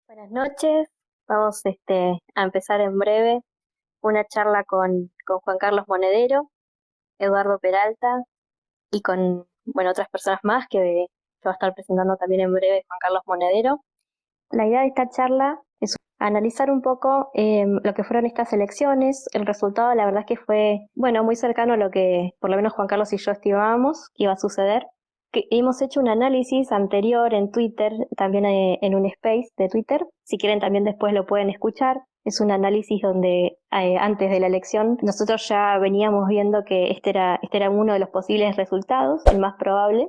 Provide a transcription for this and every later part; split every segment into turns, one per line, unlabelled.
Buenas noches, vamos a empezar en breve una charla con Juan Carlos Monedero, Eduardo Peralta y con otras personas más que va a estar presentando también en breve Juan Carlos Monedero. La idea de esta charla es analizar un poco lo que fueron estas elecciones. El resultado, la verdad es que fue muy cercano a lo que por lo menos Juan Carlos y yo estimábamos que iba a suceder. Que hemos hecho un análisis anterior en Twitter, también en un space de Twitter. Si quieren también después lo pueden escuchar. Es un análisis donde antes de la elección nosotros ya veníamos viendo que este era uno de los posibles resultados, el más probable.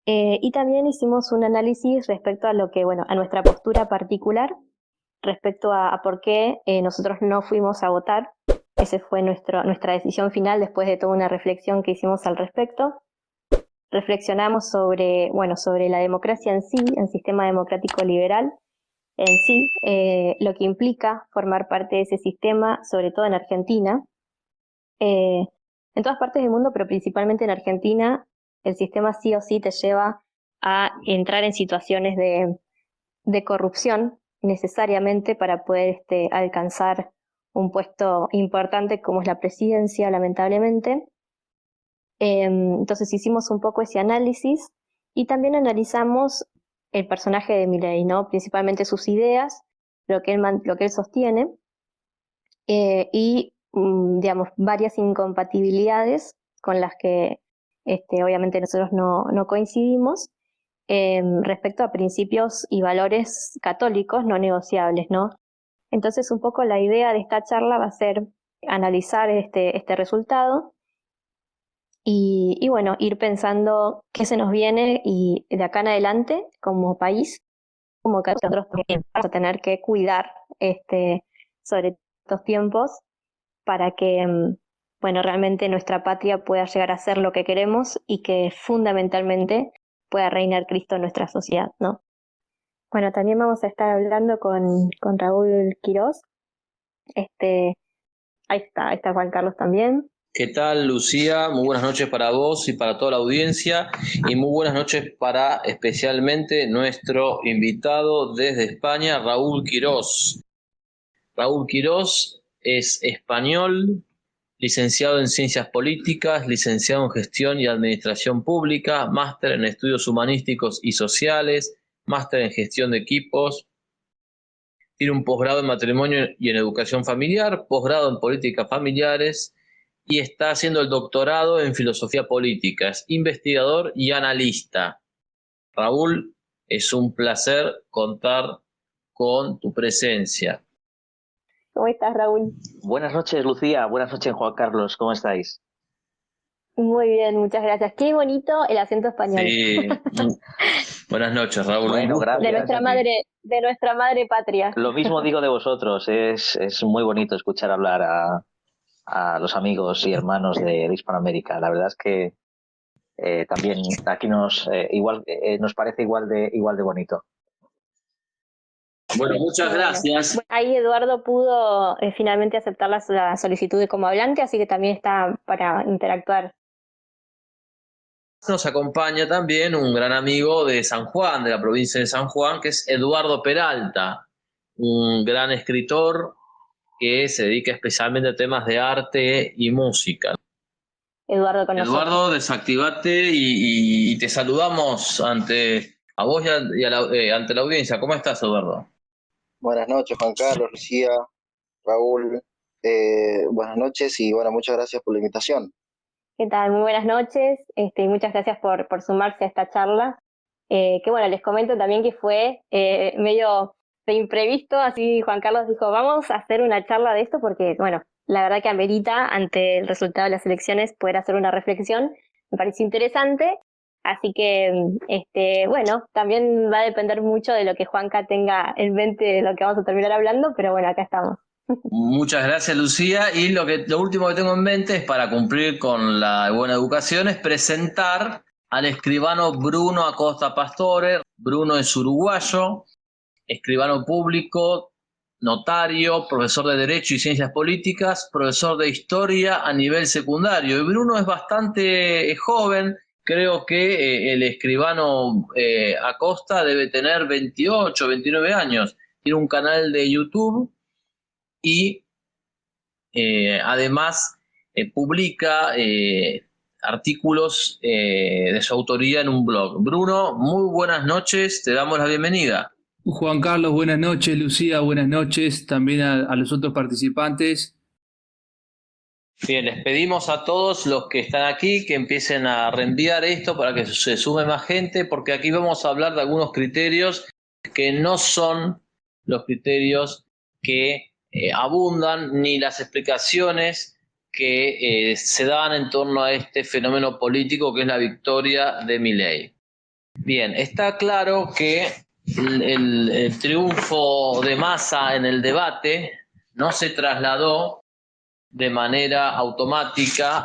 Y también hicimos un análisis respecto a a nuestra postura particular, respecto a por qué nosotros no fuimos a votar. Esa fue nuestra decisión final después de toda una reflexión que hicimos al respecto. Reflexionamos sobre la democracia en sí, el sistema democrático liberal en sí, lo que implica formar parte de ese sistema, sobre todo en Argentina. Eh, en todas partes del mundo, pero principalmente en Argentina, el sistema sí o sí te lleva a entrar en situaciones de corrupción necesariamente para poder alcanzar un puesto importante como es la presidencia, lamentablemente. Entonces hicimos un poco ese análisis y también analizamos el personaje de Milei, ¿no? Principalmente sus ideas, lo que él sostiene, y digamos, varias incompatibilidades con las que obviamente nosotros no coincidimos respecto a principios y valores católicos no negociables, ¿no? Entonces un poco la idea de esta charla va a ser analizar este resultado y bueno, ir pensando qué se nos viene y de acá en adelante como país, como que nosotros también vamos a tener que cuidar sobre estos tiempos para que realmente nuestra patria pueda llegar a ser lo que queremos y que fundamentalmente pueda reinar Cristo en nuestra sociedad, ¿no? Bueno, también vamos a estar hablando con Raúl Quirós. Este, ahí está Juan Carlos también.
¿Qué tal, Lucía? Muy buenas noches para vos y para toda la audiencia y muy buenas noches para especialmente nuestro invitado desde España, Raúl Quirós. Raúl Quirós es español, licenciado en Ciencias Políticas, licenciado en Gestión y Administración Pública, máster en Estudios Humanísticos y Sociales, máster en Gestión de Equipos. Tiene un posgrado en Matrimonio y en Educación Familiar, posgrado en Políticas Familiares y está haciendo el doctorado en Filosofía Política. Es investigador y analista. Raúl, es un placer contar con tu presencia.
¿Cómo estás, Raúl?
Buenas noches, Lucía. Buenas noches, Juan Carlos. ¿Cómo estáis?
Muy bien, muchas gracias. Qué bonito el acento español.
Sí. Buenas noches, Raúl.
Bueno, gracias.
De nuestra madre patria.
Lo mismo digo de vosotros. Es muy bonito escuchar hablar a los amigos y hermanos de Hispanoamérica. La verdad es que también aquí nos parece igual de bonito.
Bueno, muchas gracias.
Bueno, ahí Eduardo pudo finalmente aceptar la solicitud de como hablante, así que también está para interactuar.
Nos acompaña también un gran amigo de San Juan, de la provincia de San Juan, que es Eduardo Peralta, un gran escritor que se dedica especialmente a temas de arte y música.
Eduardo con nosotros.
Eduardo, desactivate y te saludamos ante vos y ante la audiencia. ¿Cómo estás, Eduardo?
Buenas noches, Juan Carlos, Lucía, Raúl. Buenas noches y bueno, muchas gracias por la invitación.
¿Qué tal? Muy buenas noches y muchas gracias por sumarse a esta charla. Que bueno, les comento también que fue medio de imprevisto, así Juan Carlos dijo, vamos a hacer una charla de esto porque, bueno, la verdad que amerita ante el resultado de las elecciones poder hacer una reflexión, me parece interesante, así que, bueno, también va a depender mucho de lo que Juanca tenga en mente de lo que vamos a terminar hablando, pero bueno, acá estamos.
Muchas gracias, Lucía. Y lo último que tengo en mente es, para cumplir con la buena educación, es presentar al escribano Bruno Acosta Pastore. Bruno es uruguayo, escribano público, notario, profesor de Derecho y Ciencias Políticas, profesor de Historia a nivel secundario. Y Bruno es bastante joven, creo que el escribano Acosta debe tener 28, 29 años. tiene un canal de YouTube y además publica artículos de su autoría en un blog. Bruno, muy buenas noches, te damos la bienvenida.
Juan Carlos, buenas noches. Lucía, buenas noches. También a los otros participantes.
Bien, les pedimos a todos los que están aquí que empiecen a reenviar esto para que se sume más gente, porque aquí vamos a hablar de algunos criterios que no son los criterios que abundan, ni las explicaciones que se dan en torno a este fenómeno político que es la victoria de Milei. Bien, está claro que el triunfo de Massa en el debate no se trasladó de manera automática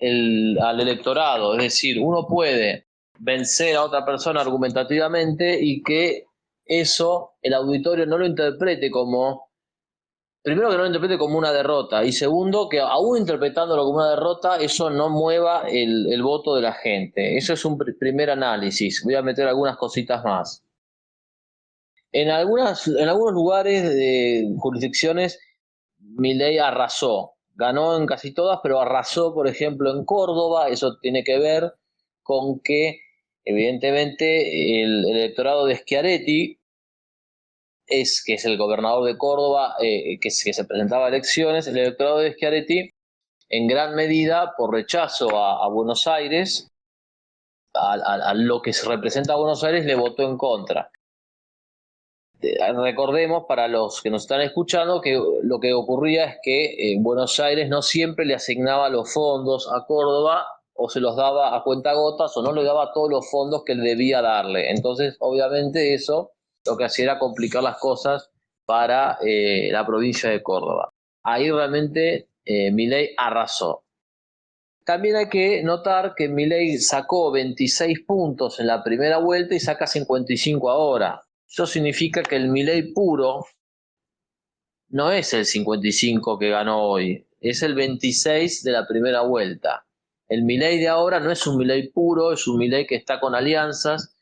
al electorado. Es decir, uno puede vencer a otra persona argumentativamente y que eso el auditorio no lo interprete como, primero que no lo interprete como una derrota, y segundo que aún interpretándolo como una derrota, eso no mueva el voto de la gente. Eso es un primer análisis. Voy a meter algunas cositas más. En algunos lugares de jurisdicciones, Milei arrasó, ganó en casi todas, pero arrasó, por ejemplo, en Córdoba. Eso tiene que ver con que, evidentemente, el electorado de Schiaretti, que es el gobernador de Córdoba, que se presentaba a elecciones, el electorado de Schiaretti, en gran medida, por rechazo a Buenos Aires, a lo que se representa a Buenos Aires, le votó en contra. Recordemos, para los que nos están escuchando, que lo que ocurría es que Buenos Aires no siempre le asignaba los fondos a Córdoba, o se los daba a cuentagotas, o no le daba todos los fondos que él debía darle. Entonces, obviamente, eso lo que hacía era complicar las cosas para la provincia de Córdoba. Ahí realmente Milei arrasó. También hay que notar que Milei sacó 26 puntos en la primera vuelta y saca 55 ahora. Eso significa que el Milei puro no es el 55 que ganó hoy, es el 26 de la primera vuelta. El Milei de ahora no es un Milei puro, es un Milei que está con alianzas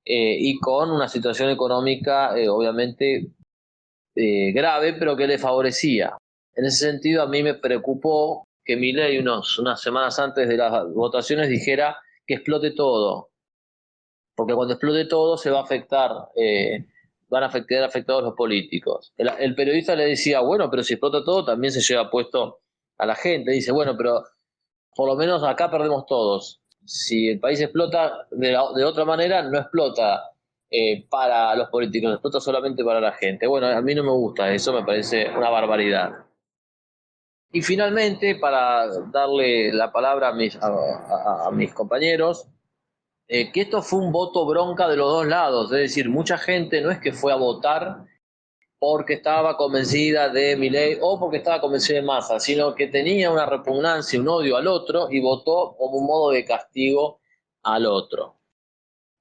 y con una situación económica obviamente grave, pero que le favorecía. En ese sentido, a mí me preocupó que Milei unas semanas antes de las votaciones dijera que explote todo, porque cuando explote todo se va a afectar, van a quedar afectados los políticos. El periodista le decía, bueno, pero si explota todo también se lleva puesto a la gente. Dice, bueno, pero por lo menos acá perdemos todos. Si el país explota de otra manera, no explota para los políticos, explota solamente para la gente. Bueno, a mí no me gusta eso, me parece una barbaridad. Y finalmente, para darle la palabra a mis compañeros, que esto fue un voto bronca de los dos lados. Es decir, mucha gente no es que fue a votar porque estaba convencida de Milei o porque estaba convencida de Massa, sino que tenía una repugnancia, un odio al otro y votó como un modo de castigo al otro.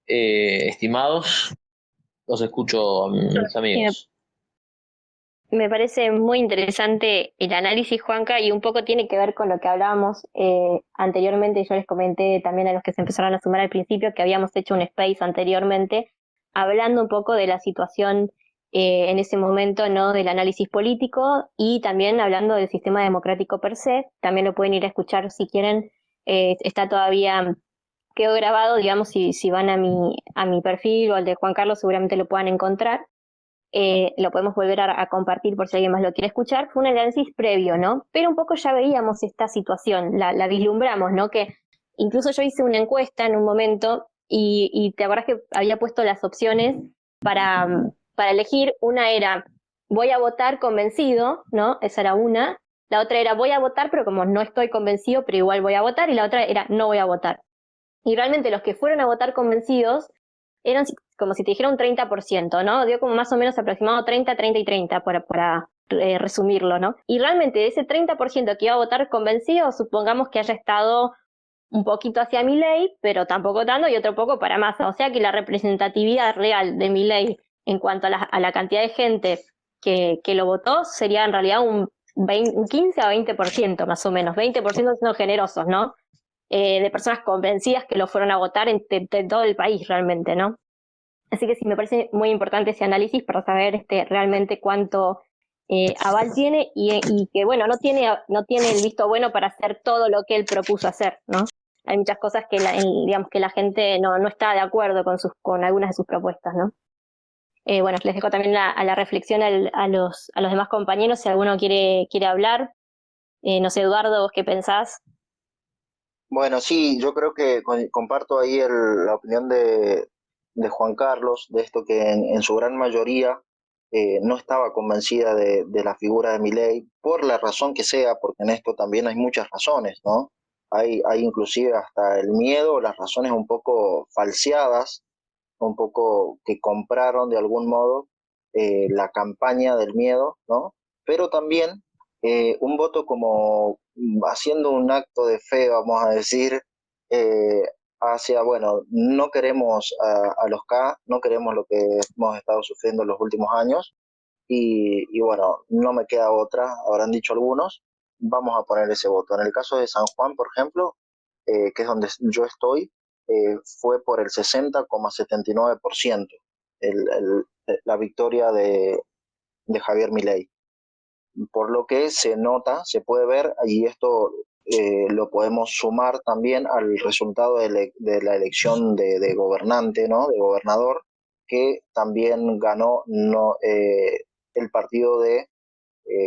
Estimados, los escucho, mis amigos.
Me parece muy interesante el análisis, Juanca, y un poco tiene que ver con lo que hablábamos anteriormente. Yo les comenté también a los que se empezaron a sumar al principio que habíamos hecho un space anteriormente hablando un poco de la situación en ese momento, ¿no?, del análisis político, y también hablando del sistema democrático per se. También lo pueden ir a escuchar si quieren. Está todavía, quedó grabado, digamos, si van a mi perfil o al de Juan Carlos seguramente lo puedan encontrar. Lo podemos volver a compartir por si alguien más lo quiere escuchar. Fue un análisis previo, ¿no? Pero un poco ya veíamos esta situación, la vislumbramos, ¿no? Que incluso yo hice una encuesta en un momento y te acordás que había puesto las opciones para elegir. Una era voy a votar convencido, ¿no? Esa era una. La otra era voy a votar pero como no estoy convencido pero igual voy a votar. Y la otra era no voy a votar. Y realmente los que fueron a votar convencidos eran como si te dijera un 30%, ¿no? Dio como más o menos aproximado 30, 30 y 30 para resumirlo, ¿no? Y realmente de ese 30% que iba a votar convencido, supongamos que haya estado un poquito hacia Milei, pero tampoco tanto, y otro poco para Massa. O sea que la representatividad real de Milei en cuanto a la cantidad de gente que lo votó sería en realidad un 15 a 20% más o menos, 20% siendo generosos, ¿no? De personas convencidas que lo fueron a votar en todo el país realmente, ¿no? Así que sí, me parece muy importante ese análisis para saber realmente cuánto aval tiene y que, bueno, no tiene el visto bueno para hacer todo lo que él propuso hacer, ¿no? Hay muchas cosas que digamos que la gente no está de acuerdo con algunas de sus propuestas, ¿no? Bueno, les dejo también a la reflexión a los demás compañeros si alguno quiere hablar. No sé, Eduardo, ¿vos qué pensás?
Bueno, sí, yo creo que comparto ahí la opinión de Juan Carlos, de esto que en su gran mayoría no estaba convencida de la figura de Milei, por la razón que sea, porque en esto también hay muchas razones, ¿no? Hay inclusive hasta el miedo, las razones un poco falseadas, un poco que compraron de algún modo la campaña del miedo, ¿no? Pero también un voto como haciendo un acto de fe, vamos a decir, eh, hacia, bueno, no queremos a los K, no queremos lo que hemos estado sufriendo en los últimos años, y bueno, no me queda otra, habrán dicho algunos, vamos a poner ese voto. En el caso de San Juan, por ejemplo, que es donde yo estoy, fue por el 60,79% la victoria de Javier Milei. Por lo que se nota, se puede ver, y esto lo podemos sumar también al resultado de la elección de gobernante, ¿no? De gobernador, que también ganó no, el partido de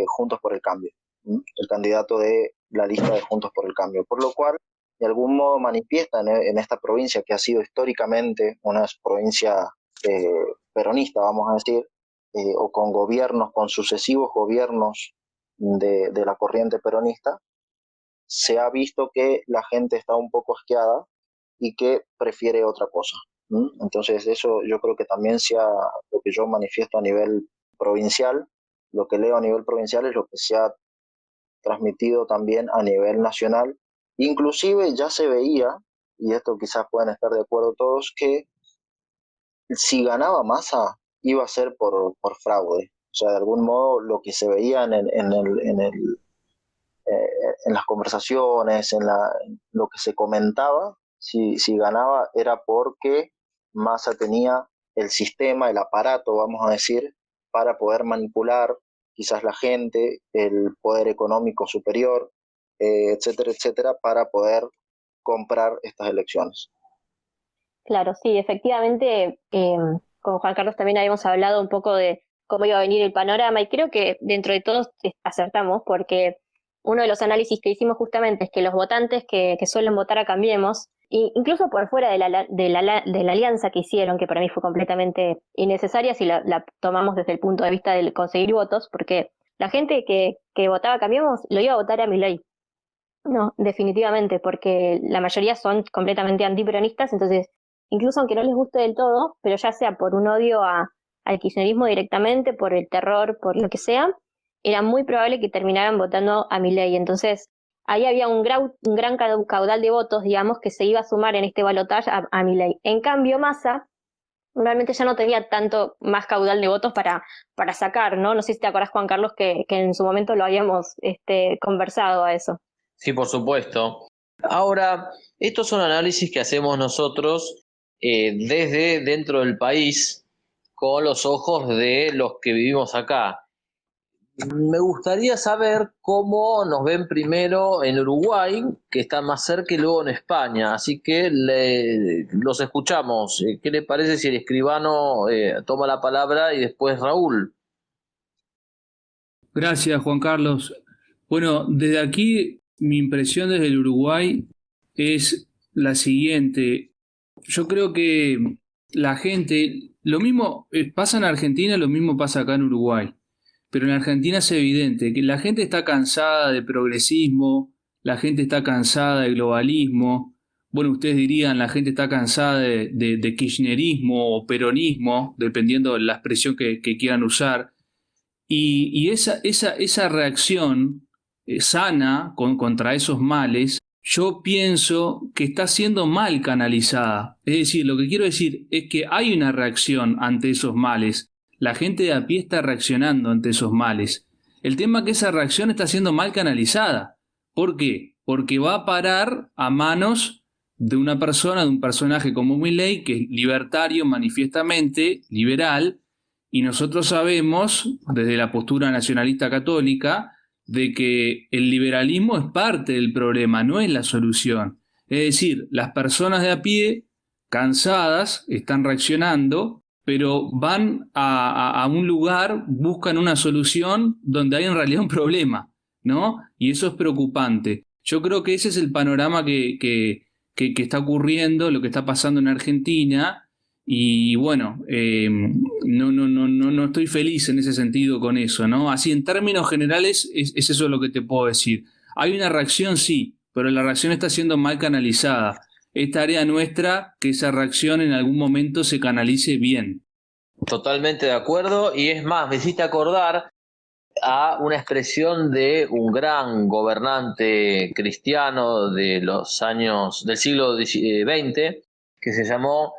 Juntos por el Cambio, ¿m? El candidato de la lista de Juntos por el Cambio, por lo cual de algún modo manifiesta en esta provincia que ha sido históricamente una provincia eh, peronista, vamos a decir, o con gobiernos, con sucesivos gobiernos de la corriente peronista, se ha visto que la gente está un poco asqueada y que prefiere otra cosa. ¿M? Entonces eso yo creo que también sea lo que yo manifiesto a nivel provincial, lo que leo a nivel provincial es lo que se ha transmitido también a nivel nacional. Inclusive ya se veía, y esto quizás puedan estar de acuerdo todos, que si ganaba Massa iba a ser por fraude. O sea, de algún modo lo que se veía en las conversaciones, en lo que se comentaba, si ganaba era porque Massa tenía el sistema, el aparato, vamos a decir, para poder manipular quizás la gente, el poder económico superior, etcétera, etcétera, para poder comprar estas elecciones.
Claro, sí, efectivamente, con Juan Carlos también habíamos hablado un poco de cómo iba a venir el panorama y creo que dentro de todos acertamos porque uno de los análisis que hicimos justamente es que los votantes que suelen votar a Cambiemos, incluso por fuera de la alianza que hicieron, que para mí fue completamente innecesaria si la tomamos desde el punto de vista del conseguir votos, porque la gente que votaba a Cambiemos lo iba a votar a Milei. No, definitivamente, porque la mayoría son completamente antiperonistas, entonces, incluso aunque no les guste del todo, pero ya sea por un odio al kirchnerismo directamente, por el terror, por lo que sea, era muy probable que terminaran votando a Milei. Entonces, ahí había un gran caudal de votos, digamos, que se iba a sumar en este balotaje a Milei. En cambio, Massa realmente ya no tenía tanto más caudal de votos para sacar, ¿no? No sé si te acordás, Juan Carlos, que en su momento lo habíamos conversado a eso.
Sí, por supuesto. Ahora, estos son análisis que hacemos nosotros desde dentro del país con los ojos de los que vivimos acá. Me gustaría saber cómo nos ven primero en Uruguay, que está más cerca, y luego en España. Así que los escuchamos. ¿Qué le parece si el escribano toma la palabra y después Raúl?
Gracias, Juan Carlos. Bueno, desde aquí mi impresión desde el Uruguay es la siguiente. Yo creo que la gente, lo mismo pasa en Argentina, lo mismo pasa acá en Uruguay. Pero en Argentina es evidente que la gente está cansada de progresismo, la gente está cansada de globalismo. Bueno, ustedes dirían, la gente está cansada de kirchnerismo o peronismo, dependiendo de la expresión que quieran usar. Y esa reacción sana contra esos males, yo pienso que está siendo mal canalizada. Es decir, lo que quiero decir es que hay una reacción ante esos males. La gente de a pie está reaccionando ante esos males. El tema es que esa reacción está siendo mal canalizada. ¿Por qué? Porque va a parar a manos de una persona, de un personaje como Milei, que es libertario, manifiestamente liberal, y nosotros sabemos, desde la postura nacionalista católica, de que el liberalismo es parte del problema, no es la solución. Es decir, las personas de a pie, cansadas, están reaccionando, pero van a un lugar, buscan una solución donde hay en realidad un problema, ¿no? Y eso es preocupante. Yo creo que ese es el panorama que está ocurriendo, lo que está pasando en Argentina, y bueno, no estoy feliz en ese sentido con eso, ¿no? Así, en términos generales, es eso lo que te puedo decir. Hay una reacción, sí, pero la reacción está siendo mal canalizada. Es tarea nuestra que esa reacción en algún momento se canalice bien.
Totalmente de acuerdo, y es más, me hiciste acordar a una expresión de un gran gobernante cristiano de los años del siglo XX que se llamó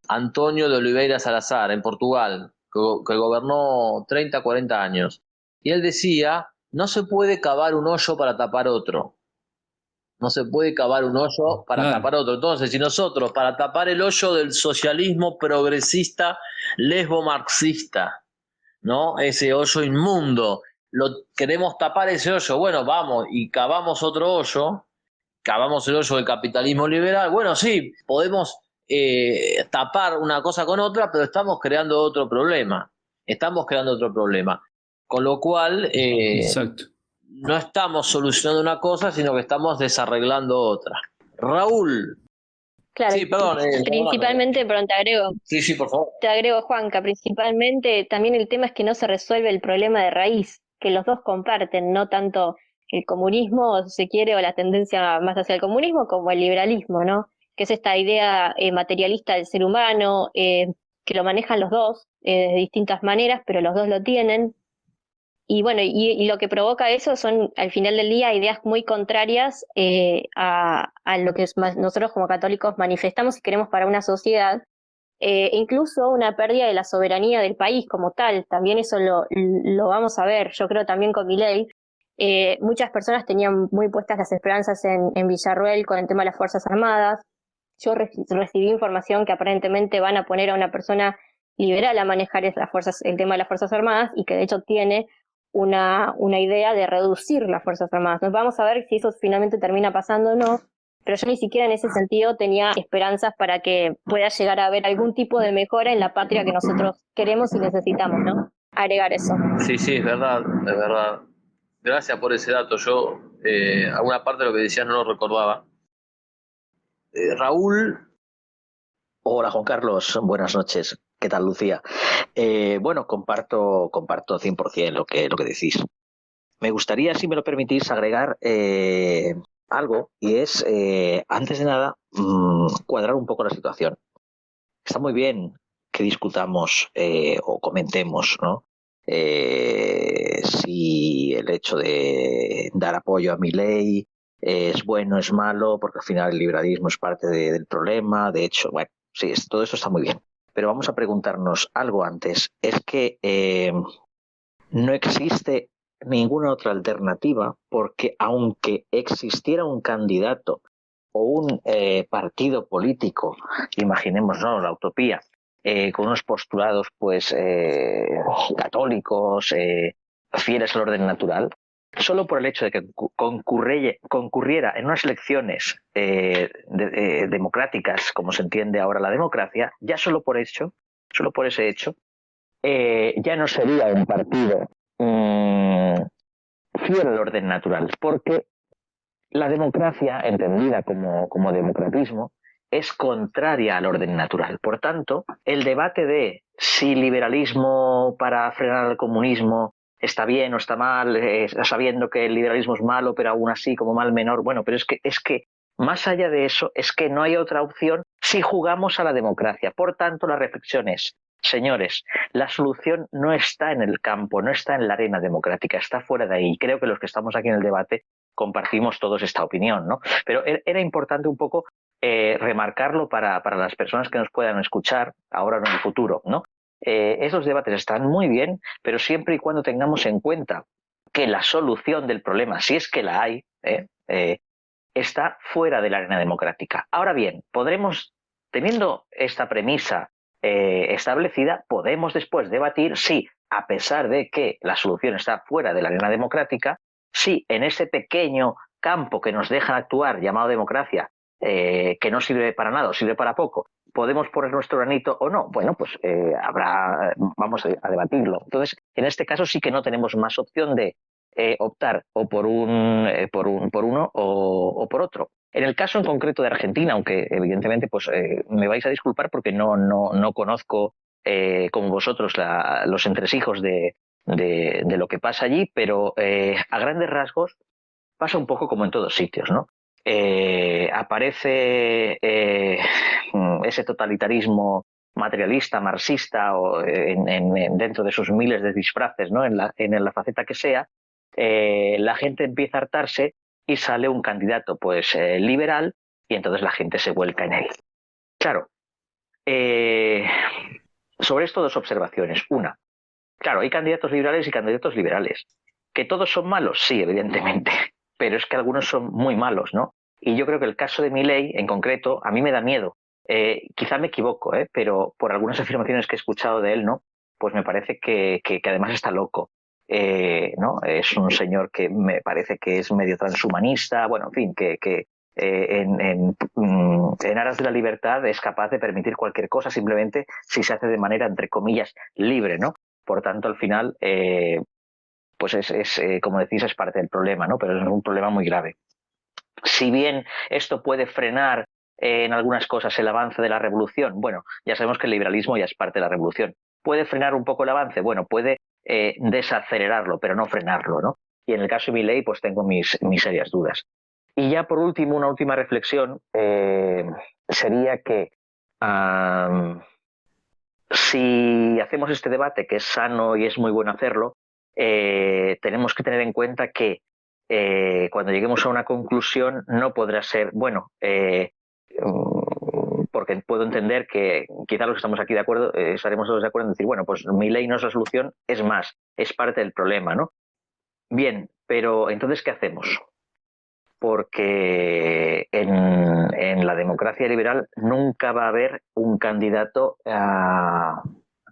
Antonio de Oliveira Salazar en Portugal, que gobernó 30, 40 años. Y él decía, no se puede cavar un hoyo para tapar otro. No se puede cavar un hoyo para
Claro.
tapar otro. Entonces, si nosotros, para tapar el hoyo del socialismo progresista, lesbo-marxista, ¿no? Ese hoyo inmundo, lo queremos tapar ese hoyo, bueno, vamos y cavamos otro hoyo, cavamos el hoyo del capitalismo liberal, bueno, sí, podemos tapar una cosa con otra, pero estamos creando otro problema, con lo cual
Exacto.
no estamos solucionando una cosa, sino que estamos desarreglando otra. Raúl,
Claro,
sí, perdón,
principalmente, perdón,
sí, por favor.
te agrego, Juanca, principalmente también el tema es que no se resuelve el problema de raíz, que los dos comparten, no tanto el comunismo, si se quiere, o la tendencia más hacia el comunismo, como el liberalismo, ¿no? Que es esta idea materialista del ser humano, que lo manejan los dos de distintas maneras, pero los dos lo tienen. Y bueno, y lo que provoca eso son, al final del día, ideas muy contrarias a lo que nosotros como católicos manifestamos y queremos para una sociedad, incluso una pérdida de la soberanía del país como tal. También eso lo vamos a ver, yo creo también con Milei. Muchas personas tenían muy puestas las esperanzas en Villarroel con el tema de las Fuerzas Armadas. Yo recibí información que aparentemente van a poner a una persona liberal a manejar el tema de las Fuerzas Armadas y que de hecho tiene una idea de reducir las Fuerzas Armadas. Nos vamos a ver si eso finalmente termina pasando o no, pero yo ni siquiera en ese sentido tenía esperanzas para que pueda llegar a haber algún tipo de mejora en la patria que nosotros queremos y necesitamos, ¿no? Agregar eso.
Sí, sí, es verdad, es verdad. Gracias por ese dato. Yo alguna parte de lo que decías no lo recordaba. Raúl,
Hola Juan Carlos, buenas noches. ¿Qué tal, Lucía? Bueno, comparto 100% lo que decís. Me gustaría, si me lo permitís, agregar algo, y es, antes de nada, cuadrar un poco la situación. Está muy bien que discutamos o comentemos, ¿no? Si el hecho de dar apoyo a Milei es bueno, es malo, porque al final el liberalismo es parte del problema. De hecho, bueno, sí, todo eso está muy bien. Pero vamos a preguntarnos algo antes. Es que no existe ninguna otra alternativa, porque aunque existiera un candidato o un partido político, imaginemos, ¿no?, la utopía, con unos postulados pues católicos, fieles al orden natural, solo por el hecho de que concurriera en unas elecciones democráticas, como se entiende ahora la democracia, ya solo por ese hecho, ya no sería un partido fiel al orden natural, porque la democracia, entendida como democratismo, es contraria al orden natural. Por tanto, el debate de si liberalismo para frenar el comunismo está bien o está mal, sabiendo que el liberalismo es malo, pero aún así como mal menor, bueno, pero es que más allá de eso, es que no hay otra opción si jugamos a la democracia. Por tanto, la reflexión es, señores, la solución no está en el campo, no está en la arena democrática, está fuera de ahí. Creo que los que estamos aquí en el debate compartimos todos esta opinión, ¿no? Pero era importante un poco remarcarlo para las personas que nos puedan escuchar ahora o en el futuro, ¿no? Esos debates están muy bien, pero siempre y cuando tengamos en cuenta que la solución del problema, si es que la hay, está fuera de la arena democrática. Ahora bien, teniendo esta premisa establecida, podemos después debatir si, a pesar de que la solución está fuera de la arena democrática, si en ese pequeño campo que nos dejan actuar, llamado democracia, que no sirve para nada o sirve para poco, ¿podemos poner nuestro granito o no? Bueno, pues vamos a debatirlo. Entonces, en este caso sí que no tenemos más opción de optar o por uno o por otro. En el caso en concreto de Argentina, aunque evidentemente pues me vais a disculpar porque no conozco como vosotros los entresijos de lo que pasa allí, pero a grandes rasgos pasa un poco como en todos sitios, ¿no? Aparece ese totalitarismo materialista, marxista, o dentro de sus miles de disfraces, ¿no? en la faceta que sea, la gente empieza a hartarse y sale un candidato pues liberal y entonces la gente se vuelca en él. Claro, sobre esto dos observaciones. Una, claro, hay candidatos liberales y candidatos liberales. ¿Que todos son malos? Sí, evidentemente, pero es que algunos son muy malos, ¿no? Y yo creo que el caso de Milei, en concreto, a mí me da miedo. Quizá me equivoco, pero por algunas afirmaciones que he escuchado de él, ¿no? Pues me parece que además está loco. ¿No? Es un señor que me parece que es medio transhumanista, bueno, en fin, que en aras de la libertad es capaz de permitir cualquier cosa simplemente si se hace de manera, entre comillas, libre, ¿no? Por tanto, al final, pues como decís, es parte del problema, ¿no? Pero es un problema muy grave. Si bien esto puede frenar en algunas cosas el avance de la revolución, bueno, ya sabemos que el liberalismo ya es parte de la revolución. ¿Puede frenar un poco el avance? Bueno, puede desacelerarlo, pero no frenarlo, ¿no? Y en el caso de Milei, pues tengo mis serias dudas. Y ya por último, una última reflexión sería que si hacemos este debate, que es sano y es muy bueno hacerlo, tenemos que tener en cuenta que cuando lleguemos a una conclusión no podrá ser, bueno, porque puedo entender que quizá los que estamos aquí de acuerdo estaremos todos de acuerdo en decir, bueno, pues Milei no es la solución, es más, es parte del problema, ¿no? Bien, pero entonces, ¿qué hacemos? Porque en la democracia liberal nunca va a haber un candidato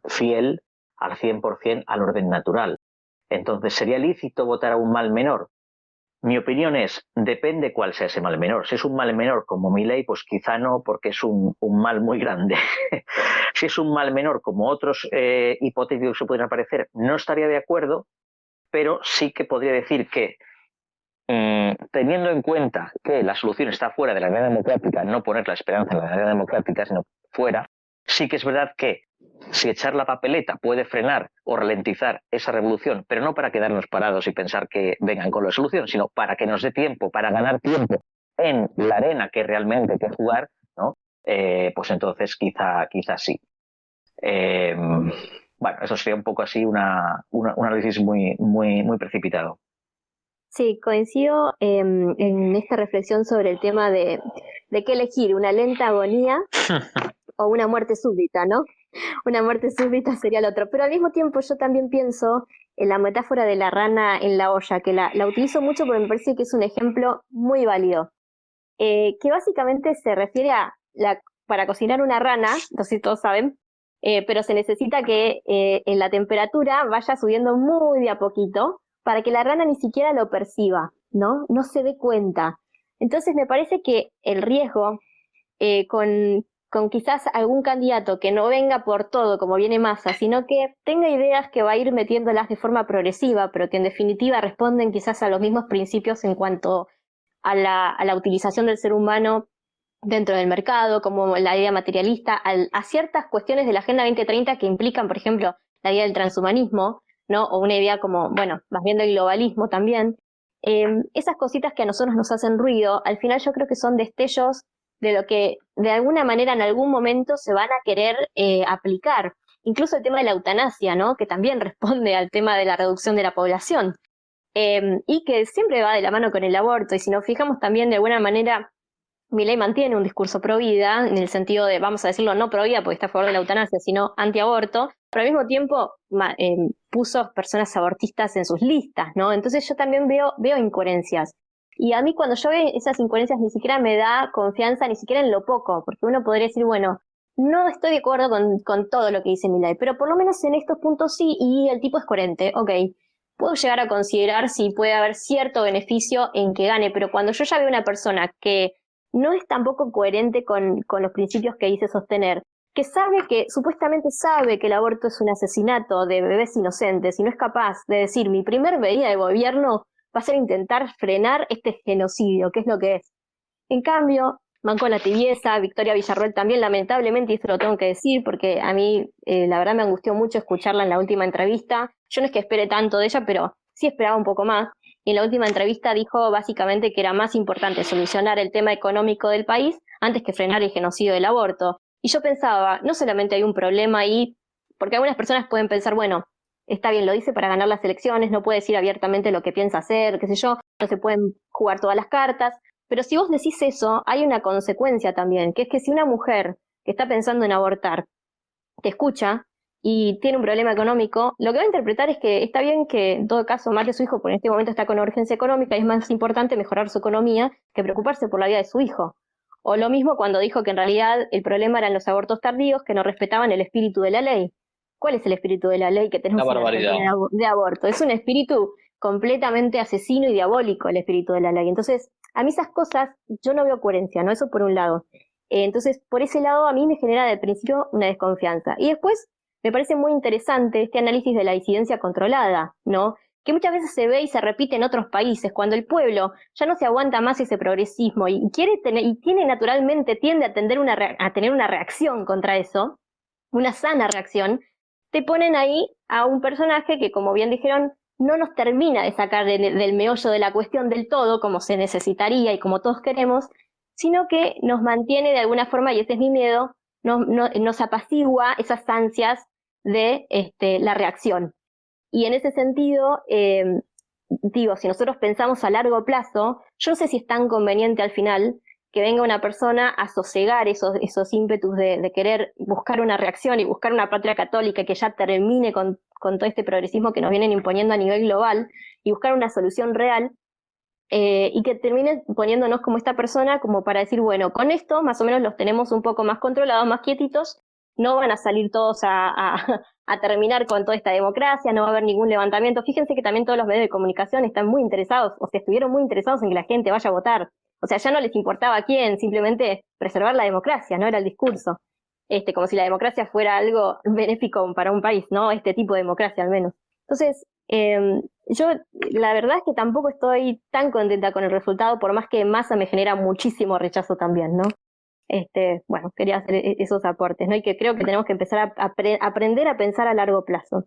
fiel al 100% al orden natural. Entonces, ¿sería lícito votar a un mal menor? Mi opinión es, depende cuál sea ese mal menor. Si es un mal menor como Milei, pues quizá no, porque es un mal muy grande. Si es un mal menor como otros hipotéticos que pueden aparecer, no estaría de acuerdo, pero sí que podría decir que teniendo en cuenta que la solución está fuera de la arena democrática, no poner la esperanza en la arena democrática, sino fuera, sí que es verdad que si echar la papeleta puede frenar o ralentizar esa revolución, pero no para quedarnos parados y pensar que vengan con la solución, sino para que nos dé tiempo, para ganar tiempo en la arena que realmente hay que jugar, ¿no? Pues entonces quizá sí. Bueno, eso sería un poco así un análisis muy precipitado.
Sí, coincido en esta reflexión sobre el tema de qué elegir, una lenta agonía o una muerte súbita, ¿no? Una muerte súbita sería el otro. Pero al mismo tiempo yo también pienso en la metáfora de la rana en la olla, que la utilizo mucho porque me parece que es un ejemplo muy válido, que básicamente se refiere a para cocinar una rana, no sé si todos saben, pero se necesita que en la temperatura vaya subiendo muy de a poquito para que la rana ni siquiera lo perciba, ¿no? No se dé cuenta. Entonces me parece que el riesgo con quizás algún candidato que no venga por todo como viene Massa, sino que tenga ideas que va a ir metiéndolas de forma progresiva, pero que en definitiva responden quizás a los mismos principios en cuanto a la utilización del ser humano dentro del mercado, como la idea materialista, a ciertas cuestiones de la Agenda 2030 que implican, por ejemplo, la idea del transhumanismo, ¿no? O una idea como, bueno, más bien del globalismo también. Esas cositas que a nosotros nos hacen ruido, al final yo creo que son destellos de lo que de alguna manera en algún momento se van a querer aplicar. Incluso el tema de la eutanasia, ¿no? Que también responde al tema de la reducción de la población. Y que siempre va de la mano con el aborto. Y si nos fijamos también de alguna manera, Milei mantiene un discurso pro vida, en el sentido de, vamos a decirlo, no pro vida porque está a favor de la eutanasia, sino antiaborto, pero al mismo tiempo puso personas abortistas en sus listas, ¿no? Entonces yo también veo incoherencias. Y a mí cuando yo veo esas incoherencias ni siquiera me da confianza, ni siquiera en lo poco, porque uno podría decir, bueno, no estoy de acuerdo con todo lo que dice Milei, pero por lo menos en estos puntos sí, y el tipo es coherente, ok. Puedo llegar a considerar si puede haber cierto beneficio en que gane, pero cuando yo ya veo una persona que no es tampoco coherente con los principios que dice sostener, que sabe que, supuestamente sabe que el aborto es un asesinato de bebés inocentes y no es capaz de decir, mi primer medida de gobierno va a ser intentar frenar este genocidio, que es lo que es. En cambio, mancó la tibieza, Victoria Villarroel también, lamentablemente, y esto lo tengo que decir, porque a mí la verdad me angustió mucho escucharla en la última entrevista. Yo no es que espere tanto de ella, pero sí esperaba un poco más. Y en la última entrevista dijo básicamente que era más importante solucionar el tema económico del país antes que frenar el genocidio del aborto. Y yo pensaba, no solamente hay un problema ahí, porque algunas personas pueden pensar, bueno, está bien, lo dice para ganar las elecciones, no puede decir abiertamente lo que piensa hacer, qué sé yo, no se pueden jugar todas las cartas, pero si vos decís eso, hay una consecuencia también, que es que si una mujer que está pensando en abortar te escucha y tiene un problema económico, lo que va a interpretar es que está bien que en todo caso mate a su hijo, porque en este momento está con urgencia económica y es más importante mejorar su economía que preocuparse por la vida de su hijo. O lo mismo cuando dijo que en realidad el problema eran los abortos tardíos que no respetaban el espíritu de la ley. ¿Cuál es el espíritu de la ley que
Una
tenemos en
barbaridad.
Argentina de aborto? Es un espíritu completamente asesino y diabólico el espíritu de la ley. Entonces, a mí esas cosas, yo no veo coherencia, ¿no? Eso por un lado. Entonces, por ese lado, a mí me genera de principio una desconfianza. Y después, me parece muy interesante este análisis de la disidencia controlada, ¿no? Que muchas veces se ve y se repite en otros países, cuando el pueblo ya no se aguanta más ese progresismo y quiere tener, y tiene naturalmente, tiende a tener una reacción contra eso, una sana reacción, te ponen ahí a un personaje que, como bien dijeron, no nos termina de sacar del meollo de la cuestión del todo, como se necesitaría y como todos queremos, sino que nos mantiene de alguna forma, y ese es mi miedo, nos apacigua esas ansias de la reacción. Y en ese sentido, digo, si nosotros pensamos a largo plazo, yo no sé si es tan conveniente al final que venga una persona a sosegar esos ímpetus de querer buscar una reacción y buscar una patria católica que ya termine con todo este progresismo que nos vienen imponiendo a nivel global y buscar una solución real, y que termine poniéndonos como esta persona como para decir, bueno, con esto más o menos los tenemos un poco más controlados, más quietitos, no van a salir todos a terminar con toda esta democracia, no va a haber ningún levantamiento. Fíjense que también todos los medios de comunicación están muy interesados, o sea, estuvieron muy interesados en que la gente vaya a votar. O sea, ya no les importaba quién, simplemente preservar la democracia, no era el discurso. Como si la democracia fuera algo benéfico para un país, ¿no? Este tipo de democracia al menos. Entonces, yo la verdad es que tampoco estoy tan contenta con el resultado, por más que en Massa me genera muchísimo rechazo también, ¿no? Bueno, quería hacer esos aportes, ¿no? Y que creo que tenemos que empezar a aprender a pensar a largo plazo.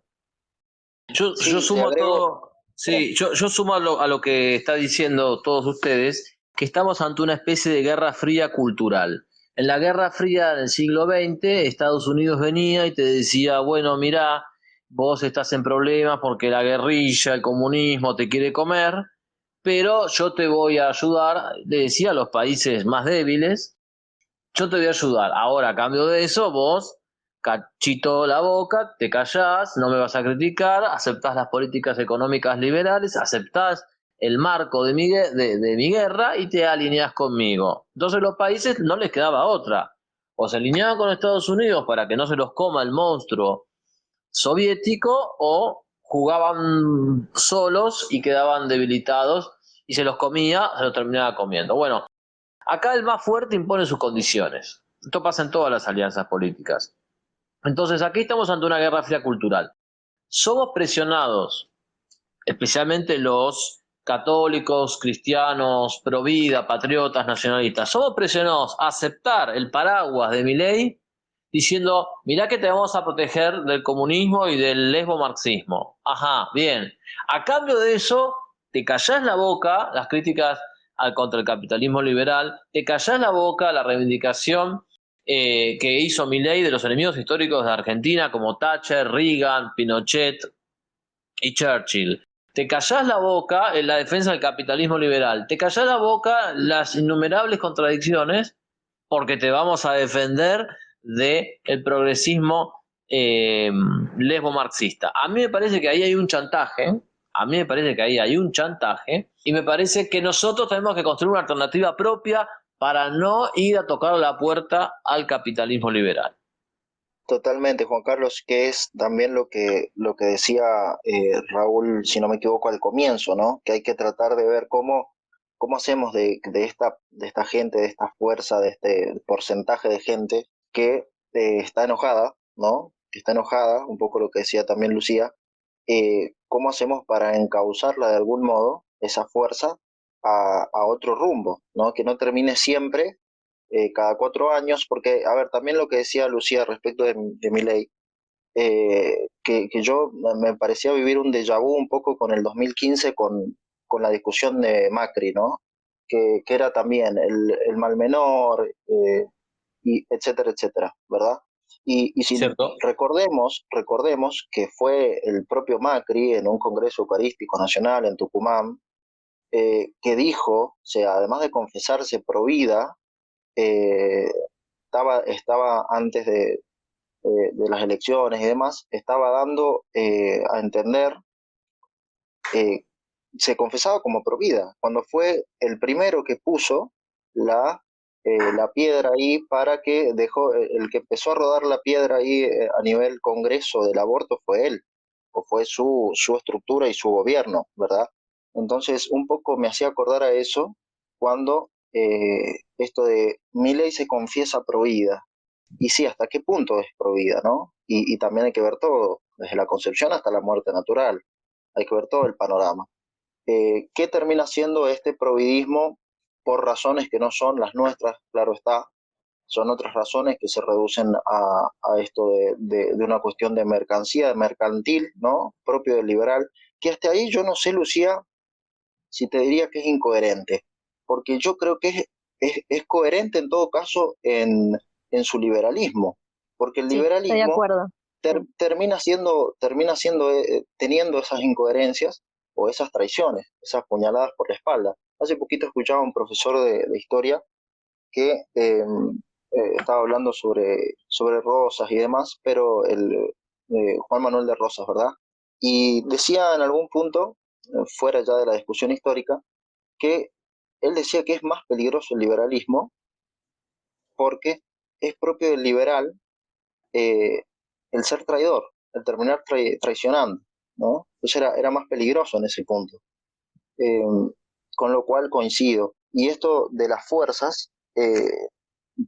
Yo
Sí, le
sumo
agrego,
todo, sí, yo sumo a lo que está diciendo todos ustedes, que estamos ante una especie de guerra fría cultural. En la Guerra Fría del siglo XX, Estados Unidos venía y te decía, bueno, mirá, vos estás en problemas porque la guerrilla, el comunismo te quiere comer, pero yo te voy a ayudar, le decía a los países más débiles, yo te voy a ayudar. Ahora, a cambio de eso, vos, cachito la boca, te callás, no me vas a criticar, aceptás las políticas económicas liberales, aceptás el marco de de mi guerra y te alineás conmigo. Entonces los países no les quedaba otra. O se alineaban con Estados Unidos para que no se los coma el monstruo soviético, o jugaban solos y quedaban debilitados y se los comía, se los terminaba comiendo. Bueno, acá el más fuerte impone sus condiciones. Esto pasa en todas las alianzas políticas. Entonces aquí estamos ante una guerra fría cultural. Somos presionados, especialmente los católicos, cristianos, pro vida, patriotas, nacionalistas, somos presionados a aceptar el paraguas de Milei diciendo, mirá que te vamos a proteger del comunismo y del lesbo-marxismo. Ajá, bien. A cambio de eso, te callás la boca, las críticas contra el capitalismo liberal, te callás la boca la reivindicación que hizo Milei de los enemigos históricos de Argentina como Thatcher, Reagan, Pinochet y Churchill. Te callás la boca en la defensa del capitalismo liberal, te callás la boca las innumerables contradicciones porque te vamos a defender del progresismo lesbo-marxista. A mí me parece que ahí hay un chantaje A mí me parece que ahí hay un chantaje y me parece que nosotros tenemos que construir una alternativa propia para no ir a tocar la puerta al capitalismo liberal.
Totalmente, Juan Carlos, que es también lo que decía Raúl, si no me equivoco, al comienzo, ¿no? Que hay que tratar de ver cómo hacemos de esta gente, de esta fuerza, de este porcentaje de gente que está enojada, ¿no? Que está enojada, un poco lo que decía también Lucía, cómo hacemos para encauzarla de algún modo, esa fuerza, a otro rumbo, ¿no? Que no termine siempre cada 4 años, porque, a ver, también lo que decía Lucía respecto de Milei, que yo me parecía vivir un déjà vu un poco con el 2015, con la discusión de Macri, ¿no? Que era también el mal menor, y etcétera, etcétera, ¿verdad? Y si
¿Cierto?
recordemos que fue el propio Macri en un Congreso Eucarístico Nacional en Tucumán, que dijo, o sea, además de confesarse pro vida, eh, estaba antes de las elecciones y demás, estaba dando a entender, eh, se confesaba como provida, cuando fue el primero que puso la piedra ahí para que dejó, el que empezó a rodar la piedra ahí a nivel Congreso del aborto fue él, o fue su estructura y su gobierno, ¿verdad? Entonces, un poco me hacía acordar a eso cuando esto de Milei se confiesa provida. Y sí, ¿hasta qué punto es provida, no? Y también hay que ver todo, desde la concepción hasta la muerte natural. Hay que ver todo el panorama. ¿Qué termina siendo este providismo por razones que no son las nuestras? Claro está, son otras razones que se reducen a esto de una cuestión de mercancía, de mercantil, ¿no? Propio del liberal, que hasta ahí yo no sé, Lucía, si te diría que es incoherente, porque yo creo que es coherente en todo caso en su liberalismo, porque el
Sí, estoy de
liberalismo
acuerdo. Sí.
termina siendo teniendo esas incoherencias o esas traiciones, esas puñaladas por la espalda. Hace poquito escuchaba a un profesor de historia que estaba hablando sobre Rosas y demás, pero Juan Manuel de Rosas, ¿verdad? Y decía en algún punto, fuera ya de la discusión histórica, que él decía que es más peligroso el liberalismo porque es propio del liberal eh, el ser traidor, el terminar traicionando, ¿no? Entonces era más peligroso en ese punto. Eh, con lo cual coincido. Y esto de las fuerzas,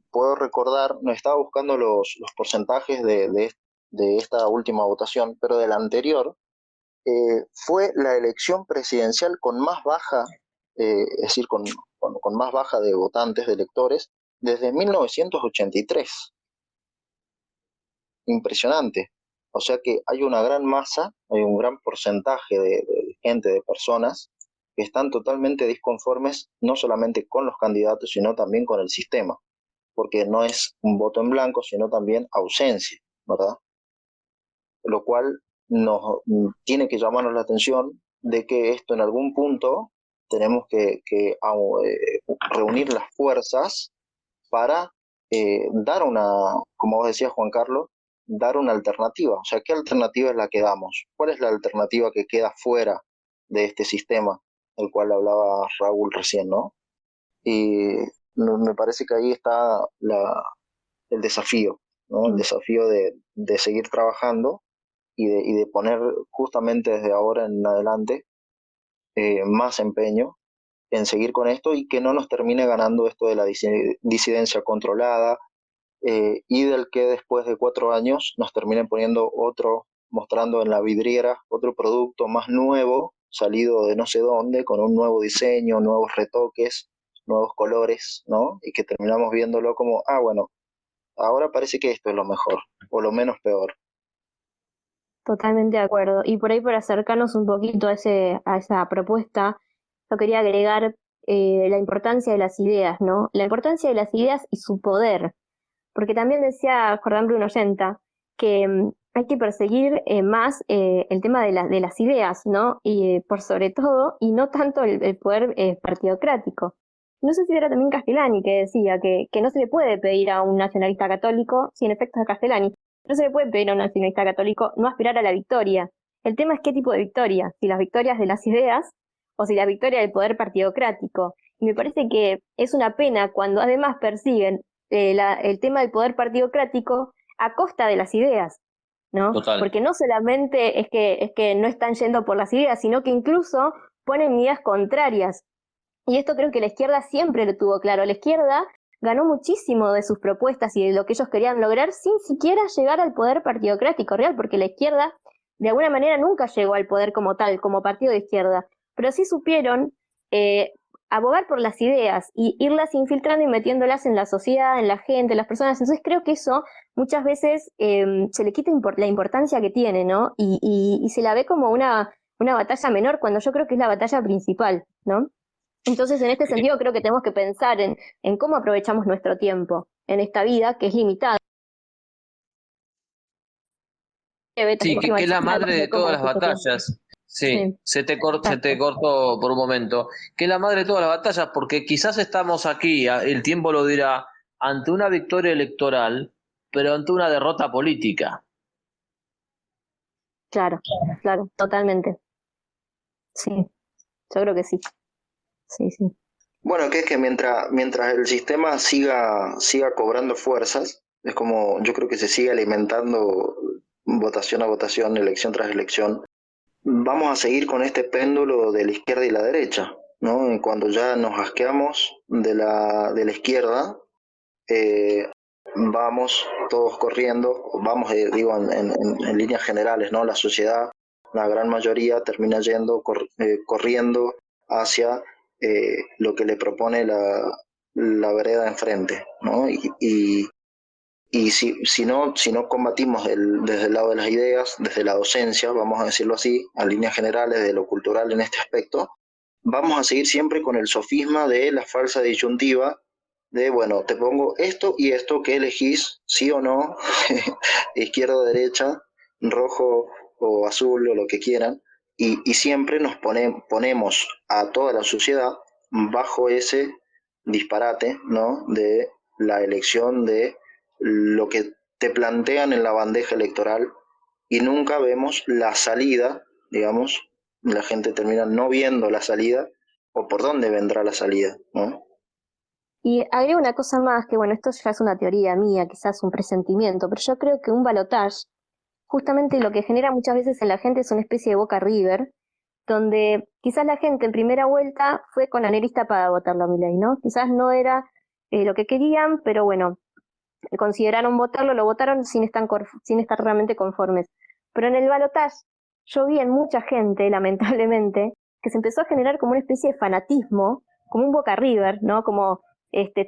puedo recordar, no estaba buscando los porcentajes de esta última votación, pero de la anterior, fue la elección presidencial con más baja, es decir, con más baja de votantes, de electores, desde 1983. Impresionante. O sea que hay una gran masa, hay un gran porcentaje de gente, de personas, que están totalmente disconformes, no solamente con los candidatos, sino también con el sistema, porque no es un voto en blanco, sino también ausencia, ¿verdad? Lo cual tiene que llamarnos la atención de que esto en algún punto tenemos que reunir las fuerzas para dar como vos decías, Juan Carlos, dar una alternativa. O sea, ¿qué alternativa es la que damos? ¿Cuál es la alternativa que queda fuera de este sistema del cual hablaba Raúl recién, ¿no? Y me parece que ahí está el desafío, ¿no? El
Mm.
desafío de seguir trabajando y de poner justamente desde ahora en adelante más empeño en seguir con esto y que no nos termine ganando esto de la disidencia controlada, y del que después de 4 años nos terminen poniendo otro, mostrando en la vidriera otro producto más nuevo, salido de no sé dónde, con un nuevo diseño, nuevos retoques, nuevos colores, ¿no? Y que terminamos viéndolo como, bueno, ahora parece que esto es lo mejor, o lo menos peor.
Totalmente de acuerdo. Y por ahí, para acercarnos un poquito a esa propuesta, yo quería agregar la importancia de las ideas, ¿no? La importancia de las ideas y su poder. Porque también decía Jordán Bruno Ollenta que hay que perseguir más el tema de las ideas, ¿no? Y por sobre todo, y no tanto el poder partidocrático. No sé si era también Castellani que decía que no se le puede pedir a un nacionalista católico, si en efecto es Castellani, no se le puede pedir a un nacionalista católico no aspirar a la victoria. El tema es qué tipo de victoria, si las victorias de las ideas o si la victoria del poder partidocrático. Y me parece que es una pena cuando además persiguen el tema del poder partidocrático a costa de las ideas, ¿no?
Total.
Porque no solamente es que no están yendo por las ideas, sino que incluso ponen ideas contrarias. Y esto creo que la izquierda siempre lo tuvo claro. La izquierda ganó muchísimo de sus propuestas y de lo que ellos querían lograr sin siquiera llegar al poder partidocrático real, porque la izquierda de alguna manera nunca llegó al poder como tal, como partido de izquierda, pero sí supieron eh, abogar por las ideas y irlas infiltrando y metiéndolas en la sociedad, en la gente, en las personas. Entonces creo que eso muchas veces se le quita la importancia que tiene, ¿no? Y se la ve como una batalla menor cuando yo creo que es la batalla principal, ¿no? Entonces, en este sentido, creo que tenemos que pensar en cómo aprovechamos nuestro tiempo en esta vida, que es limitada.
Sí, que es la madre de todas las batallas. Sí,
Sí,
se te
exacto.
cortó por un momento. Que es la madre de todas las batallas, porque quizás estamos aquí, el tiempo lo dirá, ante una victoria electoral, pero ante una derrota política.
Claro, claro, totalmente. Sí, yo creo que sí. Sí, sí.
Bueno, que es que mientras el sistema siga cobrando fuerzas, es como yo creo que se sigue alimentando votación a votación, elección tras elección, vamos a seguir con este péndulo de la izquierda y la derecha, ¿no? Y cuando ya nos asqueamos de la izquierda, eh, vamos todos corriendo, vamos, digo, en líneas generales, ¿no? La sociedad, la gran mayoría termina corriendo hacia lo que le propone la vereda enfrente, ¿no? Y si no combatimos desde el lado de las ideas, desde la docencia, vamos a decirlo así, a líneas generales de lo cultural en este aspecto, vamos a seguir siempre con el sofisma de la falsa disyuntiva de, bueno, te pongo esto y esto, que elegís, sí o no, izquierda o derecha, rojo o azul o lo que quieran, y siempre ponemos a toda la sociedad bajo ese disparate, ¿no? De la elección de lo que te plantean en la bandeja electoral y nunca vemos la salida, digamos, la gente termina no viendo la salida o por dónde vendrá la salida, ¿no?
Y agrego una cosa más, que bueno, esto ya es una teoría mía, quizás un presentimiento, pero yo creo que un balotage, justamente lo que genera muchas veces en la gente es una especie de Boca River, donde quizás la gente en primera vuelta fue con la nariz tapada a votarlo a Milei, ¿no? Quizás no era lo que querían, pero bueno, consideraron votarlo, lo votaron sin estar realmente conformes. Pero en el balotaje yo vi en mucha gente, lamentablemente, que se empezó a generar como una especie de fanatismo, como un Boca River, ¿no? Como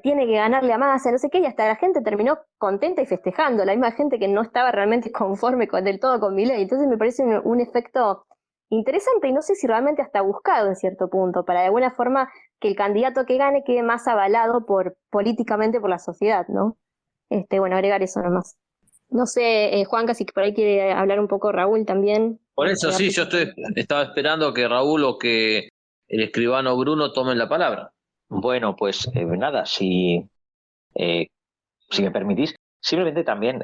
tiene que ganarle a Massa, no sé qué, y hasta la gente terminó contenta y festejando, la misma gente que no estaba realmente conforme del todo con Milei. Entonces me parece un efecto interesante y no sé si realmente hasta buscado en cierto punto, para de alguna forma que el candidato que gane quede más avalado políticamente por la sociedad, ¿no? Bueno, agregar eso nomás. No sé, Juanca, si por ahí quiere hablar un poco Raúl también.
Por eso
Dar
sí,
tu
yo
opinión.
estaba esperando que Raúl o que el escribano Bruno tomen la palabra.
Bueno, pues nada, eh, si me permitís, simplemente también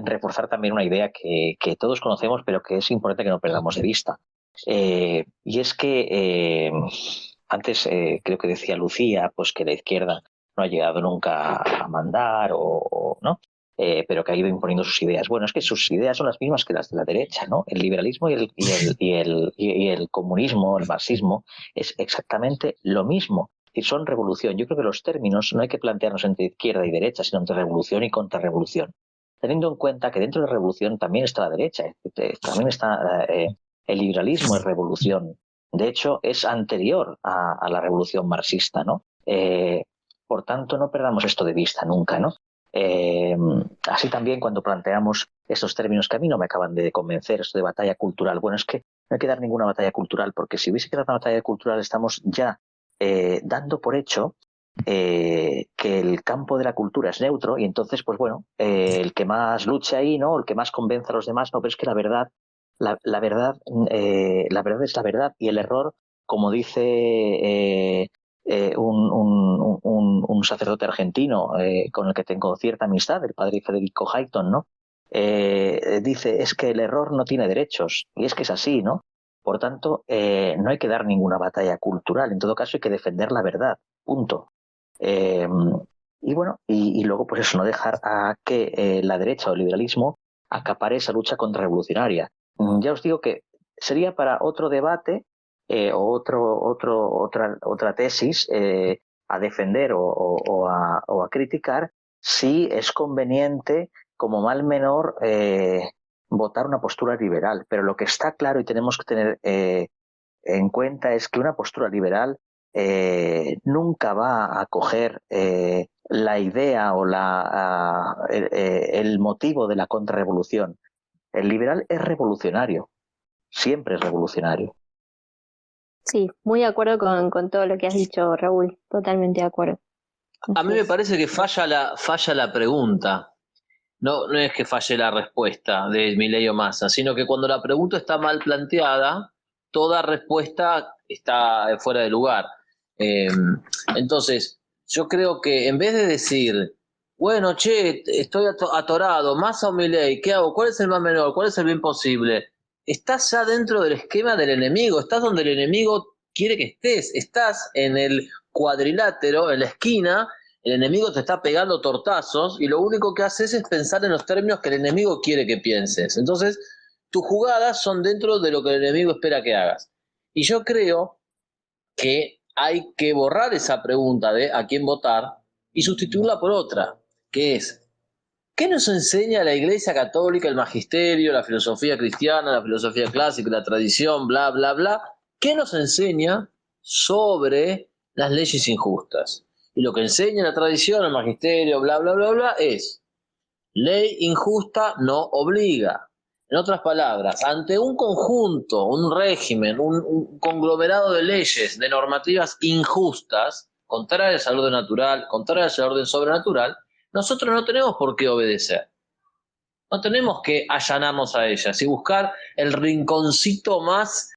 reforzar también una idea que todos conocemos, pero que es importante que no perdamos de vista. Y es que antes creo que decía Lucía, pues que la izquierda no ha llegado nunca a mandar no. Pero que ha ido imponiendo sus ideas. Bueno, es que sus ideas son las mismas que las de la derecha, ¿no? El liberalismo y el comunismo, el marxismo, es exactamente lo mismo. Y son revolución. Yo creo que los términos no hay que plantearnos entre izquierda y derecha, sino entre revolución y contrarrevolución. Teniendo en cuenta que dentro de la revolución también está la derecha, también está el liberalismo, es revolución. De hecho, es anterior a la revolución marxista, ¿no? Por tanto, no perdamos esto de vista nunca, ¿no? Eh, Así también cuando planteamos estos términos que a mí no me acaban de convencer, esto de batalla cultural. Bueno, es que no hay que dar ninguna batalla cultural, porque si hubiese quedado una batalla cultural estamos ya dando por hecho que el campo de la cultura es neutro y entonces, pues bueno, el que más luche ahí, ¿no? El que más convenza a los demás, no, pero es que la verdad, la verdad es la verdad y el error, como dice un sacerdote argentino con el que tengo cierta amistad, el padre Federico Hayton, ¿no? dice es que el error no tiene derechos, y es que es así, ¿no? Por tanto, no hay que dar ninguna batalla cultural, en todo caso hay que defender la verdad, punto. Y bueno, y luego pues eso, no dejar a que la derecha o el liberalismo acapare esa lucha contrarrevolucionaria. Ya os digo que sería para otro debate o otra tesis a defender o a criticar si es conveniente como mal menor votar una postura liberal. Pero lo que está claro y tenemos que tener en cuenta es que una postura liberal nunca va a acoger la idea o el motivo de la contrarrevolución. El liberal es revolucionario, siempre es revolucionario.
Sí, muy de acuerdo con todo lo que has dicho, Raúl, totalmente de acuerdo.
A mí me
Entonces,
parece que falla la pregunta. No, no es que falle la respuesta de Milei o Massa, sino que cuando la pregunta está mal planteada, toda respuesta está fuera de lugar. Eh, entonces, yo creo que en vez de decir, bueno, che, estoy atorado, Massa o Milei, ¿qué hago? ¿Cuál es el más menor? ¿Cuál es el bien posible? Estás ya dentro del esquema del enemigo, estás donde el enemigo quiere que estés, estás en el cuadrilátero, en la esquina. El enemigo te está pegando tortazos y lo único que haces es pensar en los términos que el enemigo quiere que pienses. Entonces, tus jugadas son dentro de lo que el enemigo espera que hagas. Y yo creo que hay que borrar esa pregunta de a quién votar y sustituirla por otra, que es, ¿qué nos enseña la Iglesia Católica, el magisterio, la filosofía cristiana, la filosofía clásica, la tradición, bla, bla, bla? ¿Qué nos enseña sobre las leyes injustas? Y lo que enseña la tradición, el magisterio, bla, bla, bla, bla, es ley injusta no obliga. En otras palabras, ante un conjunto, un régimen, un conglomerado de leyes, de normativas injustas, contrarias al orden natural, contrarias al orden sobrenatural, nosotros no tenemos por qué obedecer. No tenemos que allanarnos a ellas y buscar el rinconcito más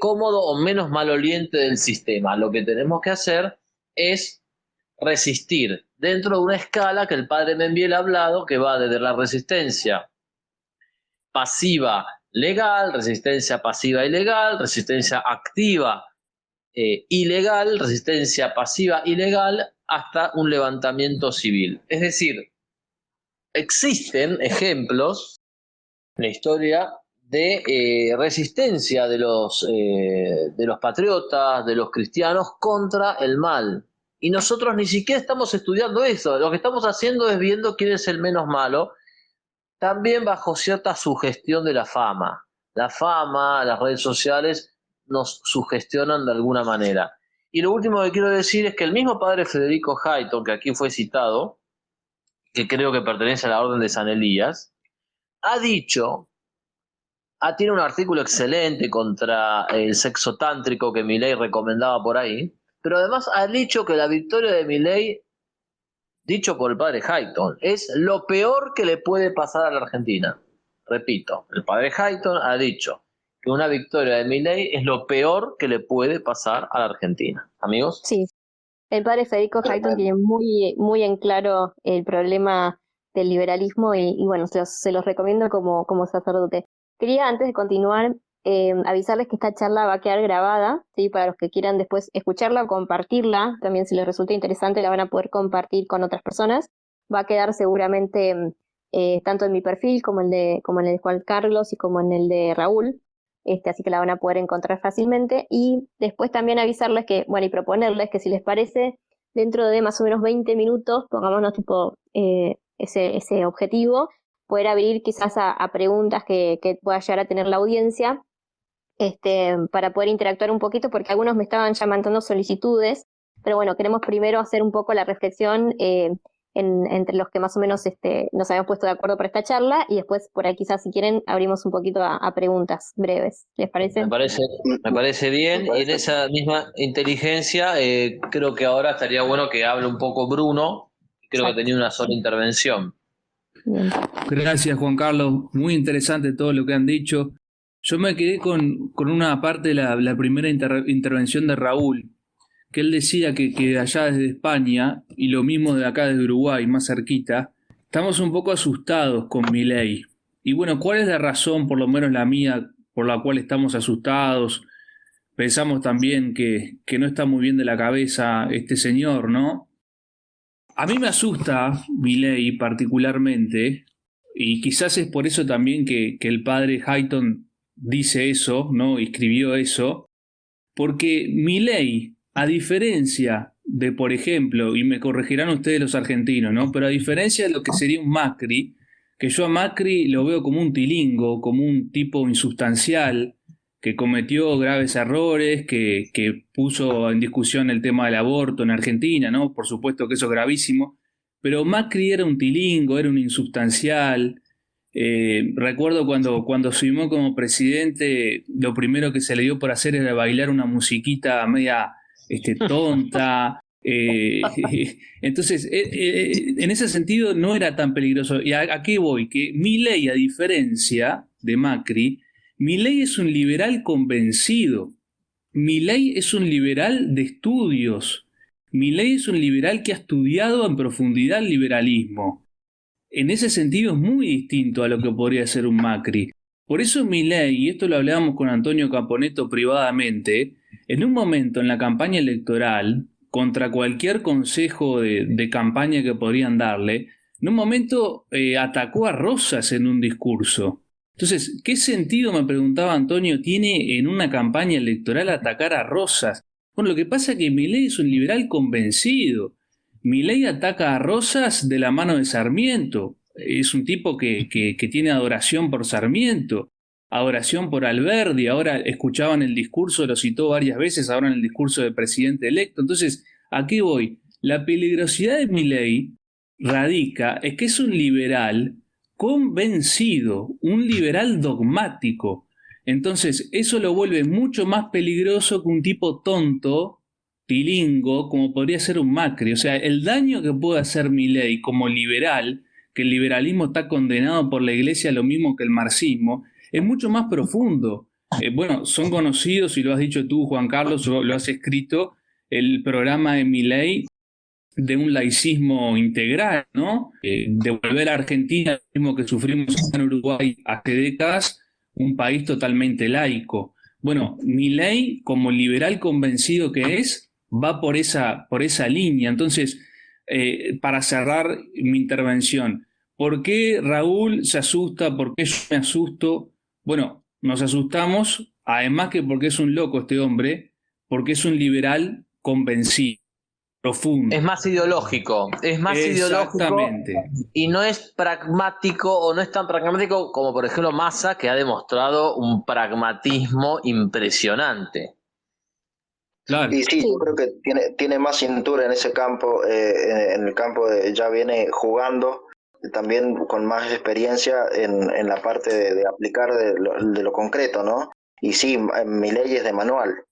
cómodo o menos maloliente del sistema. Lo que tenemos que hacer es resistir dentro de una escala que el padre Membiel ha hablado, que va desde la resistencia pasiva legal, resistencia pasiva ilegal, resistencia activa ilegal, resistencia pasiva ilegal, hasta un levantamiento civil. Es decir, existen ejemplos en la historia de resistencia de los patriotas, de los cristianos contra el mal. Y nosotros ni siquiera estamos estudiando eso. Lo que estamos haciendo es viendo quién es el menos malo, también bajo cierta sugestión de la fama. La fama, las redes sociales nos sugestionan de alguna manera. Y lo último que quiero decir es que el mismo padre Federico Hayton, que aquí fue citado, que creo que pertenece a la Orden de San Elías, ha dicho, tiene un artículo excelente contra el sexo tántrico que Milei recomendaba por ahí, pero además ha dicho que la victoria de Milei, dicho por el padre Hayton, es lo peor que le puede pasar a la Argentina. Repito, el padre Hayton ha dicho que una victoria de Milei es lo peor que le puede pasar a la Argentina. Amigos.
sí, el padre Federico Hayton tiene muy, muy en claro el problema del liberalismo y bueno, se los recomiendo como sacerdote. Quería, antes de continuar, avisarles que esta charla va a quedar grabada, ¿sí? Para los que quieran después escucharla o compartirla, también si les resulta interesante la van a poder compartir con otras personas. Va a quedar seguramente tanto en mi perfil como en el de Juan Carlos y como en el de Raúl. Así que la van a poder encontrar fácilmente. Y después también avisarles que, bueno, y proponerles que si les parece, dentro de más o menos 20 minutos, pongámonos tipo ese objetivo, poder abrir quizás a preguntas que pueda llegar a tener la audiencia, para poder interactuar un poquito, porque algunos me estaban ya mandando solicitudes, pero bueno, queremos primero hacer un poco la reflexión entre los que más o menos nos habíamos puesto de acuerdo para esta charla, y después por ahí quizás si quieren abrimos un poquito a preguntas breves. ¿Les parece?
Me parece bien, y en esa misma inteligencia creo que ahora estaría bueno que hable un poco Bruno, que creo que tenía una sola intervención.
Bien.
Gracias, Juan Carlos. Muy interesante todo lo que han dicho. Yo me quedé con una parte de la primera intervención de Raúl, que él decía que allá desde España, y lo mismo de acá desde Uruguay, más cerquita, estamos un poco asustados con Milei. Y bueno, ¿cuál es la razón, por lo menos la mía, por la cual estamos asustados? Pensamos también que no está muy bien de la cabeza este señor, ¿no? A mí me asusta Milei particularmente, y quizás es por eso también que el padre Hayton dice eso, ¿no? Y escribió eso, porque Milei, a diferencia de, por ejemplo, y me corregirán ustedes los argentinos, ¿no? Pero a diferencia de lo que sería un Macri, que yo a Macri lo veo como un tilingo, como un tipo insustancial, que cometió graves errores, que puso en discusión el tema del aborto en Argentina, ¿no? Por supuesto que eso es gravísimo, pero Macri era un tilingo, era un insustancial. Recuerdo cuando asumió como presidente, lo primero que se le dio por hacer era bailar una musiquita media tonta. Entonces, en ese sentido no era tan peligroso. ¿Y a qué voy? Que Milei, a diferencia de Macri, Milei es un liberal convencido. Milei es un liberal de estudios. Milei es un liberal que ha estudiado en profundidad el liberalismo. En ese sentido es muy distinto a lo que podría ser un Macri. Por eso Milei, y esto lo hablábamos con Antonio Caponeto privadamente, en un momento en la campaña electoral, contra cualquier consejo de campaña que podrían darle, en un momento atacó a Rosas en un discurso. Entonces, ¿qué sentido, me preguntaba Antonio, tiene en una campaña electoral atacar a Rosas? Bueno, lo que pasa es que Milei es un liberal convencido. Milei ataca a Rosas de la mano de Sarmiento. Es un tipo que tiene adoración por Sarmiento, adoración por Alberdi. Ahora escuchaban el discurso, lo citó varias veces, ahora en el discurso del presidente electo. Entonces, ¿a qué voy? La peligrosidad de Milei radica en que es un liberal convencido, un liberal dogmático. Entonces, eso lo vuelve mucho más peligroso que un tipo tonto, tilingo, como podría ser un Macri. O sea, el daño que puede hacer Milei como liberal, que el liberalismo está condenado por la Iglesia lo mismo que el marxismo, es mucho más profundo. Bueno, son conocidos, y lo has dicho tú, Juan Carlos, lo has escrito, el programa de Milei de un laicismo integral, ¿no? De volver a Argentina, lo mismo que sufrimos en Uruguay hace décadas, un país totalmente laico. Bueno, Milei, como liberal convencido que es, va por esa línea. Entonces, para cerrar mi intervención, ¿por qué Raúl se asusta? ¿Por qué yo me asusto? Bueno, nos asustamos, además que porque es un loco este hombre, porque es un liberal convencido, profundo.
Es más ideológico
Exactamente.
y no es pragmático o no es tan pragmático como por ejemplo Massa, que ha demostrado un pragmatismo impresionante.
Claro.
Y sí, yo creo que tiene más cintura en ese campo, en el campo de ya viene jugando, también con más experiencia en la parte de aplicar de lo concreto, ¿no? Y sí, mi ley es de manual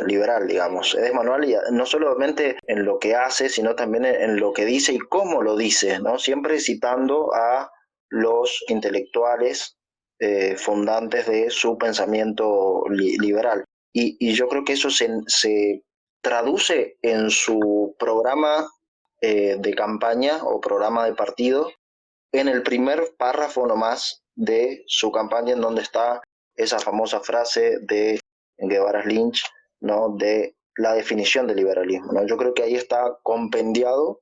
liberal, digamos, es de manual y no solamente en lo que hace, sino también en lo que dice y cómo lo dice, ¿no? Siempre citando a los intelectuales fundantes de su pensamiento liberal. Y yo creo que eso se traduce en su programa de campaña o programa de partido, en el primer párrafo nomás de su campaña, en donde está esa famosa frase de Guevara Lynch, ¿no? De la definición del liberalismo, ¿no? Yo creo que ahí está compendiado todo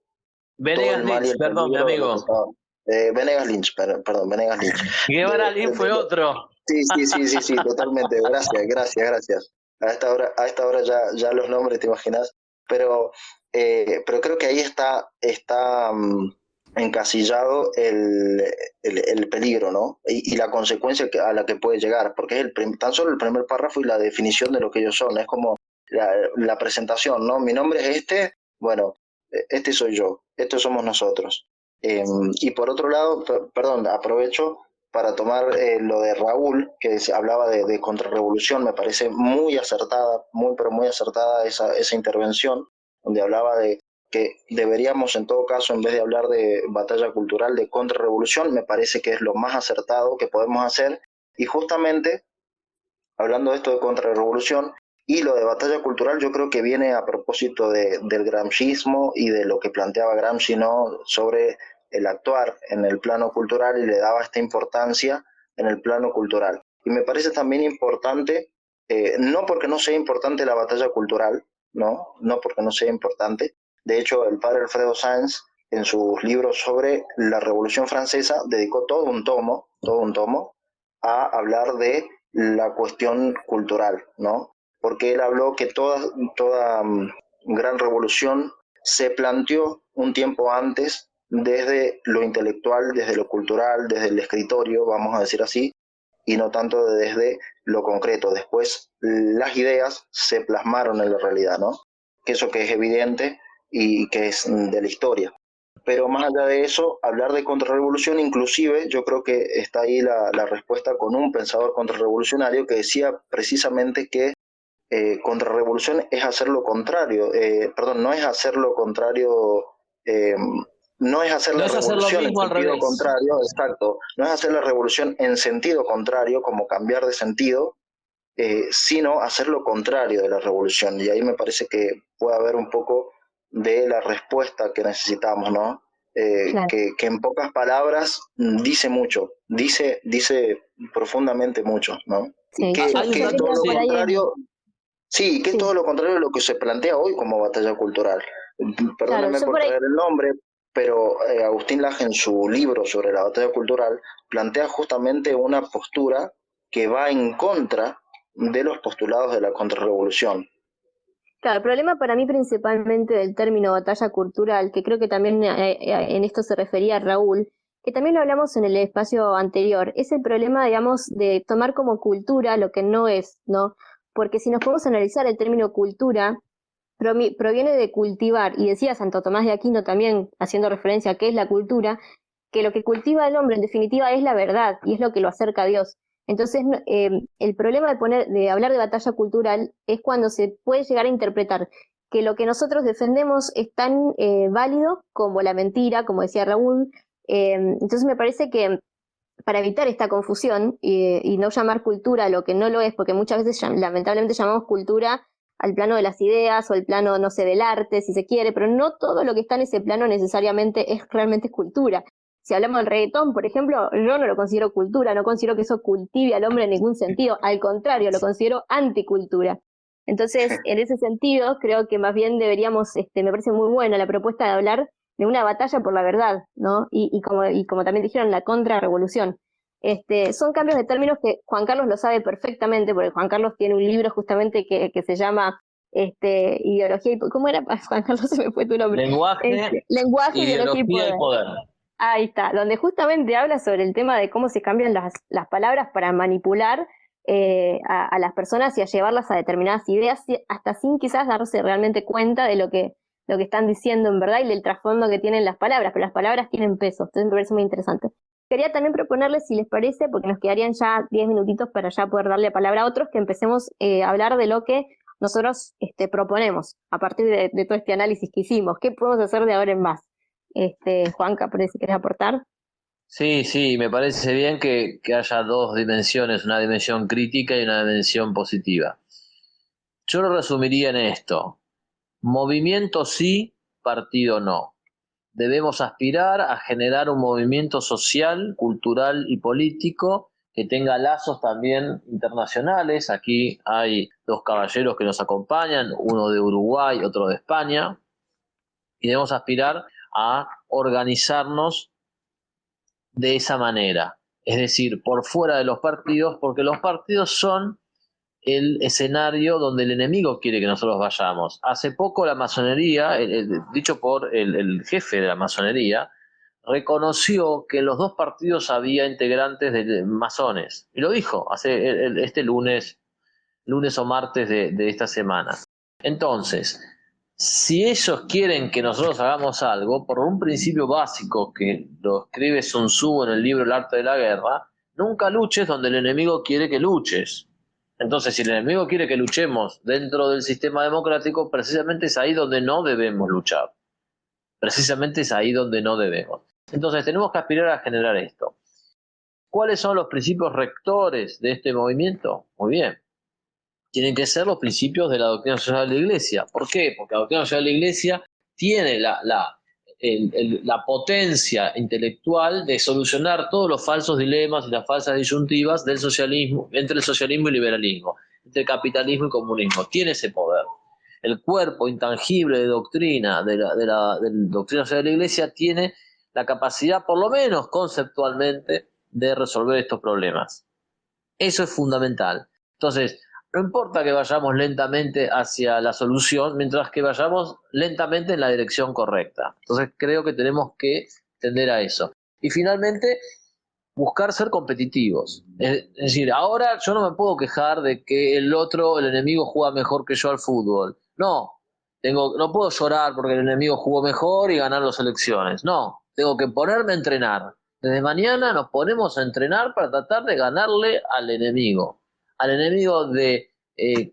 Venegas
el mal y
Lynch,
el
perdón, mi
peligro de lo que
amigo.
estaba. Venegas Lynch, perdón, Venegas Lynch.
Guevara Lynch fue otro.
Sí, totalmente. Gracias. A esta hora ya los nombres te imaginas, pero creo que ahí está encasillado el peligro, ¿no? Y la consecuencia a la que puede llegar, porque es tan solo el primer párrafo y la definición de lo que ellos son, es como la presentación, ¿no? Mi nombre es este, bueno, este soy yo, estos somos nosotros. Y por otro lado, perdón, aprovecho para tomar lo de Raúl, que se hablaba de contrarrevolución. Me parece muy acertada, pero muy acertada esa intervención, donde hablaba de que deberíamos, en todo caso, en vez de hablar de batalla cultural, de contrarrevolución. Me parece que es lo más acertado que podemos hacer. Y justamente, hablando de esto de contrarrevolución y lo de batalla cultural, yo creo que viene a propósito del gramscismo y de lo que planteaba Gramsci, ¿no? Sobre el actuar en el plano cultural y le daba esta importancia en el plano cultural. Y me parece también importante, no porque no sea importante la batalla cultural, no porque no sea importante. De hecho, el padre Alfredo Sáenz, en sus libros sobre la Revolución Francesa, dedicó todo un tomo a hablar de la cuestión cultural, ¿no? Porque él habló que toda gran revolución se planteó un tiempo antes desde lo intelectual, desde lo cultural, desde el escritorio, vamos a decir así, y no tanto desde lo concreto. Después las ideas se plasmaron en la realidad, ¿no? Que eso que es evidente y que es de la historia. Pero más allá de eso, hablar de contrarrevolución, inclusive yo creo que está ahí la respuesta con un pensador contrarrevolucionario que decía precisamente que contrarrevolución es hacer lo contrario, no es hacer lo contrario, eh, no es hacer
No
la
es hacer lo
revolución en
mismo al
sentido
revés.
contrario, exacto, no es hacer la revolución en sentido contrario, como cambiar de sentido, sino hacer lo contrario de la revolución. Y ahí me parece que puede haber un poco de la respuesta que necesitamos, ¿no?
Claro.
Que en pocas palabras dice mucho, dice profundamente mucho, ¿no? Y
Sí,
Hay un
que es
dato,
todo lo
por
sí.
ahí
contrario, sí, que es
sí,
todo lo contrario de lo que se plantea hoy como batalla cultural.
claro,
Perdónenme
yo
por
por ahí,
traer el nombre, pero Agustín Laje en su libro sobre la batalla cultural plantea justamente una postura que va en contra de los postulados de la contrarrevolución.
claro, el problema para mí principalmente del término batalla cultural, que creo que también en esto se refería Raúl, que también lo hablamos en el espacio anterior, es el problema, digamos, de tomar como cultura lo que no es, ¿no? Porque si nos podemos analizar el término cultura, proviene de cultivar, y decía Santo Tomás de Aquino también, haciendo referencia a qué es la cultura, que lo que cultiva el hombre en definitiva es la verdad y es lo que lo acerca a Dios. Entonces, el problema de hablar de batalla cultural es cuando se puede llegar a interpretar que lo que nosotros defendemos es tan válido como la mentira, como decía Raúl. Entonces me parece que para evitar esta confusión y no llamar cultura a lo que no lo es, porque muchas veces lamentablemente llamamos cultura al plano de las ideas o al plano, no sé, del arte, si se quiere, pero no todo lo que está en ese plano necesariamente es realmente cultura. Si hablamos del reggaetón, por ejemplo, yo no lo considero cultura, no considero que eso cultive al hombre en ningún sentido, al contrario, lo considero anticultura. Entonces, en ese sentido, creo que más bien deberíamos, me parece muy buena la propuesta de hablar de una batalla por la verdad, ¿no? Y como también dijeron, la contrarrevolución. Son cambios de términos que Juan Carlos lo sabe perfectamente, porque Juan Carlos tiene un libro justamente que se llama Ideología y ¿cómo era? Juan Carlos, se me fue tu nombre.
Lenguaje,
Lenguaje, ideología y
ideología y
poder.
poder.
Ahí está, donde justamente habla sobre el tema de cómo se cambian las palabras para manipular a las personas y a llevarlas a determinadas ideas, hasta sin quizás darse realmente cuenta de lo que están diciendo en verdad y del trasfondo que tienen las palabras, pero las palabras tienen peso, entonces me parece muy interesante. Quería también proponerles, si les parece, porque nos quedarían ya 10 minutitos para ya poder darle palabra a otros, que empecemos a hablar de lo que nosotros proponemos a partir de todo este análisis que hicimos. ¿Qué podemos hacer de ahora en más? Juanca, por ahí si querés aportar.
Sí, sí, me parece bien que haya dos dimensiones, una dimensión crítica y una dimensión positiva. Yo lo resumiría en esto: movimiento sí, partido no. Debemos aspirar a generar un movimiento social, cultural y político que tenga lazos también internacionales. Aquí hay dos caballeros que nos acompañan, uno de Uruguay, otro de España, y debemos aspirar a organizarnos de esa manera, es decir, por fuera de los partidos, porque los partidos son el escenario donde el enemigo quiere que nosotros vayamos. Hace poco la masonería, dicho por el jefe de la masonería, reconoció que en los dos partidos había integrantes de masones, y lo dijo este lunes o martes de esta semana. Entonces, si ellos quieren que nosotros hagamos algo, por un principio básico que lo escribe Sun Tzu en el libro El arte de la guerra, nunca luches donde el enemigo quiere que luches. Entonces, si el enemigo quiere que luchemos dentro del sistema democrático, precisamente es ahí donde no debemos luchar. Precisamente es ahí donde no debemos. Entonces, tenemos que aspirar a generar esto. ¿Cuáles son los principios rectores de este movimiento? Muy bien, tienen que ser los principios de la doctrina social de la Iglesia. ¿Por qué? Porque la doctrina social de la Iglesia tiene la potencia intelectual de solucionar todos los falsos dilemas y las falsas disyuntivas del socialismo, entre el socialismo y liberalismo, entre capitalismo y comunismo. Tiene ese poder. El cuerpo intangible de doctrina, de la doctrina social de la Iglesia, tiene la capacidad, por lo menos conceptualmente, de resolver estos problemas. Eso es fundamental. Entonces, no importa que vayamos lentamente hacia la solución, mientras que vayamos lentamente en la dirección correcta. Entonces, creo que tenemos que tender a eso. Y finalmente, buscar ser competitivos. Es decir, ahora yo no me puedo quejar de que el enemigo juega mejor que yo al fútbol. No, no puedo llorar porque el enemigo jugó mejor y ganar las elecciones. No, tengo que ponerme a entrenar. Desde mañana nos ponemos a entrenar para tratar de ganarle al enemigo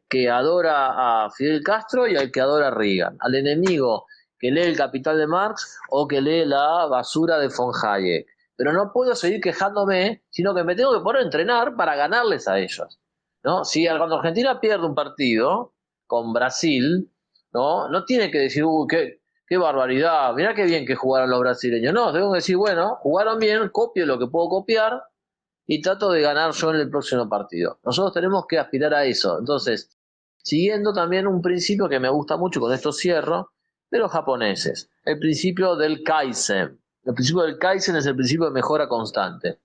que adora a Fidel Castro y al que adora a Reagan, al enemigo que lee El Capital de Marx o que lee la basura de von Hayek. Pero no puedo seguir quejándome, sino que me tengo que poner a entrenar para ganarles a ellos, ¿no? Si cuando Argentina pierde un partido con Brasil, no tiene que decir, uy, qué barbaridad, mirá qué bien que jugaron los brasileños. No, tengo que decir, bueno, jugaron bien, copio lo que puedo copiar y trato de ganar yo en el próximo partido. Nosotros tenemos que aspirar a eso. Entonces, siguiendo también un principio que me gusta mucho, con esto cierro, de los japoneses, el principio del Kaizen. El principio del Kaizen es el principio de mejora constante.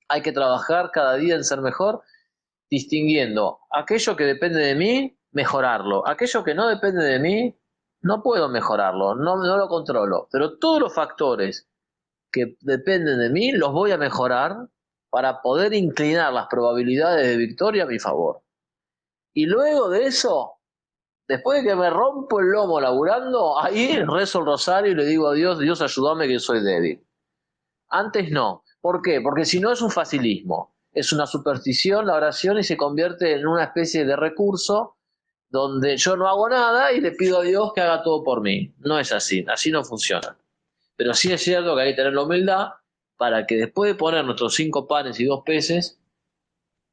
Hay que trabajar cada día en ser mejor, distinguiendo aquello que depende de mí, mejorarlo. Aquello que no depende de mí, no puedo mejorarlo, no lo controlo. Pero todos los factores que dependen de mí, los voy a mejorar para poder inclinar las probabilidades de victoria a mi favor. Y luego de eso, después de que me rompo el lomo laburando, ahí rezo el rosario y le digo a Dios, Dios ayúdame que soy débil. Antes no. ¿Por qué? Porque si no es un facilismo, es una superstición la oración y se convierte en una especie de recurso donde yo no hago nada y le pido a Dios que haga todo por mí. No es así, así no funciona. Pero sí es cierto que hay que tener la humildad para que después de poner nuestros 5 panes y 2 peces,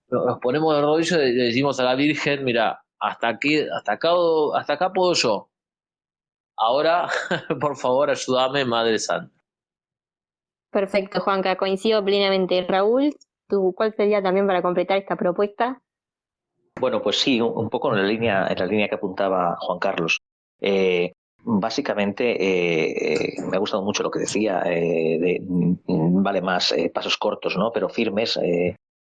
nos ponemos de rodillas y le decimos a la Virgen, mira, hasta acá puedo yo. Ahora, por favor, ayúdame, Madre Santa.
Perfecto, Juanca, coincido plenamente. Raúl, ¿cuál sería también para completar esta propuesta?
Bueno, pues sí, un poco en la línea que apuntaba Juan Carlos. Básicamente, me ha gustado mucho lo que decía, vale más pasos cortos, ¿no? Pero firmes,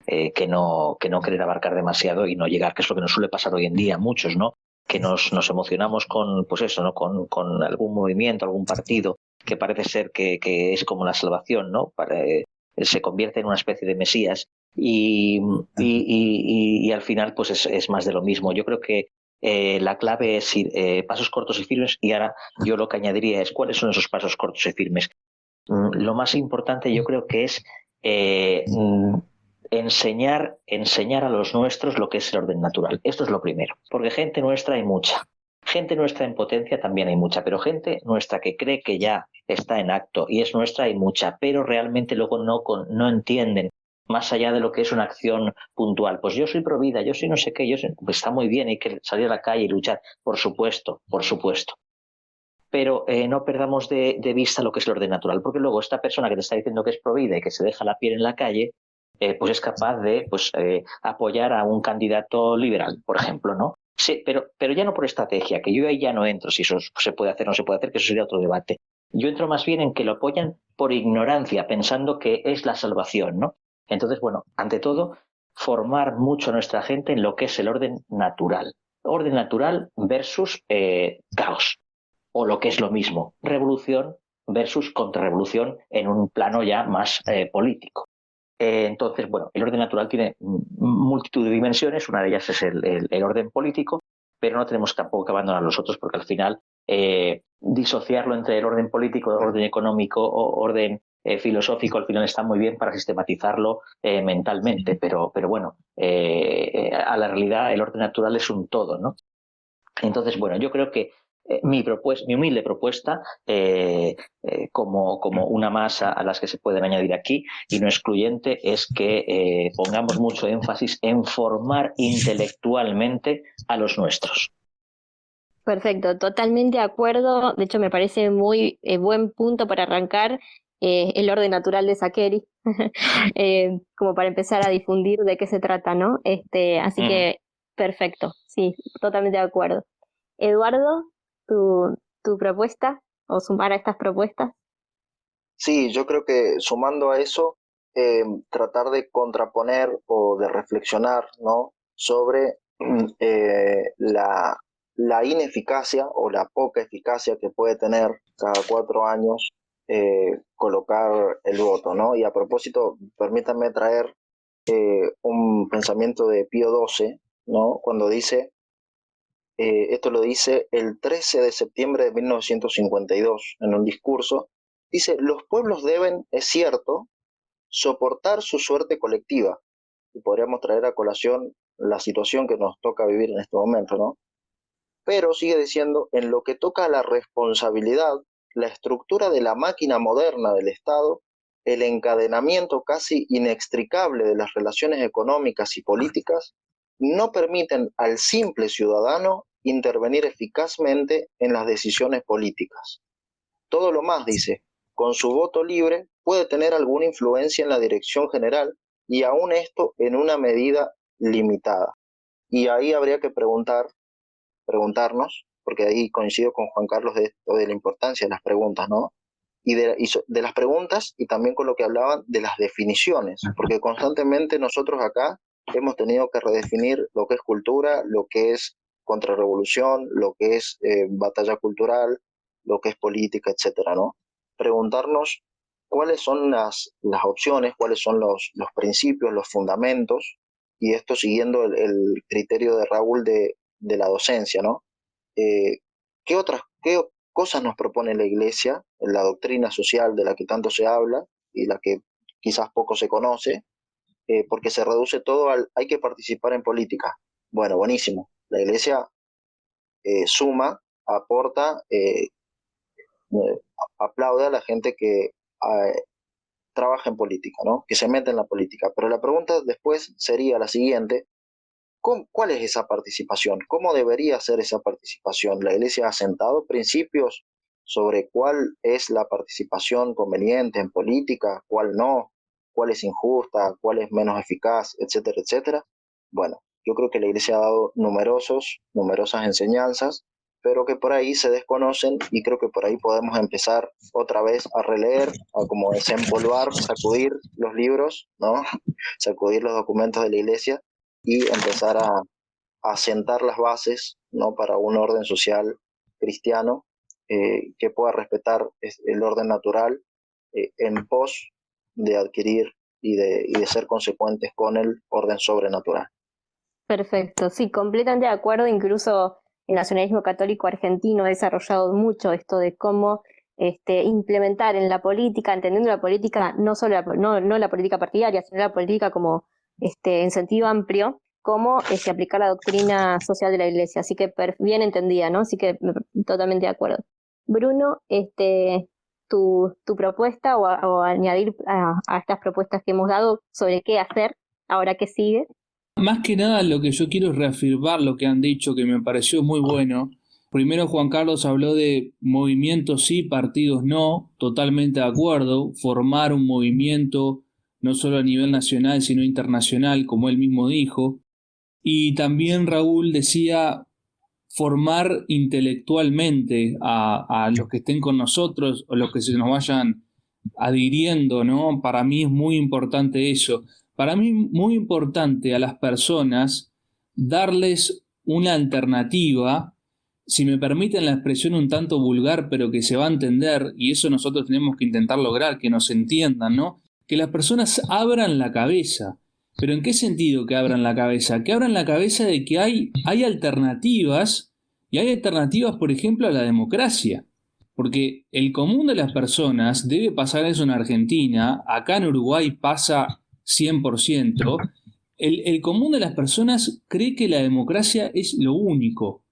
que no querer abarcar demasiado y no llegar, que es lo que nos suele pasar hoy en día a muchos, ¿no? Que nos emocionamos con, pues eso, ¿no? Con algún movimiento, algún partido que parece ser que es como la salvación, ¿no? Se convierte en una especie de mesías y al final pues es más de lo mismo. Yo creo que la clave es ir pasos cortos y firmes, y ahora yo lo que añadiría es cuáles son esos pasos cortos y firmes. Lo más importante yo creo que es enseñar a los nuestros lo que es el orden natural. Esto es lo primero, porque gente nuestra hay mucha. Gente nuestra en potencia también hay mucha, pero gente nuestra que cree que ya está en acto y es nuestra hay mucha, pero realmente luego no entienden más allá de lo que es una acción puntual. Pues yo soy provida, yo soy no sé qué, pues está muy bien, hay que salir a la calle y luchar, por supuesto. Pero no perdamos de vista lo que es el orden natural, porque luego esta persona que te está diciendo que es provida y que se deja la piel en la calle, pues es capaz de apoyar a un candidato liberal, por ejemplo, ¿no? Sí, pero ya no por estrategia, que yo ahí ya no entro si eso se puede hacer o no se puede hacer, que eso sería otro debate. Yo entro más bien en que lo apoyan por ignorancia, pensando que es la salvación, ¿no? Entonces, bueno, ante todo, formar mucho a nuestra gente en lo que es el orden natural. Orden natural versus caos, o lo que es lo mismo, revolución versus contrarrevolución en un plano ya más político. Entonces, bueno, el orden natural tiene multitud de dimensiones, una de ellas es el orden político, pero no tenemos tampoco que abandonar los otros, porque al final disociarlo entre el orden político, orden económico o orden filosófico al final está muy bien para sistematizarlo mentalmente, pero bueno, a la realidad el orden natural es un todo, ¿no? Entonces, bueno, yo creo que mi humilde propuesta, como una más a las que se pueden añadir aquí y no excluyente, es que pongamos mucho énfasis en formar intelectualmente a los nuestros.
Perfecto, totalmente de acuerdo. De hecho, me parece muy buen punto para arrancar el orden natural de Sakeri, como para empezar a difundir de qué se trata, ¿no? Así
Ujú.
que, perfecto, sí, totalmente de acuerdo. Eduardo, tu propuesta o sumar a estas propuestas.
Sí, yo creo que sumando a eso, tratar de contraponer o de reflexionar, ¿no? sobre la ineficacia o la poca eficacia que puede tener cada 4 años colocar el voto, ¿no? Y a propósito, permítanme traer un pensamiento de Pío XII, ¿no? Cuando dice, esto lo dice el 13 de septiembre de 1952 en un discurso, dice, los pueblos deben, es cierto, soportar su suerte colectiva. Y podríamos traer a colación la situación que nos toca vivir en este momento, ¿no? Pero sigue diciendo, en lo que toca a la responsabilidad, la estructura de la máquina moderna del Estado, el encadenamiento casi inextricable de las relaciones económicas y políticas, no permiten al simple ciudadano intervenir eficazmente en las decisiones políticas. Todo lo más, dice, con su voto libre puede tener alguna influencia en la dirección general y aún esto en una medida limitada. Y ahí habría que preguntarnos, porque ahí coincido con Juan Carlos de esto, de la importancia de las preguntas, ¿no? Y de las preguntas y también con lo que hablaban de las definiciones, porque constantemente nosotros acá hemos tenido que redefinir lo que es cultura, lo que es contrarrevolución, lo que es batalla cultural, lo que es política, etcétera, ¿no? Preguntarnos cuáles son las opciones, cuáles son los principios, los fundamentos, y esto siguiendo el criterio de Raúl de la docencia, ¿no? Eh, qué cosas nos propone la Iglesia, en la doctrina social de la que tanto se habla y la que quizás poco se conoce, porque se reduce todo al hay que participar en política? Bueno, buenísimo. La Iglesia suma, aporta, aplaude a la gente que trabaja en política, ¿no? Que se mete en la política. Pero la pregunta después sería la siguiente: ¿cuál es esa participación? ¿Cómo debería ser esa participación? ¿La Iglesia ha sentado principios sobre cuál es la participación conveniente en política, cuál no, cuál es injusta, cuál es menos eficaz, etcétera, etcétera? Bueno, yo creo que la Iglesia ha dado numerosas enseñanzas, pero que por ahí se desconocen, y creo que por ahí podemos empezar otra vez a releer, a como desempolvar, sacudir los libros, ¿no? Sacudir los documentos de la Iglesia y empezar a sentar las bases, ¿no? para un orden social cristiano que pueda respetar el orden natural en pos de adquirir y de ser consecuentes con el orden sobrenatural.
Perfecto, sí, completamente de acuerdo. Incluso el nacionalismo católico argentino ha desarrollado mucho esto de cómo implementar en la política, entendiendo la política no solo no la política partidaria, sino la política como en sentido amplio, cómo aplicar la doctrina social de la Iglesia. Así que bien entendida, ¿no? Así que totalmente de acuerdo. Bruno, tu propuesta o añadir a estas propuestas que hemos dado sobre qué hacer ahora que sigue.
Más que nada lo que yo quiero es reafirmar lo que han dicho, que me pareció muy bueno. Primero Juan Carlos habló de movimientos sí, partidos no, totalmente de acuerdo, formar un movimiento no solo a nivel nacional, sino internacional, como él mismo dijo. Y también Raúl decía formar intelectualmente a los que estén con nosotros o los que se nos vayan adhiriendo, ¿no? Para mí es muy importante eso. Para mí es muy importante a las personas darles una alternativa, si me permiten la expresión un tanto vulgar, pero que se va a entender, y eso nosotros tenemos que intentar lograr, que nos entiendan, ¿no? Que las personas abran la cabeza. ¿Pero en qué sentido que abran la cabeza? Que abran la cabeza de que hay alternativas, y hay alternativas, por ejemplo, a la democracia. Porque el común de las personas debe pasar eso en Argentina, acá en Uruguay pasa 100%, el común de las personas cree que la democracia es lo único.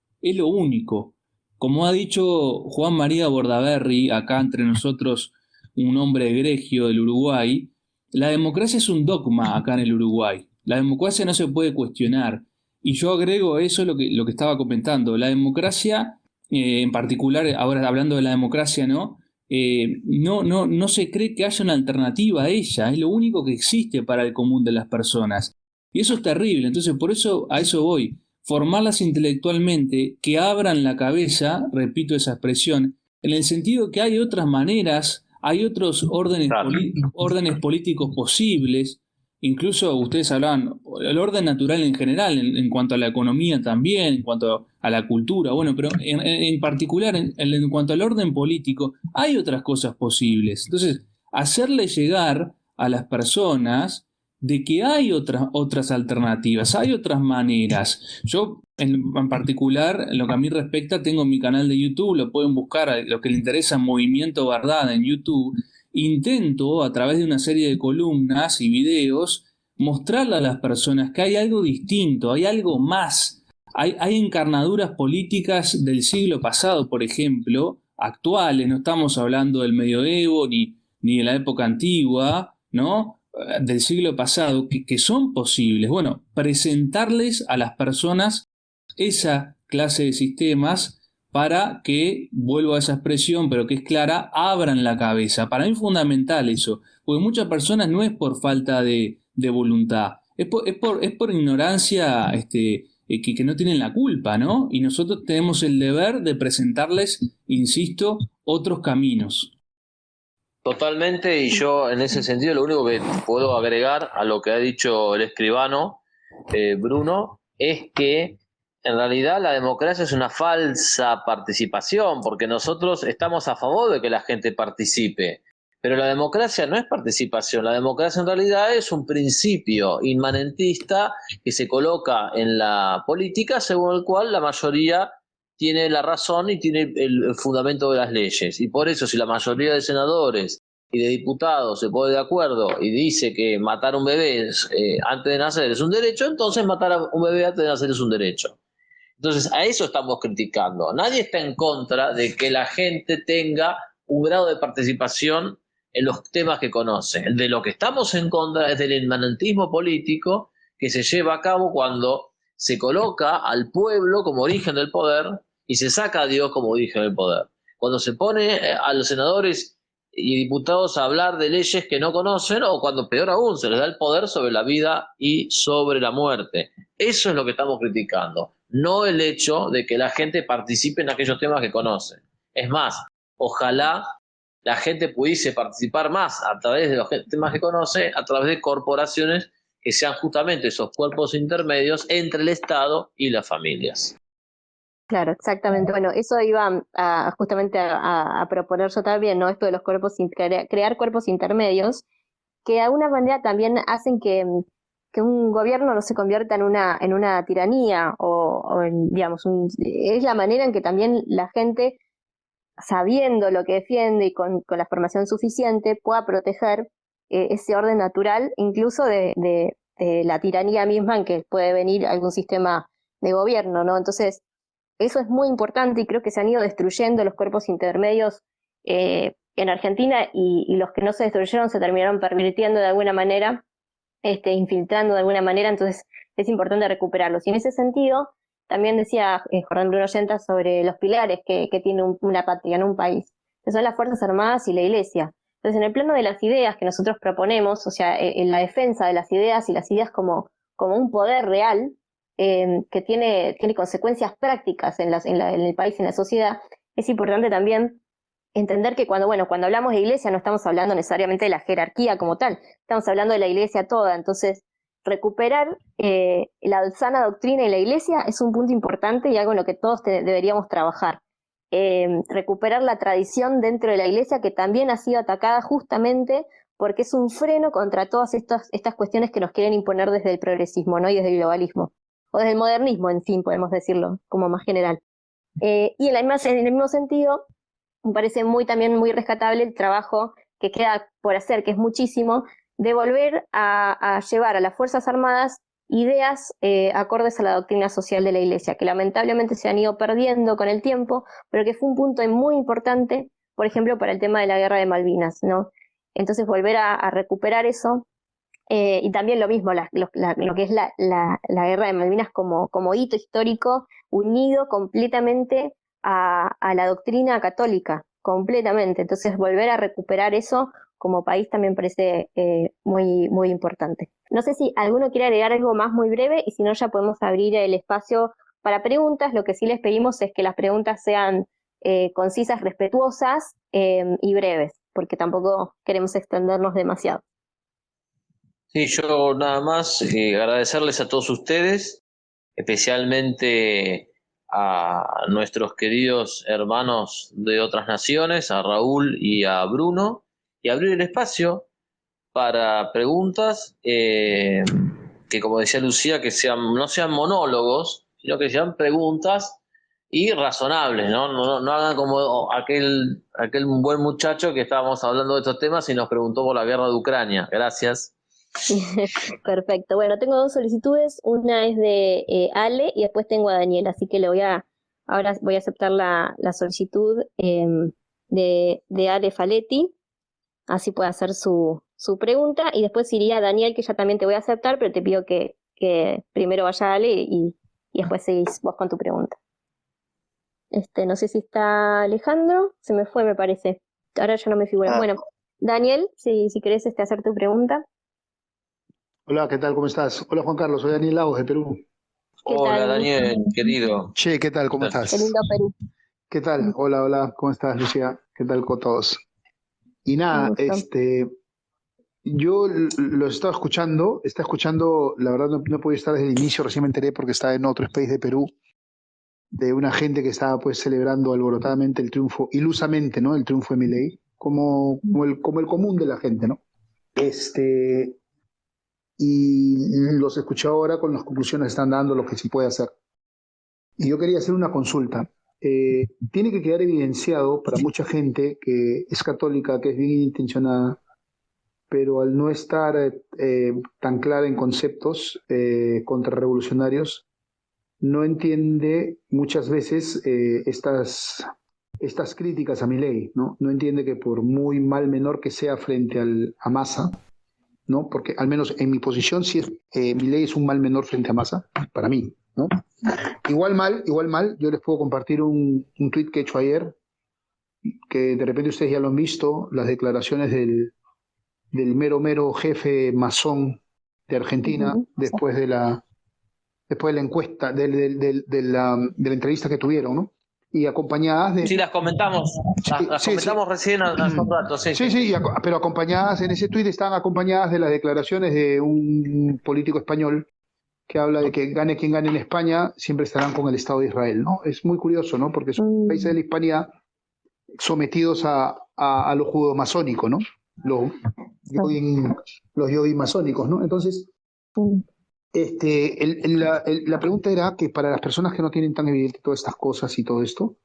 Como ha dicho Juan María Bordaberry, acá entre nosotros un hombre egregio del Uruguay, la democracia es un dogma acá en el Uruguay. La democracia no se puede cuestionar. Y yo agrego eso lo que estaba comentando. La democracia en particular, ahora hablando de la democracia, ¿no? No se cree que haya una alternativa a ella, es lo único que existe para el común de las personas. Y eso es terrible, entonces por eso a eso voy. Formarlas intelectualmente, que abran la cabeza, repito esa expresión, en el sentido que hay otras maneras, hay otros
Claro.
órdenes políticos posibles. Incluso ustedes hablaban, el orden natural en general, en cuanto a la economía también, en cuanto a la cultura, bueno, pero en particular en cuanto al orden político, hay otras cosas posibles. Entonces, hacerle llegar a las personas de que hay otras alternativas, hay otras maneras. Yo, en particular, en lo que a mí respecta, tengo mi canal de YouTube, lo pueden buscar a lo que le interesa Movimiento Verdad en YouTube. Intento, a través de una serie de columnas y videos, mostrarle a las personas que hay algo distinto, hay algo más. Hay encarnaduras políticas del siglo pasado, por ejemplo, actuales, no estamos hablando del medioevo ni de la época antigua, ¿no? Del siglo pasado, que son posibles. Bueno, presentarles a las personas esa clase de sistemas para que, vuelvo a esa expresión, pero que es clara, abran la cabeza. Para mí es fundamental eso, porque muchas personas no es por falta de voluntad, es por ignorancia que no tienen la culpa, ¿no? Y nosotros tenemos el deber de presentarles, insisto, otros caminos.
Totalmente, y yo en ese sentido lo único que puedo agregar a lo que ha dicho el escribano Bruno es que en realidad la democracia es una falsa participación, porque nosotros estamos a favor de que la gente participe, pero la democracia no es participación, la democracia en realidad es un principio inmanentista que se coloca en la política según el cual la mayoría tiene la razón y tiene el fundamento de las leyes. Y por eso, si la mayoría de senadores y de diputados se pone de acuerdo y dice que matar a un bebé antes de nacer es un derecho, entonces matar a un bebé antes de nacer es un derecho. Entonces, a eso estamos criticando. Nadie está en contra de que la gente tenga un grado de participación en los temas que conoce. De lo que estamos en contra es del inmanentismo político que se lleva a cabo cuando se coloca al pueblo como origen del poder y se saca a Dios como origen del poder. Cuando se pone a los senadores y diputados a hablar de leyes que no conocen, o cuando peor aún se les da el poder sobre la vida y sobre la muerte. Eso es lo que estamos criticando, no el hecho de que la gente participe en aquellos temas que conoce. Es más, ojalá la gente pudiese participar más a través de los temas que conoce, a través de corporaciones que sean justamente esos cuerpos intermedios entre el Estado y las familias.
Claro, exactamente. Bueno, eso iba justamente a proponer yo también, ¿no? Esto de los cuerpos, crear cuerpos intermedios, que de alguna manera también hacen que un gobierno no se convierta en una tiranía o en, digamos, es la manera en que también la gente, sabiendo lo que defiende y con la formación suficiente, pueda proteger ese orden natural, incluso de la tiranía misma en que puede venir algún sistema de gobierno, ¿no? Entonces, eso es muy importante y creo que se han ido destruyendo los cuerpos intermedios en Argentina y los que no se destruyeron se terminaron pervirtiendo de alguna manera, infiltrando de alguna manera, entonces es importante recuperarlos. Y en ese sentido, también decía Jordán Bruno Yenta sobre los pilares que tiene una patria, en un país, que son las Fuerzas Armadas y la Iglesia. Entonces, en el plano de las ideas que nosotros proponemos, o sea, en la defensa de las ideas y las ideas como un poder real, que tiene consecuencias prácticas en el país y en la sociedad, es importante también entender que cuando hablamos de iglesia no estamos hablando necesariamente de la jerarquía como tal, estamos hablando de la iglesia toda. Entonces, recuperar la sana doctrina y la iglesia es un punto importante y algo en lo que todos deberíamos trabajar. Recuperar la tradición dentro de la iglesia, que también ha sido atacada justamente porque es un freno contra todas estas cuestiones que nos quieren imponer desde el progresismo, ¿no? Y desde el globalismo, o desde el modernismo, en fin, podemos decirlo como más general. Y en el mismo sentido, me parece también muy rescatable el trabajo que queda por hacer, que es muchísimo, de volver a llevar a las Fuerzas Armadas ideas acordes a la doctrina social de la Iglesia, que lamentablemente se han ido perdiendo con el tiempo, pero que fue un punto muy importante, por ejemplo, para el tema de la Guerra de Malvinas, ¿no? Entonces, volver a recuperar eso, y también lo mismo, lo que es la Guerra de Malvinas como hito histórico, unido completamente a la doctrina católica completamente. Entonces, volver a recuperar eso como país también parece muy, muy importante. No sé si alguno quiere agregar algo más muy breve y si no ya podemos abrir el espacio para preguntas. Lo que sí les pedimos es que las preguntas sean concisas, respetuosas y breves, porque tampoco queremos extendernos demasiado.
Sí, yo nada más agradecerles a todos ustedes, especialmente a nuestros queridos hermanos de otras naciones, a Raúl y a Bruno, y abrir el espacio para preguntas que, como decía Lucía, que no sean monólogos, sino que sean preguntas y razonables, ¿no? No hagan como aquel buen muchacho que estábamos hablando de estos temas y nos preguntó por la guerra de Ucrania. Gracias.
Perfecto. Bueno, tengo 2 solicitudes. Una es de Ale y después tengo a Daniel, así que ahora voy a aceptar la solicitud de Ale Faletti, así puede hacer su pregunta, y después iría a Daniel, que ya también te voy a aceptar, pero te pido que primero vaya Ale y después seguís vos con tu pregunta. No sé si está Alejandro, se me fue, me parece. Ahora ya no me figura. Bueno, Daniel, si querés hacer tu pregunta.
Hola, ¿qué tal? ¿Cómo estás? Hola, Juan Carlos, soy Daniel Lagos de Perú.
¿Qué
Hola
tal?
Daniel, querido.
Che, ¿qué tal? ¿Cómo
¿Qué tal?
Qué
estás?
lindo Perú.
¿Qué tal? Hola, hola, ¿cómo estás, Lucía? ¿Qué tal con todos? Y
Un
nada,
gusto.
yo lo está escuchando, la verdad no he podido estar desde el inicio, recién me enteré porque estaba en otro país de Perú, de una gente que estaba pues celebrando alborotadamente el triunfo, ilusamente, ¿no? El triunfo de Milei, como el común de la gente, ¿no? Y los escuché ahora con las conclusiones que están dando, lo que sí puede hacer. Y yo quería hacer una consulta. Tiene que quedar evidenciado para mucha gente que es católica, que es bien intencionada, pero al no estar tan clara en conceptos contrarrevolucionarios, no entiende muchas veces estas críticas a mi ley, ¿no? No entiende que por muy mal menor que sea frente a Massa, ¿no? Porque al menos en mi posición, sí mi ley es un mal menor frente a Massa, para mí, ¿no? Igual mal, yo les puedo compartir un tuit que he hecho ayer, que de repente ustedes ya lo han visto, las declaraciones del mero jefe masón de Argentina después de la encuesta, de la entrevista que tuvieron, ¿no? Y acompañadas
Sí,
de...
las comentamos, las
Sí, sí.
comentamos recién hace un rato, sí.
Sí, sí, pero acompañadas, en ese tuit están acompañadas de las declaraciones de un político español que habla de que gane quien gane en España, siempre estarán con el Estado de Israel, ¿no? Es muy curioso, ¿no? Porque son países de la hispanidad sometidos a lo judo-masónico, ¿no? Los yogui masónicos, ¿no? Entonces, la pregunta era que para las personas que no tienen tan evidente todas estas cosas y todo esto,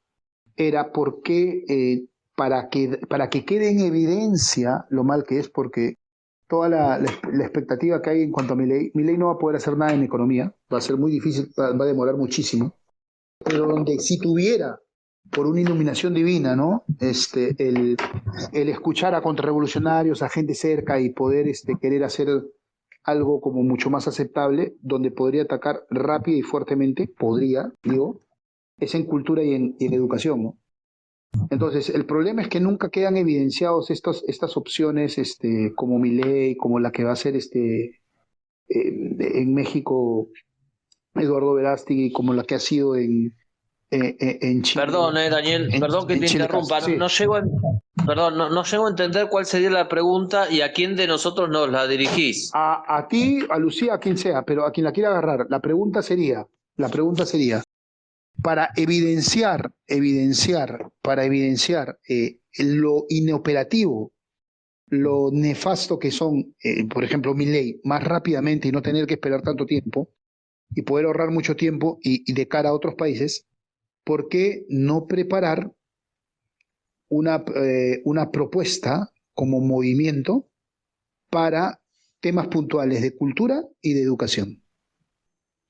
era por qué, para que quede en evidencia lo mal que es, porque toda la expectativa que hay en cuanto a mi ley no va a poder hacer nada en economía, va a ser muy difícil, va a demorar muchísimo, pero donde si tuviera, por una iluminación divina, ¿no? El escuchar a contrarrevolucionarios, a gente cerca y poder querer hacer algo como mucho más aceptable, donde podría atacar rápido y fuertemente, digo, es en cultura y en educación, ¿no? Entonces, el problema es que nunca quedan evidenciados estas opciones, como Milei, como la que va a ser en México Eduardo Verástegui, como la que ha sido en Chile.
Perdón, Daniel, perdón que te
Chile
interrumpa.
sí.
Perdón, no llego a entender cuál sería la pregunta y a quién de nosotros nos la dirigís.
A ti, a Lucía, a quien sea, pero a quien la quiera agarrar, la pregunta sería, para evidenciar lo inoperativo, lo nefasto que son, por ejemplo, mi ley, más rápidamente y no tener que esperar tanto tiempo y poder ahorrar mucho tiempo y de cara a otros países, ¿por qué no preparar una propuesta como movimiento para temas puntuales de cultura y de educación?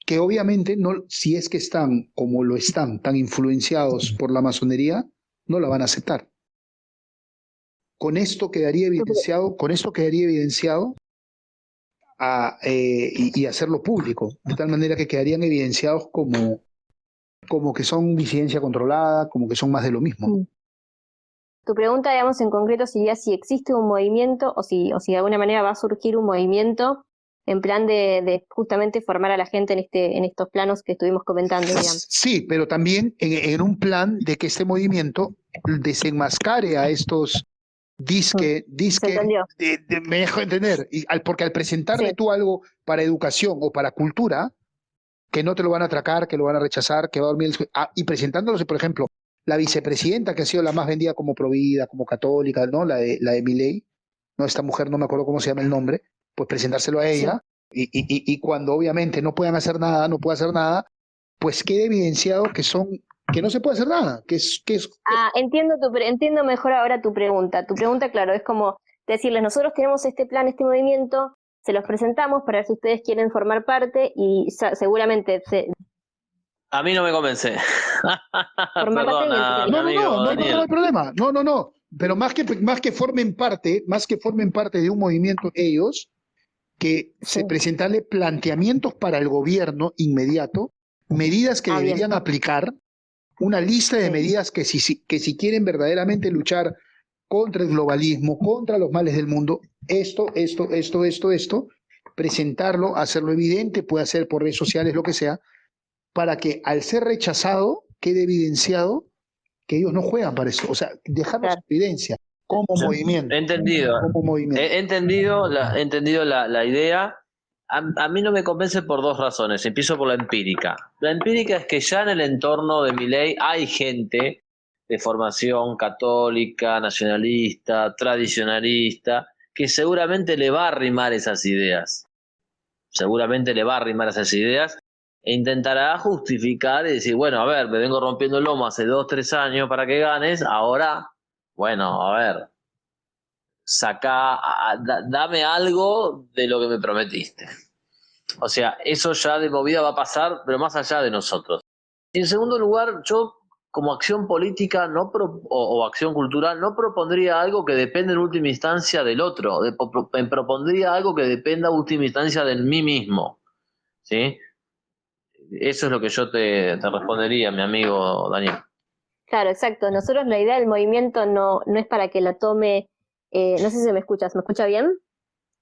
Que obviamente, no, si es que están como lo están, tan influenciados por la masonería, no la van a aceptar. Con esto quedaría evidenciado, y hacerlo público, de tal manera que quedarían evidenciados como como que son disidencia controlada, como que son más de lo mismo.
Mm. Tu pregunta, digamos, en concreto sería si existe un movimiento o si de alguna manera va a surgir un movimiento en plan de justamente formar a la gente en estos planos que estuvimos comentando, digamos.
Sí, pero también en un plan de que este movimiento desenmascare a estos
¿Se entendió?
me dejo entender, porque al presentarle
Sí.
tú algo para educación o para cultura, que no te lo van a atracar, que lo van a rechazar, que va a dormir, y presentándose, por ejemplo, la vicepresidenta que ha sido la más vendida como provida, como católica, ¿no? La de Milei, ¿no? Esta mujer, no me acuerdo cómo se llama el nombre, pues presentárselo a
Sí.
ella, y cuando obviamente no puedan hacer nada, no puede hacer nada, pues quede evidenciado que no se puede hacer nada,
Entiendo mejor ahora tu pregunta. Tu pregunta, claro, es como decirles, nosotros tenemos este plan, este movimiento, se los presentamos para ver si ustedes quieren formar parte y seguramente
A mí no me convence.
formar parte y
Perdona, mi
no, no, no,
amigo
no, no, no hay
Daniel.
problema, no, no, no, pero más que formen parte de un movimiento ellos, que
sí.
se presentarle planteamientos para el gobierno inmediato, medidas que
Bien.
deberían aplicar, una lista de
Sí.
medidas que si quieren verdaderamente luchar contra el globalismo, contra los males del mundo, esto, presentarlo, hacerlo evidente, puede ser por redes sociales, lo que sea, para que al ser rechazado quede evidenciado que ellos no juegan para eso, o sea, dejarnos
Claro.
en evidencia como
He
movimiento,
entendido.
como movimiento.
He entendido la idea. A mí no me convence por dos razones. Empiezo por la empírica. La empírica es que ya en el entorno de Milei hay gente de formación católica, nacionalista, tradicionalista, que seguramente le va a arrimar esas ideas. Seguramente le va a arrimar esas ideas e intentará justificar y decir, bueno, a ver, me vengo rompiendo el lomo hace 2, 3 años para que ganes, ahora, bueno, a ver, dame algo de lo que me prometiste. O sea, eso ya de movida va a pasar, pero más allá de nosotros. Y en segundo lugar, yo como acción política o acción cultural no propondría algo que dependa en última instancia del otro, propondría algo que dependa en última instancia de mí mismo. ¿Sí? Eso es lo que yo te respondería, mi amigo Daniel.
Claro, exacto. Nosotros la idea del movimiento no es para que la tome, no sé si me escuchas, ¿me escucha bien?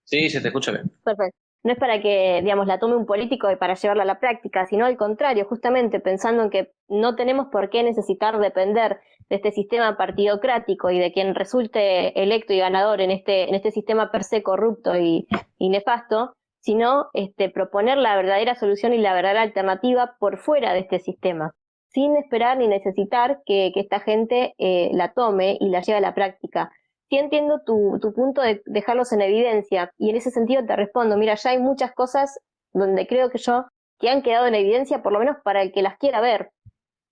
Sí, se te escucha bien.
Perfecto. No es para que, digamos, la tome un político y para llevarla a la práctica, sino al contrario, justamente pensando en que no tenemos por qué necesitar depender de este sistema partidocrático y de quien resulte electo y ganador en este sistema per se corrupto y nefasto, sino proponer la verdadera solución y la verdadera alternativa por fuera de este sistema, sin esperar ni necesitar que esta gente la tome y la lleve a la práctica. Sí entiendo tu punto de dejarlos en evidencia y en ese sentido te respondo, mira, ya hay muchas cosas donde creo que han quedado en evidencia, por lo menos para el que las quiera ver.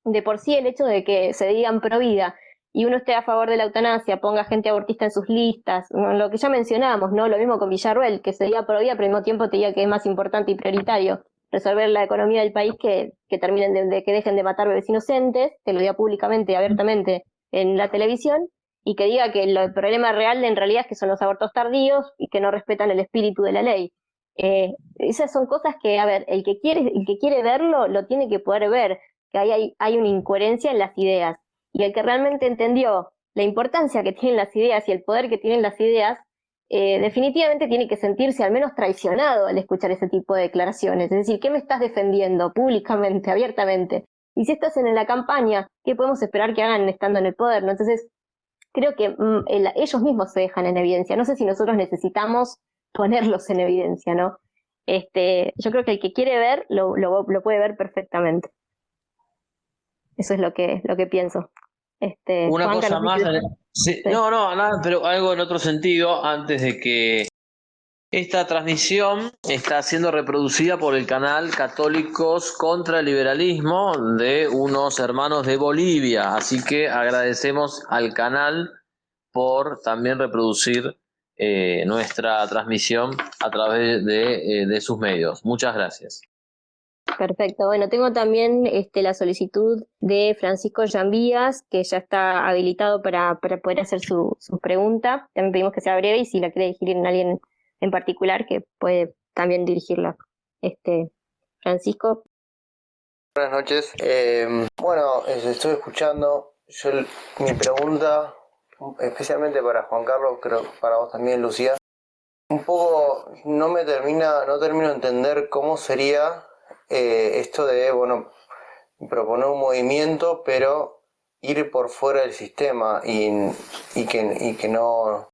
De por sí el hecho de que se digan pro vida y uno esté a favor de la eutanasia, ponga gente abortista en sus listas, lo que ya mencionábamos, ¿no? Lo mismo con Villarruel, que se diga pro vida, pero al mismo tiempo te diga que es más importante y prioritario resolver la economía del país que terminen que dejen de matar bebés inocentes, que lo diga públicamente y abiertamente en la televisión, y que diga que el problema real en realidad es que son los abortos tardíos y que no respetan el espíritu de la ley. Esas son cosas que, a ver, el que quiere verlo, lo tiene que poder ver, que hay una incoherencia en las ideas. Y el que realmente entendió la importancia que tienen las ideas y el poder que tienen las ideas, definitivamente tiene que sentirse al menos traicionado al escuchar ese tipo de declaraciones. Es decir, ¿qué me estás defendiendo públicamente, abiertamente? Y si estás en la campaña, ¿qué podemos esperar que hagan estando en el poder? ¿No? Entonces, creo que ellos mismos se dejan en evidencia. No sé si nosotros necesitamos ponerlos en evidencia, ¿no? Yo creo que el que quiere ver lo puede ver perfectamente. Eso es lo que pienso.
Una
Juanca,
cosa
no sé
más,
si...
sí,
Sí.
no, nada, pero algo en otro sentido, antes de que esta transmisión está siendo reproducida por el canal Católicos contra el Liberalismo de unos hermanos de Bolivia, así que agradecemos al canal por también reproducir nuestra transmisión a través de sus medios. Muchas gracias.
Perfecto. Bueno, tengo también la solicitud de Francisco Llambías, que ya está habilitado para poder hacer su pregunta. También pedimos que sea breve y si la quiere dirigir en alguien en particular, que puede también dirigirla. Francisco,
Buenas noches. Bueno, estoy escuchando. Mi pregunta, especialmente para Juan Carlos, creo para vos también, Lucía, un poco no termino de entender cómo sería esto de, bueno, proponer un movimiento, pero ir por fuera del sistema y que no,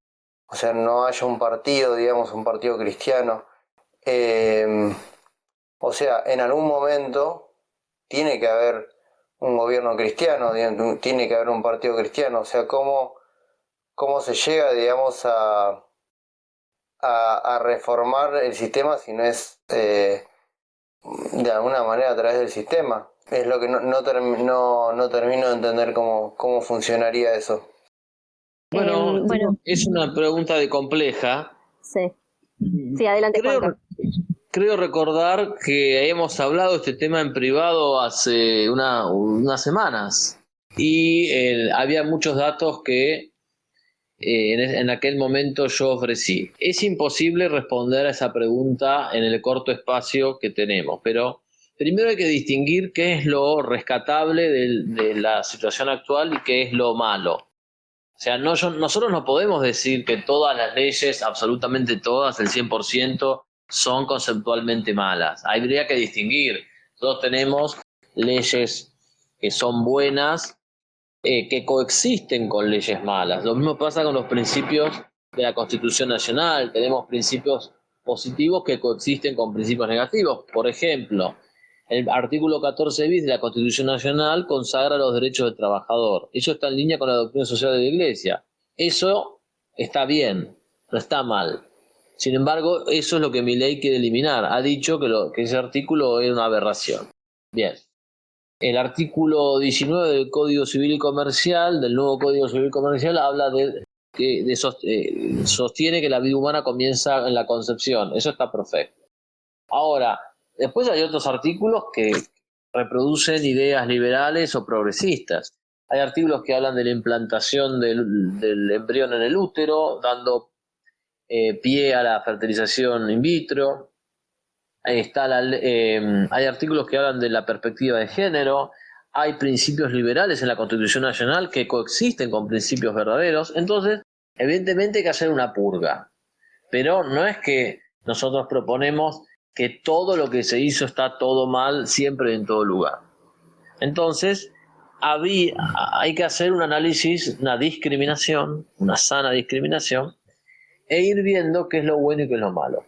o sea, no haya un partido, digamos, un partido cristiano. O sea, en algún momento tiene que haber un gobierno cristiano, tiene que haber un partido cristiano. O sea, cómo se llega, digamos, a reformar el sistema si no es de alguna manera a través del sistema. Es lo que no termino de entender cómo funcionaría eso.
Bueno,
Bueno,
es una pregunta de compleja.
sí. Sí, adelante, Juanca.
Creo recordar que hemos hablado de este tema en privado hace unas semanas y había muchos datos que en aquel momento yo ofrecí. Es imposible responder a esa pregunta en el corto espacio que tenemos, pero primero hay que distinguir qué es lo rescatable de la situación actual y qué es lo malo. O sea, nosotros no podemos decir que todas las leyes, absolutamente todas, el 100%, son conceptualmente malas. Habría que distinguir. Nosotros tenemos leyes que son buenas, que coexisten con leyes malas. Lo mismo pasa con los principios de la Constitución Nacional. Tenemos principios positivos que coexisten con principios negativos. Por ejemplo, el artículo 14 bis de la Constitución Nacional consagra los derechos del trabajador. Eso está en línea con la doctrina social de la Iglesia. Eso está bien, no está mal. Sin embargo, eso es lo que Milei quiere eliminar. Ha dicho que ese artículo era una aberración. Bien. El artículo 19 del Código Civil y Comercial, del nuevo Código Civil y Comercial, habla sostiene que la vida humana comienza en la concepción. Eso está perfecto. Ahora, después hay otros artículos que reproducen ideas liberales o progresistas. Hay artículos que hablan de la implantación del embrión en el útero, dando pie a la fertilización in vitro. Hay artículos que hablan de la perspectiva de género, hay principios liberales en la Constitución Nacional que coexisten con principios verdaderos. Entonces, evidentemente hay que hacer una purga, pero no es que nosotros proponemos que todo lo que se hizo está todo mal siempre en todo lugar. Entonces, hay que hacer un análisis, una discriminación, una sana discriminación, e ir viendo qué es lo bueno y qué es lo malo.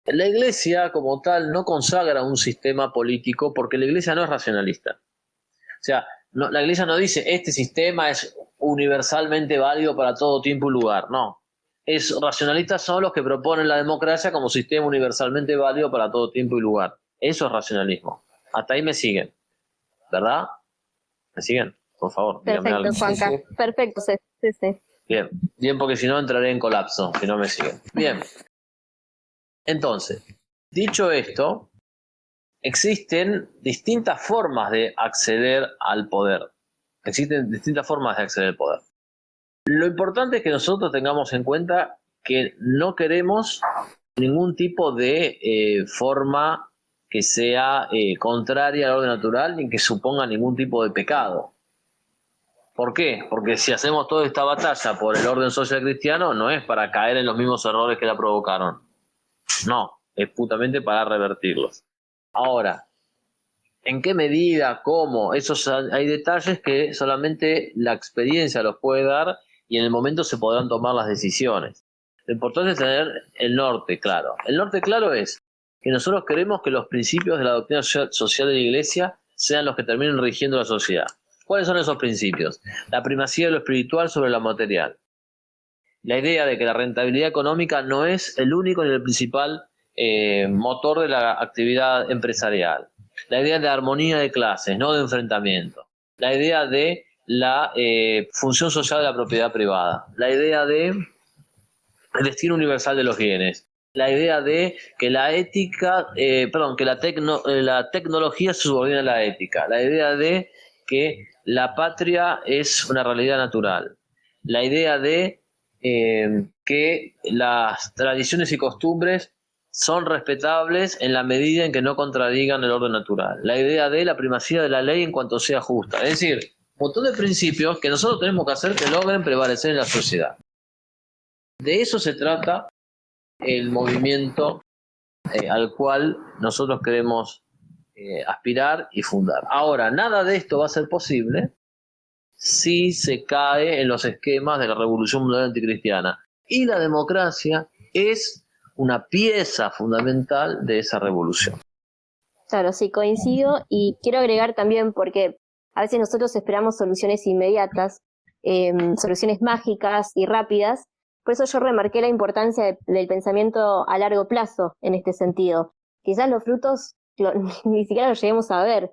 La Iglesia como tal no consagra un sistema político porque la Iglesia no es racionalista. O sea, la Iglesia no dice este sistema es universalmente válido para todo tiempo y lugar. No. Racionalistas son los que proponen la democracia como sistema universalmente válido para todo tiempo y lugar. Eso es racionalismo. Hasta ahí me siguen. ¿Verdad? ¿Me siguen? Por favor, díganme
Perfecto,
algo.
Juanca.
Sí, sí.
Perfecto, sí, sí, sí.
Bien, porque si no entraré en colapso, si no me siguen. Bien. Entonces, dicho esto, existen distintas formas de acceder al poder. Existen distintas formas de acceder al poder. Lo importante es que nosotros tengamos en cuenta que no queremos ningún tipo de forma que sea contraria al orden natural ni que suponga ningún tipo de pecado. ¿Por qué? Porque si hacemos toda esta batalla por el orden social cristiano, no es para caer en los mismos errores que la provocaron. No, es putamente para revertirlos. Ahora, ¿en qué medida? ¿Cómo? Hay detalles que solamente la experiencia los puede dar y en el momento se podrán tomar las decisiones. Lo importante es tener el norte claro. El norte claro es que nosotros queremos que los principios de la doctrina social de la Iglesia sean los que terminen rigiendo la sociedad. ¿Cuáles son esos principios? La primacía de lo espiritual sobre lo material. La idea de que la rentabilidad económica no es el único ni el principal motor de la actividad empresarial. La idea de armonía de clases, no de enfrentamiento. La idea de la función social de la propiedad privada. La idea de el destino universal de los bienes. La idea de que la ética, que la tecnología se subordina a la ética. La idea de que la patria es una realidad natural. La idea de que las tradiciones y costumbres son respetables en la medida en que no contradigan el orden natural. La idea de la primacía de la ley en cuanto sea justa. Es decir, un montón de principios que nosotros tenemos que hacer que logren prevalecer en la sociedad. De eso se trata el movimiento al cual nosotros queremos aspirar y fundar. Ahora, nada de esto va a ser posible si se cae en los esquemas de la revolución mundial anticristiana. Y la democracia es una pieza fundamental de esa revolución.
Claro, sí, coincido y quiero agregar también porque a veces nosotros esperamos soluciones inmediatas, soluciones mágicas y rápidas. Por eso yo remarqué la importancia del pensamiento a largo plazo en este sentido. Quizás los frutos ni siquiera los lleguemos a ver,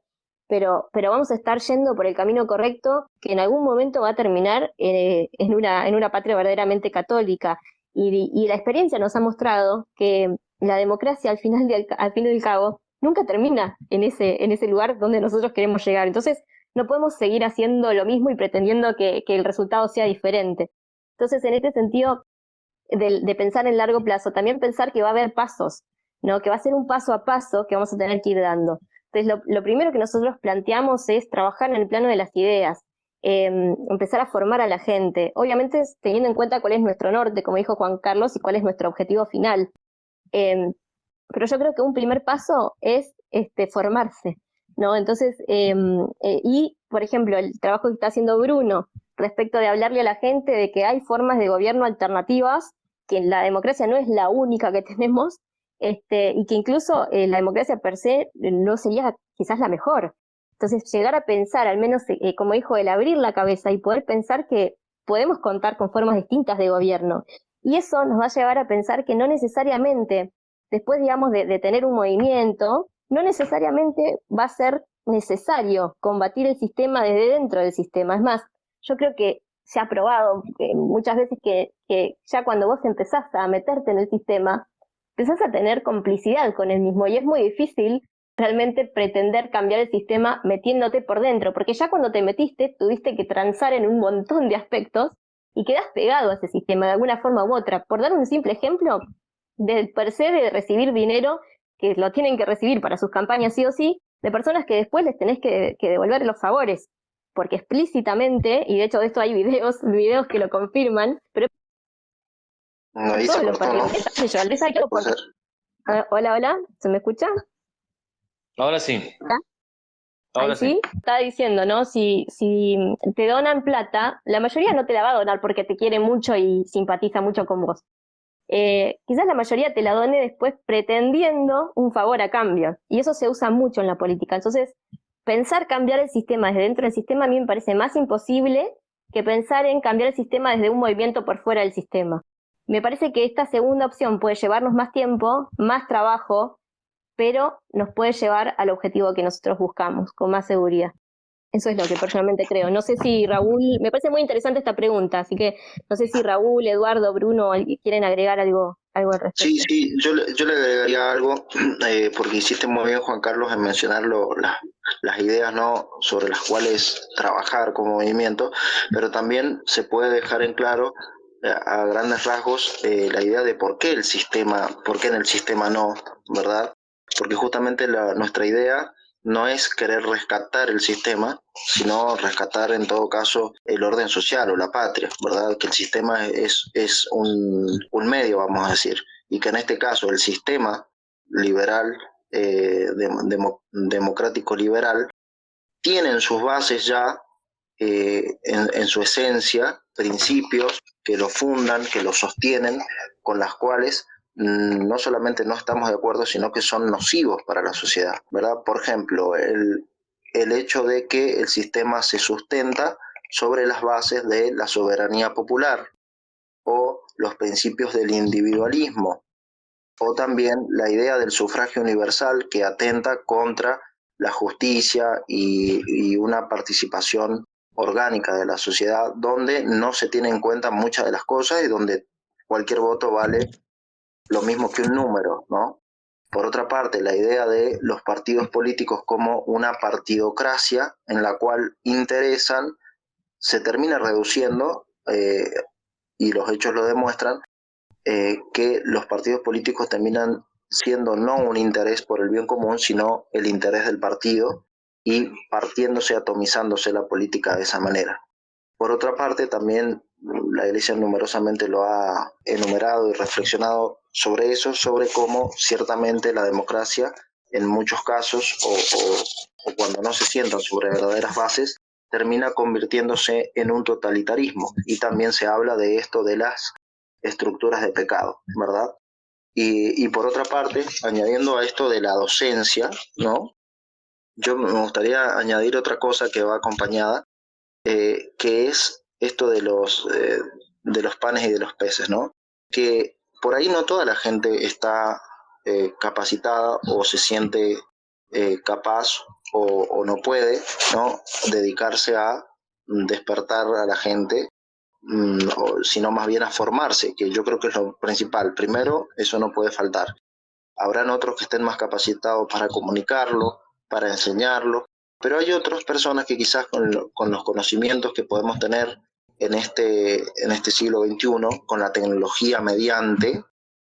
pero vamos a estar yendo por el camino correcto que en algún momento va a terminar en una patria verdaderamente católica. Y la experiencia nos ha mostrado que la democracia al fin y al cabo nunca termina en ese lugar donde nosotros queremos llegar. Entonces no podemos seguir haciendo lo mismo y pretendiendo que el resultado sea diferente. Entonces, en este sentido de pensar en largo plazo, también pensar que va a haber pasos, ¿no? Que va a ser un paso a paso que vamos a tener que ir dando. Entonces, lo primero que nosotros planteamos es trabajar en el plano de las ideas, empezar a formar a la gente, obviamente teniendo en cuenta cuál es nuestro norte, como dijo Juan Carlos, y cuál es nuestro objetivo final. Pero yo creo que un primer paso es formarse, ¿no? Entonces, y por ejemplo, el trabajo que está haciendo Bruno respecto de hablarle a la gente de que hay formas de gobierno alternativas, que la democracia no es la única que tenemos, y que incluso la democracia per se no sería quizás la mejor. Entonces, llegar a pensar, al menos, como dijo él, abrir la cabeza y poder pensar que podemos contar con formas distintas de gobierno. Y eso nos va a llevar a pensar que no necesariamente, después, digamos, de tener un movimiento, no necesariamente va a ser necesario combatir el sistema desde dentro del sistema. Es más, yo creo que se ha probado muchas veces que ya cuando vos empezás a meterte en el sistema, empezás a tener complicidad con el mismo y es muy difícil realmente pretender cambiar el sistema metiéndote por dentro, porque ya cuando te metiste tuviste que transar en un montón de aspectos y quedás pegado a ese sistema de alguna forma u otra. Por dar un simple ejemplo, del per se de recibir dinero, que lo tienen que recibir para sus campañas sí o sí, de personas que después les tenés que devolver los favores, porque explícitamente, y de hecho de esto hay videos que lo confirman, pero
No, ahí se
todos los
cortó, ¿no?
patriotas, hola, ¿se me escucha?
Ahora sí.
¿Ah?
Ahora
Ahí sí, está diciendo, ¿no? Si te donan plata, la mayoría no te la va a donar porque te quiere mucho y simpatiza mucho con vos. Quizás la mayoría te la done después pretendiendo un favor a cambio. Y eso se usa mucho en la política. Entonces, pensar cambiar el sistema desde dentro del sistema a mí me parece más imposible que pensar en cambiar el sistema desde un movimiento por fuera del sistema. Me parece que esta segunda opción puede llevarnos más tiempo, más trabajo, pero nos puede llevar al objetivo que nosotros buscamos, con más seguridad. Eso es lo que personalmente creo. No sé si Raúl, me parece muy interesante esta pregunta, así que no sé si Raúl, Eduardo, Bruno quieren agregar algo al respecto.
Sí, yo le agregaría algo, porque hiciste muy bien, Juan Carlos, en mencionar las ideas, ¿no?, sobre las cuales trabajar como movimiento, pero también se puede dejar en claro, a grandes rasgos, la idea de por qué en el sistema no, ¿verdad? Porque justamente nuestra idea no es querer rescatar el sistema, sino rescatar en todo caso el orden social o la patria, ¿verdad? Que el sistema es un medio, vamos a decir, y que en este caso el sistema liberal, democrático liberal, tiene en sus bases ya, en su esencia, principios que lo fundan, que lo sostienen, con las cuales no solamente no estamos de acuerdo, sino que son nocivos para la sociedad, ¿verdad? Por ejemplo, el hecho de que el sistema se sustenta sobre las bases de la soberanía popular o los principios del individualismo, o también la idea del sufragio universal que atenta contra la justicia y una participación orgánica de la sociedad donde no se tiene en cuenta muchas de las cosas y donde cualquier voto vale lo mismo que un número, ¿no? Por otra parte, la idea de los partidos políticos como una partidocracia en la cual interesan se termina reduciendo, y los hechos lo demuestran, que los partidos políticos terminan siendo no un interés por el bien común, sino el interés del partido y partiéndose, atomizándose la política de esa manera. Por otra parte, también la Iglesia numerosamente lo ha enumerado y reflexionado sobre eso, sobre cómo ciertamente la democracia, en muchos casos, o cuando no se sientan sobre verdaderas bases, termina convirtiéndose en un totalitarismo. Y también se habla de esto de las estructuras de pecado, ¿verdad? Y por otra parte, añadiendo a esto de la docencia, ¿no? Yo me gustaría añadir otra cosa que va acompañada, que es esto de los panes y de los peces, ¿no? Que por ahí no toda la gente está capacitada o se siente capaz o no puede, ¿no?, dedicarse a despertar a la gente, sino más bien a formarse, que yo creo que es lo principal. Primero, eso no puede faltar. Habrán otros que estén más capacitados para comunicarlo, para enseñarlo, pero hay otras personas que quizás con los conocimientos que podemos tener en este siglo XXI, con la tecnología mediante,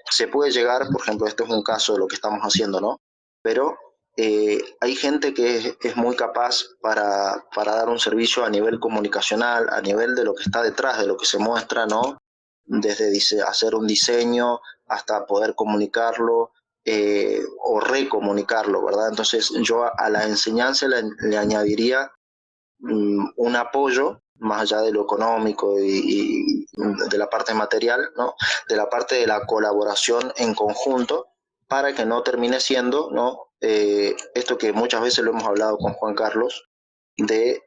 se puede llegar, por ejemplo, este es un caso de lo que estamos haciendo, ¿no? Pero hay gente que es muy capaz para dar un servicio a nivel comunicacional, a nivel de lo que está detrás, de lo que se muestra, ¿no? Desde hacer un diseño hasta poder comunicarlo, o recomunicarlo, ¿verdad? Entonces yo a la enseñanza le añadiría un apoyo más allá de lo económico y de la parte material, ¿no?, de la parte de la colaboración en conjunto, para que no termine siendo, ¿no?, esto que muchas veces lo hemos hablado con Juan Carlos, de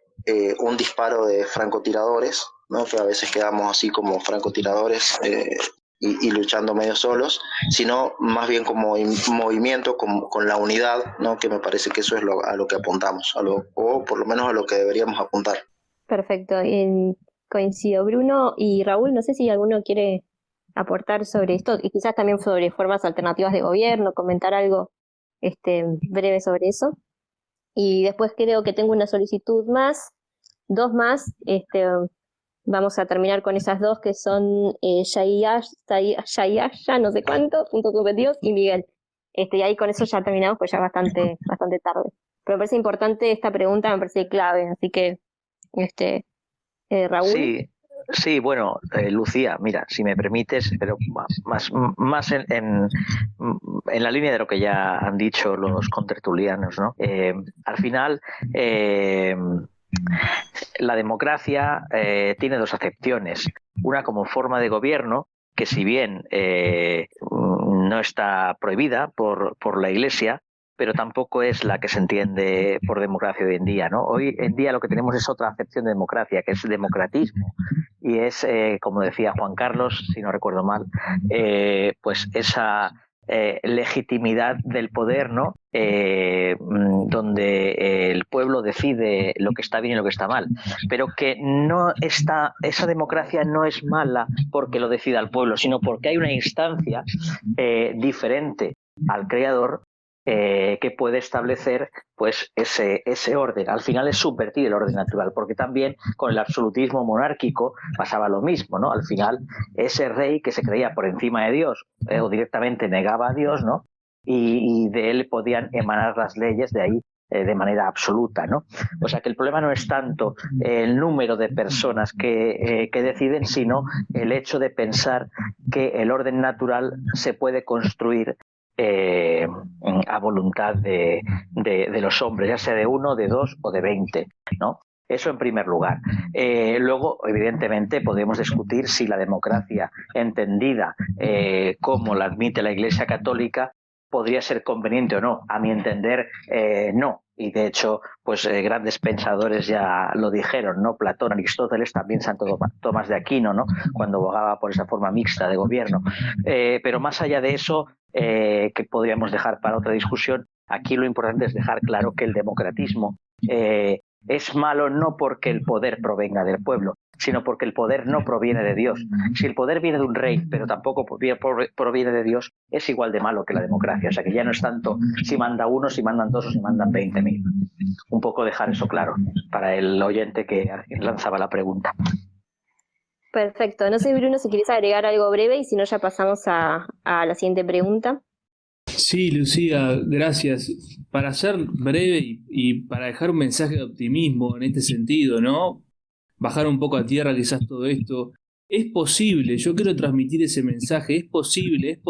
un disparo de francotiradores, ¿no?, que a veces quedamos así como francotiradores y luchando medio solos, sino más bien como movimiento, con la unidad, ¿no?, que me parece que eso es a lo que apuntamos, o por lo menos a lo que deberíamos apuntar.
Perfecto, coincido. Bruno y Raúl, no sé si alguno quiere aportar sobre esto y quizás también sobre formas alternativas de gobierno, comentar algo breve sobre eso. Y después creo que tengo una solicitud más, dos más. Vamos a terminar con esas dos que son Shayasha, no sé cuánto, puntos suspendidos, y Miguel. Y ahí con eso ya terminamos, pues ya es bastante tarde. Pero me parece importante esta pregunta, me parece clave, así que Raúl.
Sí, sí, bueno, Lucía, mira, si me permites, pero más en la línea de lo que ya han dicho los contertulianos, ¿no? Al final, la democracia tiene dos acepciones. Una como forma de gobierno, que si bien no está prohibida por la Iglesia, pero tampoco es la que se entiende por democracia hoy en día, ¿no? Hoy en día lo que tenemos es otra acepción de democracia, que es democratismo, y es, como decía Juan Carlos, si no recuerdo mal, pues esa legitimidad del poder, ¿no? Donde el pueblo decide lo que está bien y lo que está mal, pero que esa democracia no es mala porque lo decida el pueblo, sino porque hay una instancia diferente al creador que puede establecer pues ese orden. Al final es subvertir el orden natural, porque también con el absolutismo monárquico pasaba lo mismo, ¿no? Al final ese rey que se creía por encima de Dios o directamente negaba a Dios, ¿no? Y de él podían emanar las leyes, de ahí de manera absoluta, ¿no? O sea que el problema no es tanto el número de personas que deciden, sino el hecho de pensar que el orden natural se puede construir a voluntad de los hombres, ya sea de 1, de 2 o de 20, ¿no? Eso en primer lugar. Luego, evidentemente, podemos discutir si la democracia entendida como la admite la Iglesia Católica podría ser conveniente o no. A mi entender, no. Y de hecho, pues grandes pensadores ya lo dijeron, ¿no? Platón, Aristóteles, también Santo Tomás de Aquino, ¿no? Cuando abogaba por esa forma mixta de gobierno. Pero más allá de eso, que podríamos dejar para otra discusión, aquí lo importante es dejar claro que el democratismo es malo no porque el poder provenga del pueblo, sino porque el poder no proviene de Dios. Si el poder viene de un rey, pero tampoco proviene de Dios, es igual de malo que la democracia. O sea que ya no es tanto si manda uno, si mandan dos o si mandan 20.000. Un poco dejar eso claro para el oyente que lanzaba la pregunta.
Perfecto. No sé, Bruno, si quieres agregar algo breve y si no ya pasamos a la siguiente pregunta.
Sí, Lucía, gracias. Para ser breve y para dejar un mensaje de optimismo en este sentido, ¿no? Bajar un poco a tierra quizás todo esto. Es posible, yo quiero transmitir ese mensaje, es posible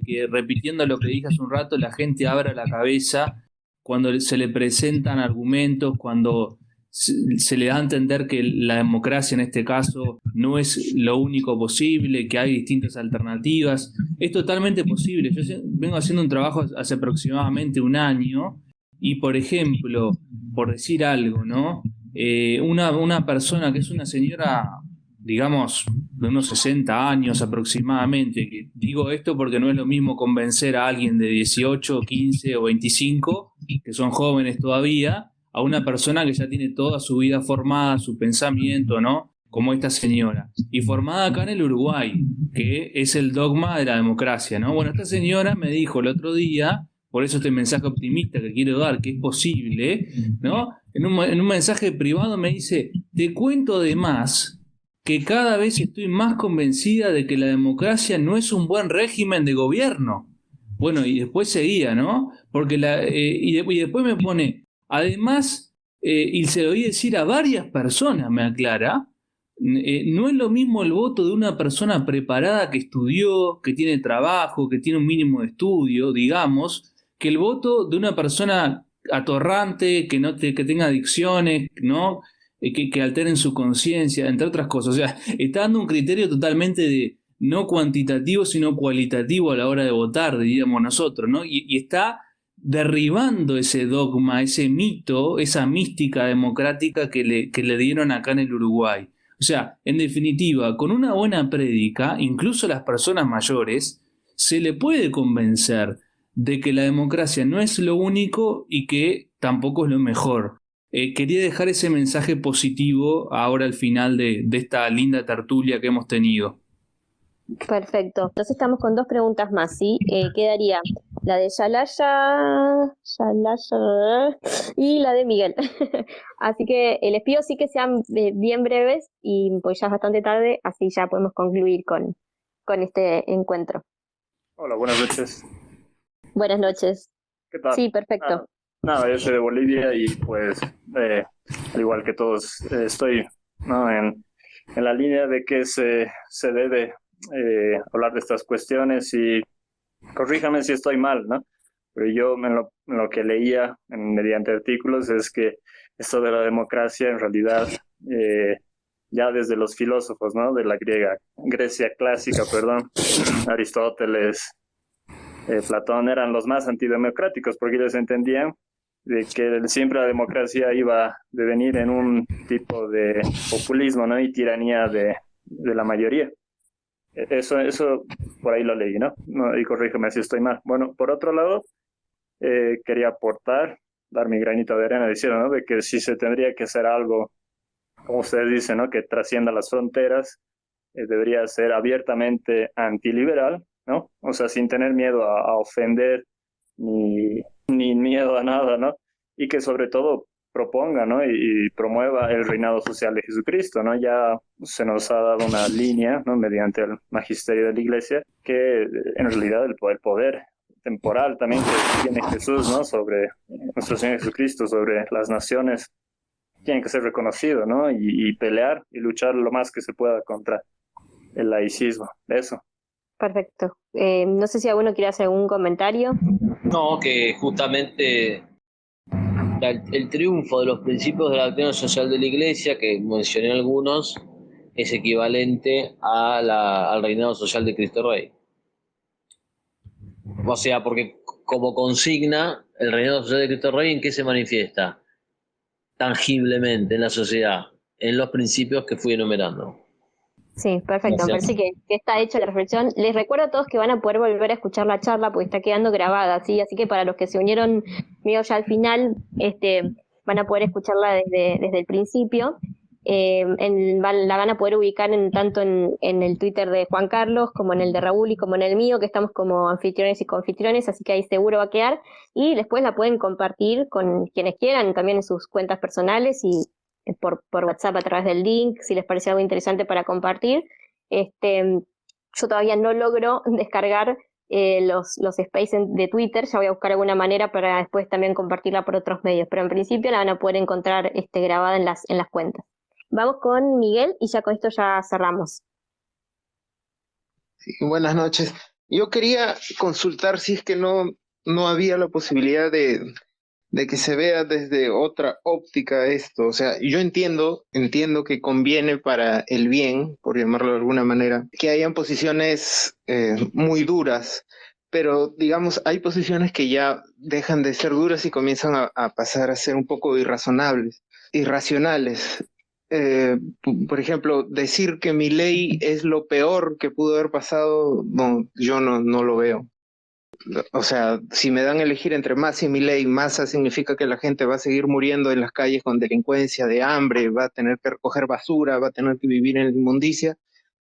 que repitiendo lo que dije hace un rato, la gente abra la cabeza cuando se le presentan argumentos, cuando se le da a entender que la democracia en este caso no es lo único posible, que hay distintas alternativas. Es totalmente posible. Yo vengo haciendo un trabajo hace aproximadamente un año y, por ejemplo, por decir algo, ¿no? Una persona que es una señora, digamos, de unos 60 años aproximadamente, que digo esto porque no es lo mismo convencer a alguien de 18, 15 o 25, que son jóvenes todavía, a una persona que ya tiene toda su vida formada, su pensamiento, ¿no? Como esta señora. Y formada acá en el Uruguay, que es el dogma de la democracia, ¿no? Bueno, esta señora me dijo el otro día, por eso este mensaje optimista que quiero dar, que es posible, ¿no? En un mensaje privado me dice, te cuento además que cada vez estoy más convencida de que la democracia no es un buen régimen de gobierno. Bueno, y después seguía, ¿no? Porque y después me pone, además, y se lo oí decir a varias personas, me aclara, no es lo mismo el voto de una persona preparada que estudió, que tiene trabajo, que tiene un mínimo de estudio, digamos, que el voto de una persona atorrante, que tenga adicciones, ¿no? Que alteren su conciencia, entre otras cosas. O sea, está dando un criterio totalmente de no cuantitativo, sino cualitativo a la hora de votar, diríamos nosotros, ¿no? Y está derribando ese dogma, ese mito, esa mística democrática que le dieron acá en el Uruguay. O sea, en definitiva, con una buena prédica, incluso a las personas mayores, se le puede convencer de que la democracia no es lo único y que tampoco es lo mejor. Quería dejar ese mensaje positivo ahora al final de esta linda tertulia que hemos tenido.
Perfecto. Entonces estamos con dos preguntas más, ¿sí? Quedaría la de Yalaya y la de Miguel. Así que les pido sí que sean bien breves y pues ya es bastante tarde, así ya podemos concluir con este encuentro.
Hola, buenas noches.
Buenas noches.
¿Qué tal?
Sí, perfecto.
Nada, yo soy de Bolivia y pues al igual que todos estoy, ¿no? en la línea de que se debe hablar de estas cuestiones y corríjame si estoy mal, ¿no? Pero yo en lo que leía mediante artículos es que esto de la democracia en realidad ya desde los filósofos, ¿no? De la Grecia clásica, perdón, Aristóteles, Platón eran los más antidemocráticos porque ellos entendían de que siempre la democracia iba a devenir en un tipo de populismo, ¿no? Y tiranía de la mayoría. Eso por ahí lo leí, ¿no? Y corrígeme si estoy mal. Bueno, por otro lado, quería dar mi granito de arena diciendo, ¿no? De que si se tendría que hacer algo, como ustedes dicen, ¿no? Que trascienda las fronteras, debería ser abiertamente antiliberal, ¿no? O sea, sin tener miedo a ofender ni miedo a nada, ¿no? Y que sobre todo proponga, ¿no? Y promueva el reinado social de Jesucristo, ¿no? Ya se nos ha dado una línea, ¿no? Mediante el magisterio de la Iglesia, que en realidad el poder temporal también que tiene Jesús, ¿no? Sobre nuestro Señor Jesucristo, sobre las naciones, tiene que ser reconocido, ¿no? Y pelear y luchar lo más que se pueda contra el laicismo. Eso.
Perfecto. No sé si alguno quiere hacer algún comentario.
No, que justamente el triunfo de los principios de la doctrina social de la Iglesia, que mencioné algunos, es equivalente al reinado social de Cristo Rey. O sea, porque como consigna, el reinado social de Cristo Rey, ¿en qué se manifiesta? Tangiblemente en la sociedad, en los principios que fui enumerando.
Sí, perfecto. Me parece que está hecha la reflexión. Les recuerdo a todos que van a poder volver a escuchar la charla porque está quedando grabada, ¿sí? Así que para los que se unieron medio ya al final, van a poder escucharla desde el principio. La van a poder ubicar tanto en el Twitter de Juan Carlos, como en el de Raúl y como en el mío, que estamos como anfitriones y confitriones, así que ahí seguro va a quedar. Y después la pueden compartir con quienes quieran, también en sus cuentas personales y por WhatsApp a través del link, si les parece algo interesante para compartir. Yo todavía no logro descargar los spaces de Twitter. Ya voy a buscar alguna manera para después también compartirla por otros medios, pero en principio la van a poder encontrar grabada en las cuentas. Vamos con Miguel y ya con esto ya cerramos.
Sí, buenas noches. Yo quería consultar si es que no había la posibilidad de que se vea desde otra óptica esto. O sea, yo entiendo que conviene para el bien, por llamarlo de alguna manera, que hayan posiciones muy duras, pero digamos, hay posiciones que ya dejan de ser duras y comienzan a pasar a ser un poco irracionales. Por ejemplo, decir que Milei es lo peor que pudo haber pasado, no, yo no lo veo. O sea, si me dan a elegir entre Massa y Milei, Massa significa que la gente va a seguir muriendo en las calles con delincuencia, de hambre, va a tener que recoger basura, va a tener que vivir en la inmundicia.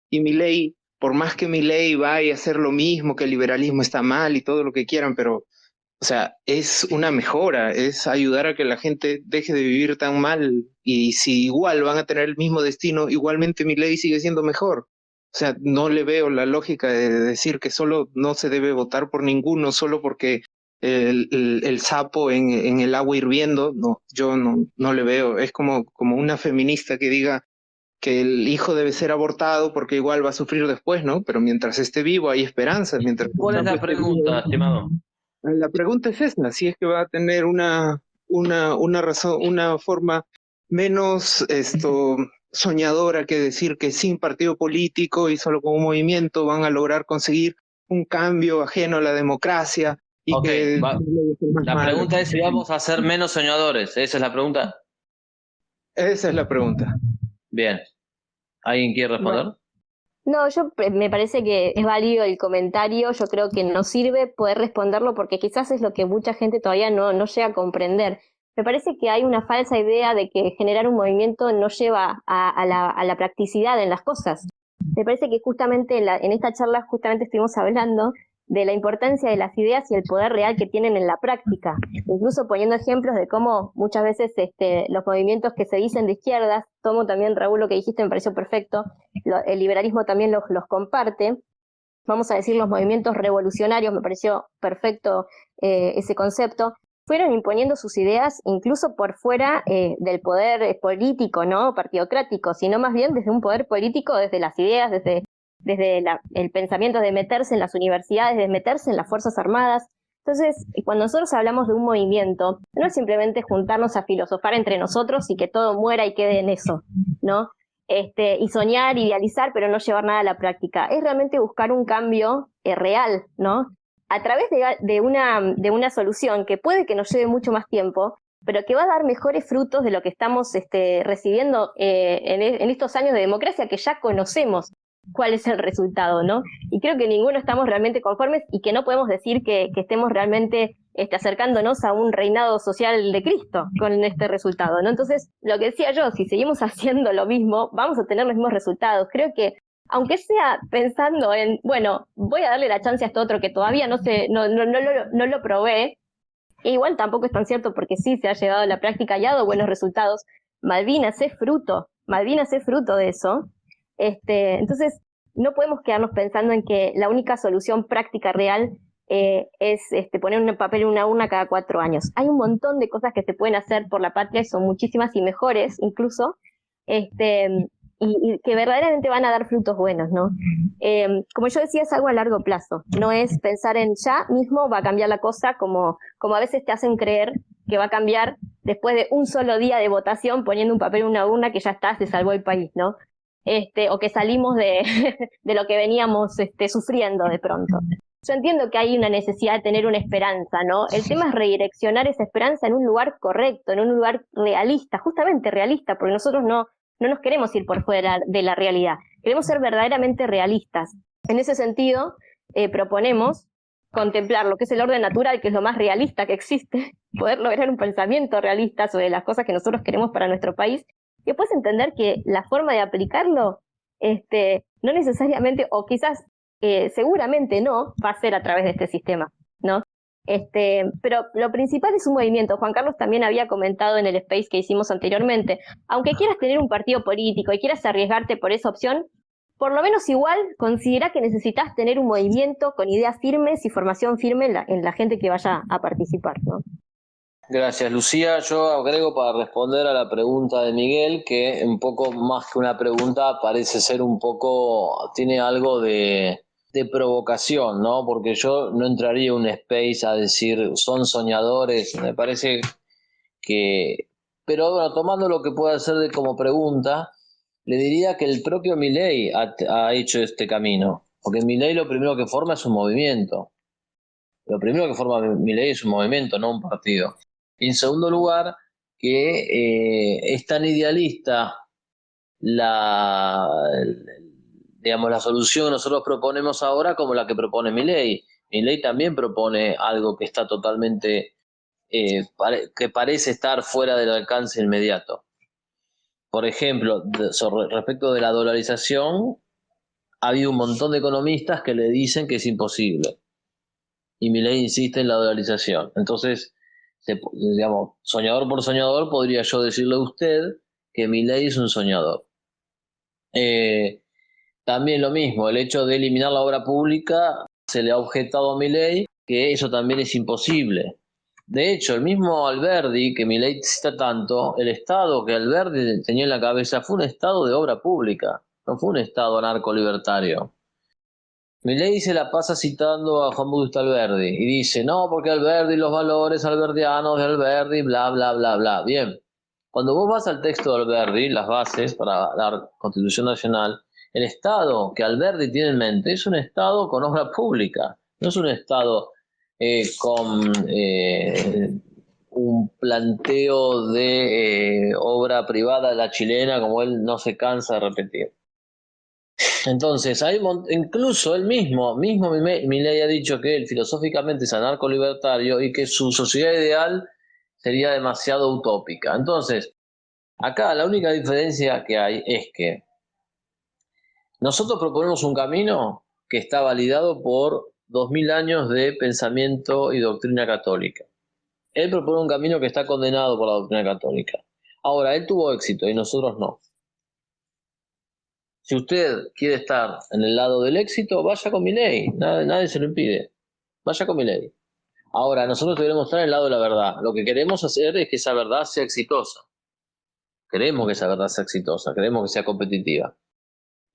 Y Milei, por más que Milei vaya a hacer lo mismo, que el liberalismo está mal y todo lo que quieran, pero, o sea, es una mejora, es ayudar a que la gente deje de vivir tan mal. Y si igual van a tener el mismo destino, igualmente Milei sigue siendo mejor. O sea, no le veo la lógica de decir que solo no se debe votar por ninguno solo porque el sapo en el agua hirviendo. No, yo no le veo. Es como una feminista que diga que el hijo debe ser abortado porque igual va a sufrir después, ¿no? Pero mientras esté vivo hay esperanza.
¿Cuál es la pregunta, estimado?
La pregunta es esta, si es que va a tener una razón, una forma menos soñadora que decir que sin partido político y solo con un movimiento van a lograr conseguir un cambio ajeno a la democracia y
Okay, la pregunta es si vamos a ser menos soñadores. ¿Esa es la pregunta?
Esa es la pregunta.
Bien. ¿Alguien quiere responder?
Bueno. No, me parece que es válido el comentario. Yo creo que nos sirve poder responderlo porque quizás es lo que mucha gente todavía no llega a comprender. Me parece que hay una falsa idea de que generar un movimiento no lleva a la practicidad en las cosas. Me parece que justamente en esta charla justamente estuvimos hablando de la importancia de las ideas y el poder real que tienen en la práctica, incluso poniendo ejemplos de cómo muchas veces los movimientos que se dicen de izquierdas, tomo también, Raúl, lo que dijiste, me pareció perfecto, el liberalismo también los comparte, vamos a decir los movimientos revolucionarios, me pareció perfecto ese concepto, fueron imponiendo sus ideas incluso por fuera del poder político, ¿no? Partidocrático, sino más bien desde un poder político, desde las ideas, desde el pensamiento de meterse en las universidades, de meterse en las Fuerzas Armadas. Entonces, cuando nosotros hablamos de un movimiento, no es simplemente juntarnos a filosofar entre nosotros y que todo muera y quede en eso, ¿no? Y soñar, idealizar, pero no llevar nada a la práctica. Es realmente buscar un cambio real, ¿no? A través de una solución que puede que nos lleve mucho más tiempo, pero que va a dar mejores frutos de lo que estamos recibiendo en estos años de democracia que ya conocemos cuál es el resultado, ¿no? Y creo que ninguno estamos realmente conformes y que no podemos decir que estemos realmente acercándonos a un reinado social de Cristo con este resultado, ¿no? Entonces, lo que decía yo, si seguimos haciendo lo mismo, vamos a tener los mismos resultados. Creo que aunque sea pensando en, bueno, voy a darle la chance a esto otro que todavía no lo probé, e igual tampoco es tan cierto porque sí se ha llevado a la práctica y ha dado buenos resultados. Malvinas es fruto de eso. Entonces, no podemos quedarnos pensando en que la única solución práctica real es poner un papel en una urna cada 4 años. Hay un montón de cosas que se pueden hacer por la patria y son muchísimas y mejores incluso, y que verdaderamente van a dar frutos buenos, ¿no? Como yo decía, es algo a largo plazo, no es pensar en ya mismo va a cambiar la cosa como a veces te hacen creer que va a cambiar después de un solo día de votación poniendo un papel en una urna que ya está, se salvó el país, ¿no? O que salimos de lo que veníamos sufriendo de pronto. Yo entiendo que hay una necesidad de tener una esperanza, ¿no? El tema es redireccionar esa esperanza en un lugar correcto, en un lugar realista, justamente realista, porque nosotros no nos queremos ir por fuera de la realidad, queremos ser verdaderamente realistas. En ese sentido, proponemos contemplar lo que es el orden natural, que es lo más realista que existe, poder lograr un pensamiento realista sobre las cosas que nosotros queremos para nuestro país, y después entender que la forma de aplicarlo, no necesariamente, o quizás seguramente no, va a ser a través de este sistema, ¿no? Pero lo principal es un movimiento. Juan Carlos también había comentado en el space que hicimos anteriormente, aunque quieras tener un partido político y quieras arriesgarte por esa opción,
por lo menos igual considera que necesitas tener un movimiento con ideas firmes y formación firme en la gente que vaya a participar, ¿no?
Gracias, Lucía. Yo agrego para responder a la pregunta de Miguel, que un poco más que una pregunta parece ser un poco, tiene algo de provocación, ¿no? Porque yo no entraría en un space a decir son soñadores, me parece que, pero bueno, tomando lo que pueda ser como pregunta, le diría que el propio Milei ha hecho este camino, porque Milei lo primero que forma es un movimiento. Lo primero que forma Milei es un movimiento, no un partido. Y en segundo lugar, que es tan idealista la, digamos, la solución que nosotros proponemos ahora como la que propone Milei. Milei también propone algo que está totalmente, que parece estar fuera del alcance inmediato. Por ejemplo, respecto de la dolarización, ha habido un montón de economistas que le dicen que es imposible. Y Milei insiste en la dolarización. Entonces, digamos, soñador por soñador, podría yo decirle a usted que Milei es un soñador. También lo mismo, el hecho de eliminar la obra pública, se le ha objetado a Milei que eso también es imposible. De hecho, el mismo Alberdi, que Milei cita tanto, el Estado que Alberdi tenía en la cabeza fue un Estado de obra pública, no fue un Estado anarco-libertario. Milei se la pasa citando a Juan Bautista Alberdi y dice, no, porque Alberdi, los valores alberdianos de Alberdi, bla, bla, bla, bla. Bien, cuando vos vas al texto de Alberdi, las bases para la Constitución Nacional, el Estado que Alberdi tiene en mente es un Estado con obra pública, no es un Estado con un planteo de obra privada de la chilena, como él no se cansa de repetir. Entonces, incluso él mismo Milei ha dicho que él filosóficamente es anarco-libertario y que su sociedad ideal sería demasiado utópica. Entonces, acá la única diferencia que hay es que nosotros proponemos un camino que está validado por 2000 años de pensamiento y doctrina católica. Él propone un camino que está condenado por la doctrina católica. Ahora, él tuvo éxito y nosotros no. Si usted quiere estar en el lado del éxito, vaya con Milei, nadie se lo impide. Vaya con Milei. Ahora, nosotros debemos estar en el lado de la verdad. Lo que queremos hacer es que esa verdad sea exitosa. Queremos que esa verdad sea exitosa, queremos que sea competitiva.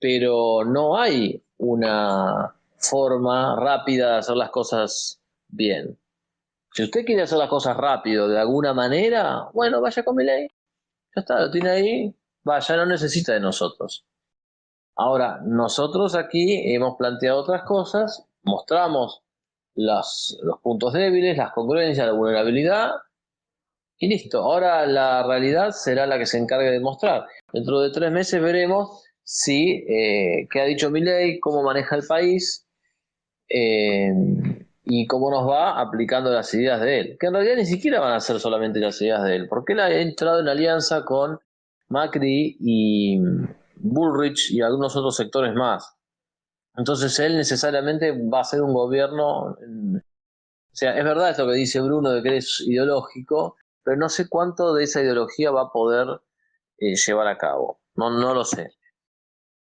Pero no hay una forma rápida de hacer las cosas bien. Si usted quiere hacer las cosas rápido de alguna manera, bueno, vaya con Milei. Ya está, lo tiene ahí. Vaya, no necesita de nosotros. Ahora, nosotros aquí hemos planteado otras cosas, mostramos los puntos débiles, las congruencias, la vulnerabilidad y listo. Ahora la realidad será la que se encargue de mostrar. Dentro de 3 meses veremos si qué ha dicho Milei, cómo maneja el país y cómo nos va aplicando las ideas de él. Que en realidad ni siquiera van a ser solamente las ideas de él, porque él ha entrado en alianza con Macri y Bullrich y algunos otros sectores más. Entonces él necesariamente va a ser un gobierno, o sea, es verdad esto que dice Bruno de que es ideológico, pero no sé cuánto de esa ideología va a poder llevar a cabo. No lo sé.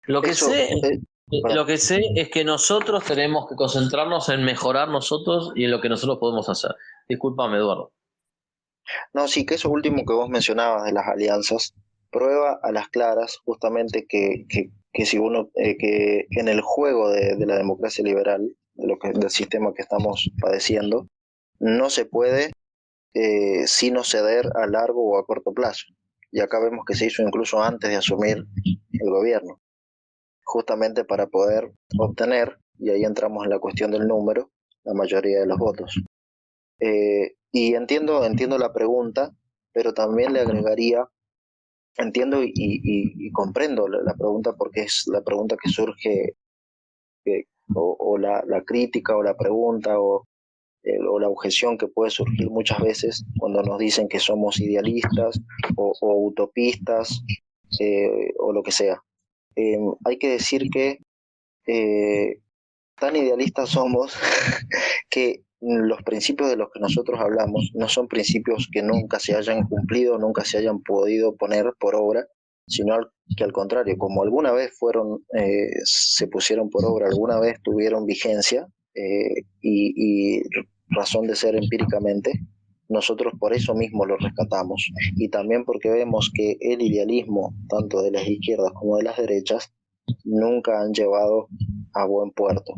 Lo que sé es que nosotros tenemos que concentrarnos en mejorar nosotros y en lo que nosotros podemos hacer. Discúlpame, Eduardo.
No, sí, que eso último que vos mencionabas de las alianzas, prueba a las claras justamente que si uno, que en el juego de la democracia liberal, del sistema que estamos padeciendo, no se puede sino ceder a largo o a corto plazo. Y acá vemos que se hizo incluso antes de asumir el gobierno, justamente para poder obtener, y ahí entramos en la cuestión del número, la mayoría de los votos. Y entiendo la pregunta, pero también le agregaría, entiendo y comprendo la pregunta porque es la pregunta que surge, o la crítica o la pregunta o la objeción que puede surgir muchas veces cuando nos dicen que somos idealistas o utopistas o lo que sea. Hay que decir que tan idealistas somos que los principios de los que nosotros hablamos no son principios que nunca se hayan cumplido, nunca se hayan podido poner por obra, sino que al contrario, como alguna vez se pusieron por obra, alguna vez tuvieron vigencia y razón de ser empíricamente, nosotros por eso mismo lo rescatamos, y también porque vemos que el idealismo, tanto de las izquierdas como de las derechas, nunca han llevado a buen puerto.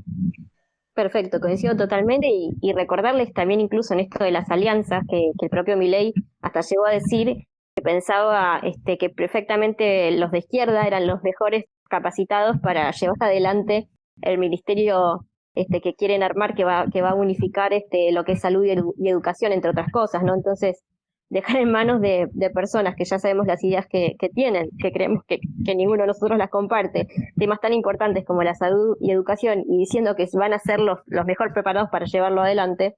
Perfecto, coincido totalmente y recordarles también incluso en esto de las alianzas que el propio Milei hasta llegó a decir que pensaba que perfectamente los de izquierda eran los mejores capacitados para llevar adelante el ministerio que quieren armar, que va a unificar lo que es salud y educación, entre otras cosas, ¿no? Entonces, dejar en manos de personas que ya sabemos las ideas que tienen, que creemos que ninguno de nosotros las comparte, temas tan importantes como la salud y educación, y diciendo que van a ser los mejor preparados para llevarlo adelante,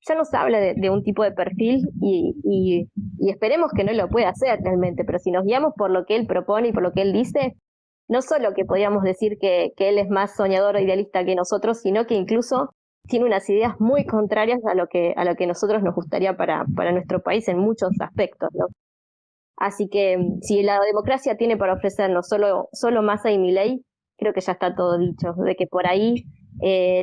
ya nos habla de un tipo de perfil y esperemos que no lo pueda hacer realmente, pero si nos guiamos por lo que él propone y por lo que él dice, no solo que podríamos decir que él es más soñador o idealista que nosotros, sino que incluso tiene unas ideas muy contrarias a lo que nosotros nos gustaría para nuestro país en muchos aspectos, ¿no? Así que si la democracia tiene para ofrecernos solo Massa y Milei, creo que ya está todo dicho, de que por ahí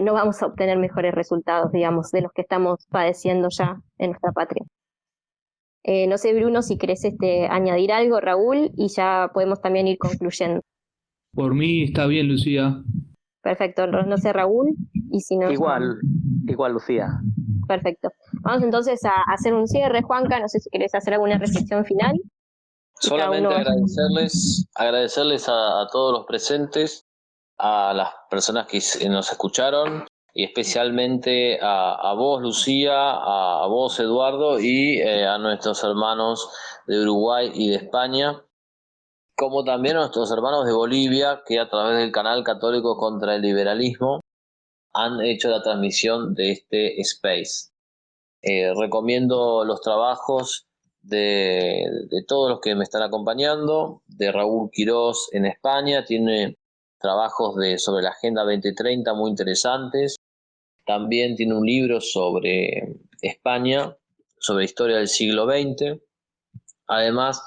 no vamos a obtener mejores resultados, digamos, de los que estamos padeciendo ya en nuestra patria. No sé, Bruno, si querés añadir algo, Raúl, y ya podemos también ir concluyendo.
Por mí está bien, Lucía.
Perfecto, no sé, Raúl, y si no...
Igual, Lucía.
Perfecto. Vamos entonces a hacer un cierre, Juanca, no sé si querés hacer alguna reflexión final.
Solamente agradecerles a todos los presentes, a las personas que nos escucharon, y especialmente a vos, Lucía, a vos, Eduardo, y a nuestros hermanos de Uruguay y de España, como también a nuestros hermanos de Bolivia, que a través del canal Católico contra el Liberalismo han hecho la transmisión de este space. Recomiendo los trabajos de todos los que me están acompañando, de Raúl Quirós en España, tiene trabajos sobre la Agenda 2030 muy interesantes. También tiene un libro sobre España, sobre historia del siglo XX. Además,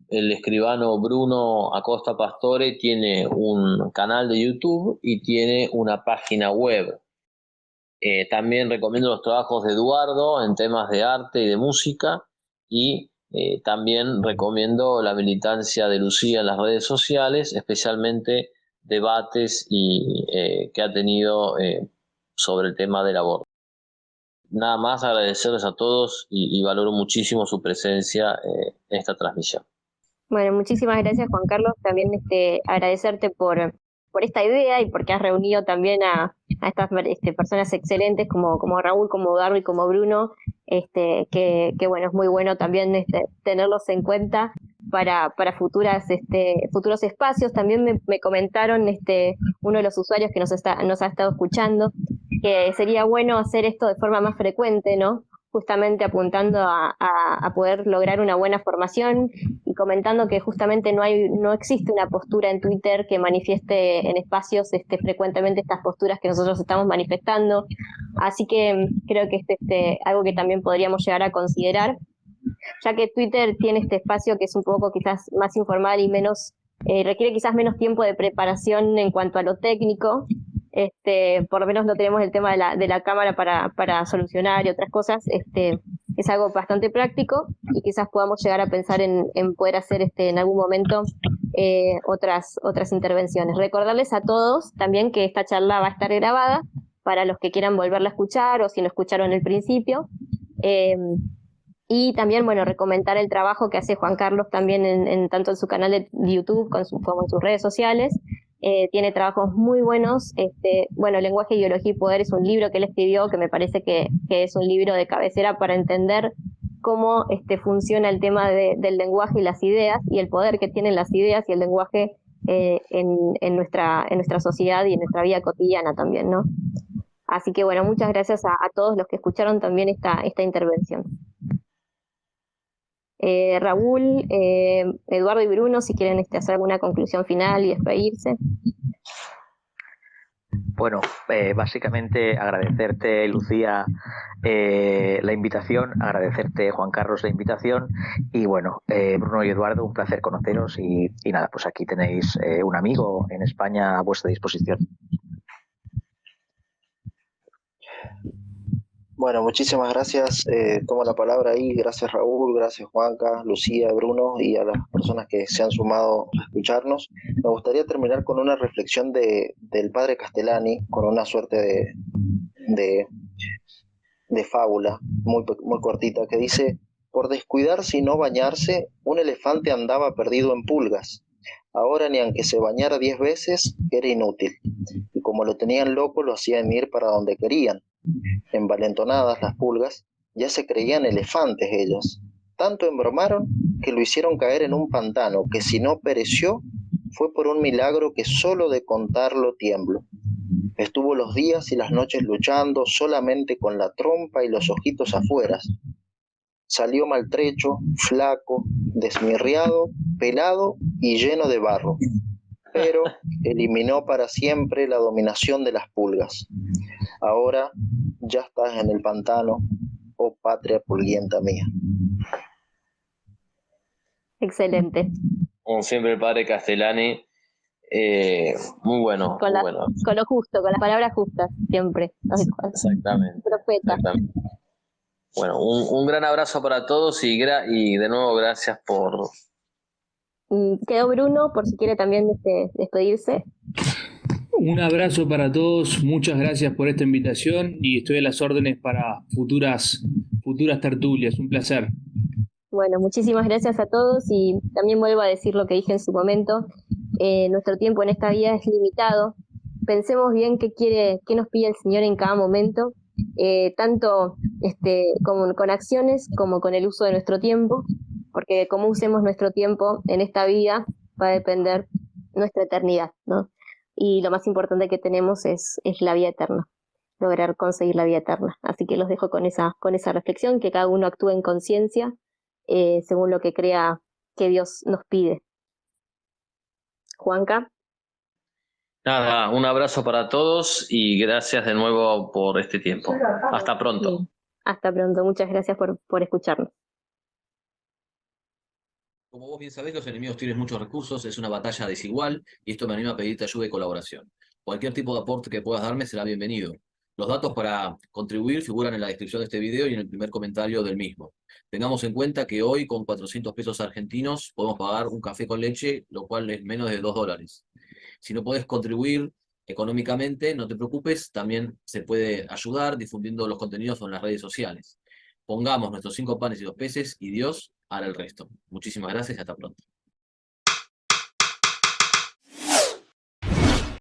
el escribano Bruno Acosta Pastore tiene un canal de YouTube y tiene una página web. También recomiendo los trabajos de Eduardo en temas de arte y de música, y también recomiendo la militancia de Lucía en las redes sociales, especialmente debates que ha tenido sobre el tema del aborto. Nada más, agradecerles a todos y valoro muchísimo su presencia en esta transmisión.
Bueno, muchísimas gracias, Juan Carlos. También agradecerte por esta idea y porque has reunido también a estas personas excelentes como Raúl, como Eduardo y como Bruno, que bueno, es muy bueno también tenerlos en cuenta para futuros espacios. También me comentaron uno de los usuarios que nos ha estado escuchando, que sería bueno hacer esto de forma más frecuente, ¿no? Justamente apuntando a poder lograr una buena formación y comentando que justamente no existe una postura en Twitter que manifieste en espacios frecuentemente estas posturas que nosotros estamos manifestando. Así que creo que algo que también podríamos llegar a considerar, ya que Twitter tiene este espacio que es un poco quizás más informal y requiere quizás menos tiempo de preparación en cuanto a lo técnico. Por lo menos no tenemos el tema de la cámara para solucionar y otras cosas. Es algo bastante práctico y quizás podamos llegar a pensar en poder hacer en algún momento otras intervenciones. Recordarles a todos también que esta charla va a estar grabada para los que quieran volverla a escuchar o si lo escucharon al principio. Y también, bueno, recomendar el trabajo que hace Juan Carlos también tanto en su canal de YouTube como en sus redes sociales. Tiene trabajos muy buenos. Bueno, Lenguaje, Ideología y Poder es un libro que él escribió que me parece que es un libro de cabecera para entender cómo funciona el tema del lenguaje y las ideas y el poder que tienen las ideas y el lenguaje en nuestra sociedad y en nuestra vida cotidiana también, ¿no? Así que bueno, muchas gracias a todos los que escucharon también esta intervención. Raúl, Eduardo y Bruno, si quieren hacer alguna conclusión final y despedirse.
Bueno, básicamente agradecerte, Lucía, la invitación, agradecerte, Juan Carlos, la invitación, y bueno, Bruno y Eduardo, un placer conoceros, y nada, pues aquí tenéis un amigo en España a vuestra disposición.
Bueno, muchísimas gracias. Tomo la palabra ahí. Gracias Raúl, gracias Juanca, Lucía, Bruno y a las personas que se han sumado a escucharnos. Me gustaría terminar con una reflexión del padre Castellani, con una suerte de, de fábula muy cortita que dice: por descuidarse y no bañarse, un elefante andaba perdido en pulgas. Ahora ni aunque se bañara 10 veces era inútil, y como lo tenían loco lo hacían ir para donde querían. Envalentonadas las pulgas, ya se creían elefantes ellas. Tanto embromaron que lo hicieron caer en un pantano que, si no pereció, fue por un milagro que solo de contarlo tiemblo. Estuvo los días y las noches luchando solamente con la trompa y los ojitos afuera. Salió maltrecho, flaco, desmirriado, pelado y lleno de barro, pero eliminó para siempre la dominación de las pulgas. Ahora ya estás en el pantano, oh patria pulguienta mía.
Excelente.
Como siempre, el padre Castellani, muy bueno,
Con
muy bueno.
con lo justo, con las palabras justas, siempre.
Exactamente.
Profeta.
Exactamente. Bueno, un gran abrazo para todos y de nuevo gracias por...
Quedó Bruno, por si quiere también despedirse.
Un abrazo para todos, muchas gracias por esta invitación y estoy a las órdenes para futuras tertulias. Un placer.
Bueno, muchísimas gracias a todos y también vuelvo a decir lo que dije en su momento. Nuestro tiempo en esta vida es limitado. Pensemos bien qué nos pide el Señor en cada momento, tanto con acciones como con el uso de nuestro tiempo, porque cómo usemos nuestro tiempo en esta vida va a depender nuestra eternidad, ¿no? Y lo más importante que tenemos es la vida eterna, lograr conseguir la vida eterna. Así que los dejo con esa reflexión, que cada uno actúe en conciencia según lo que crea que Dios nos pide. Juanca.
Nada, un abrazo para todos y gracias de nuevo por este tiempo. Hasta pronto.
Sí. Hasta pronto. Muchas gracias por escucharnos.
Como vos bien sabés, los enemigos tienen muchos recursos, es una batalla desigual y esto me anima a pedirte ayuda y colaboración. Cualquier tipo de aporte que puedas darme será bienvenido. Los datos para contribuir figuran en la descripción de este video y en el primer comentario del mismo. Tengamos en cuenta que hoy con 400 pesos argentinos podemos pagar un café con leche, lo cual es menos de $2. Si no podés contribuir económicamente, no te preocupes, también se puede ayudar difundiendo los contenidos en las redes sociales. Pongamos nuestros 5 panes y 2 peces y Dios hará el resto. Muchísimas gracias y hasta pronto.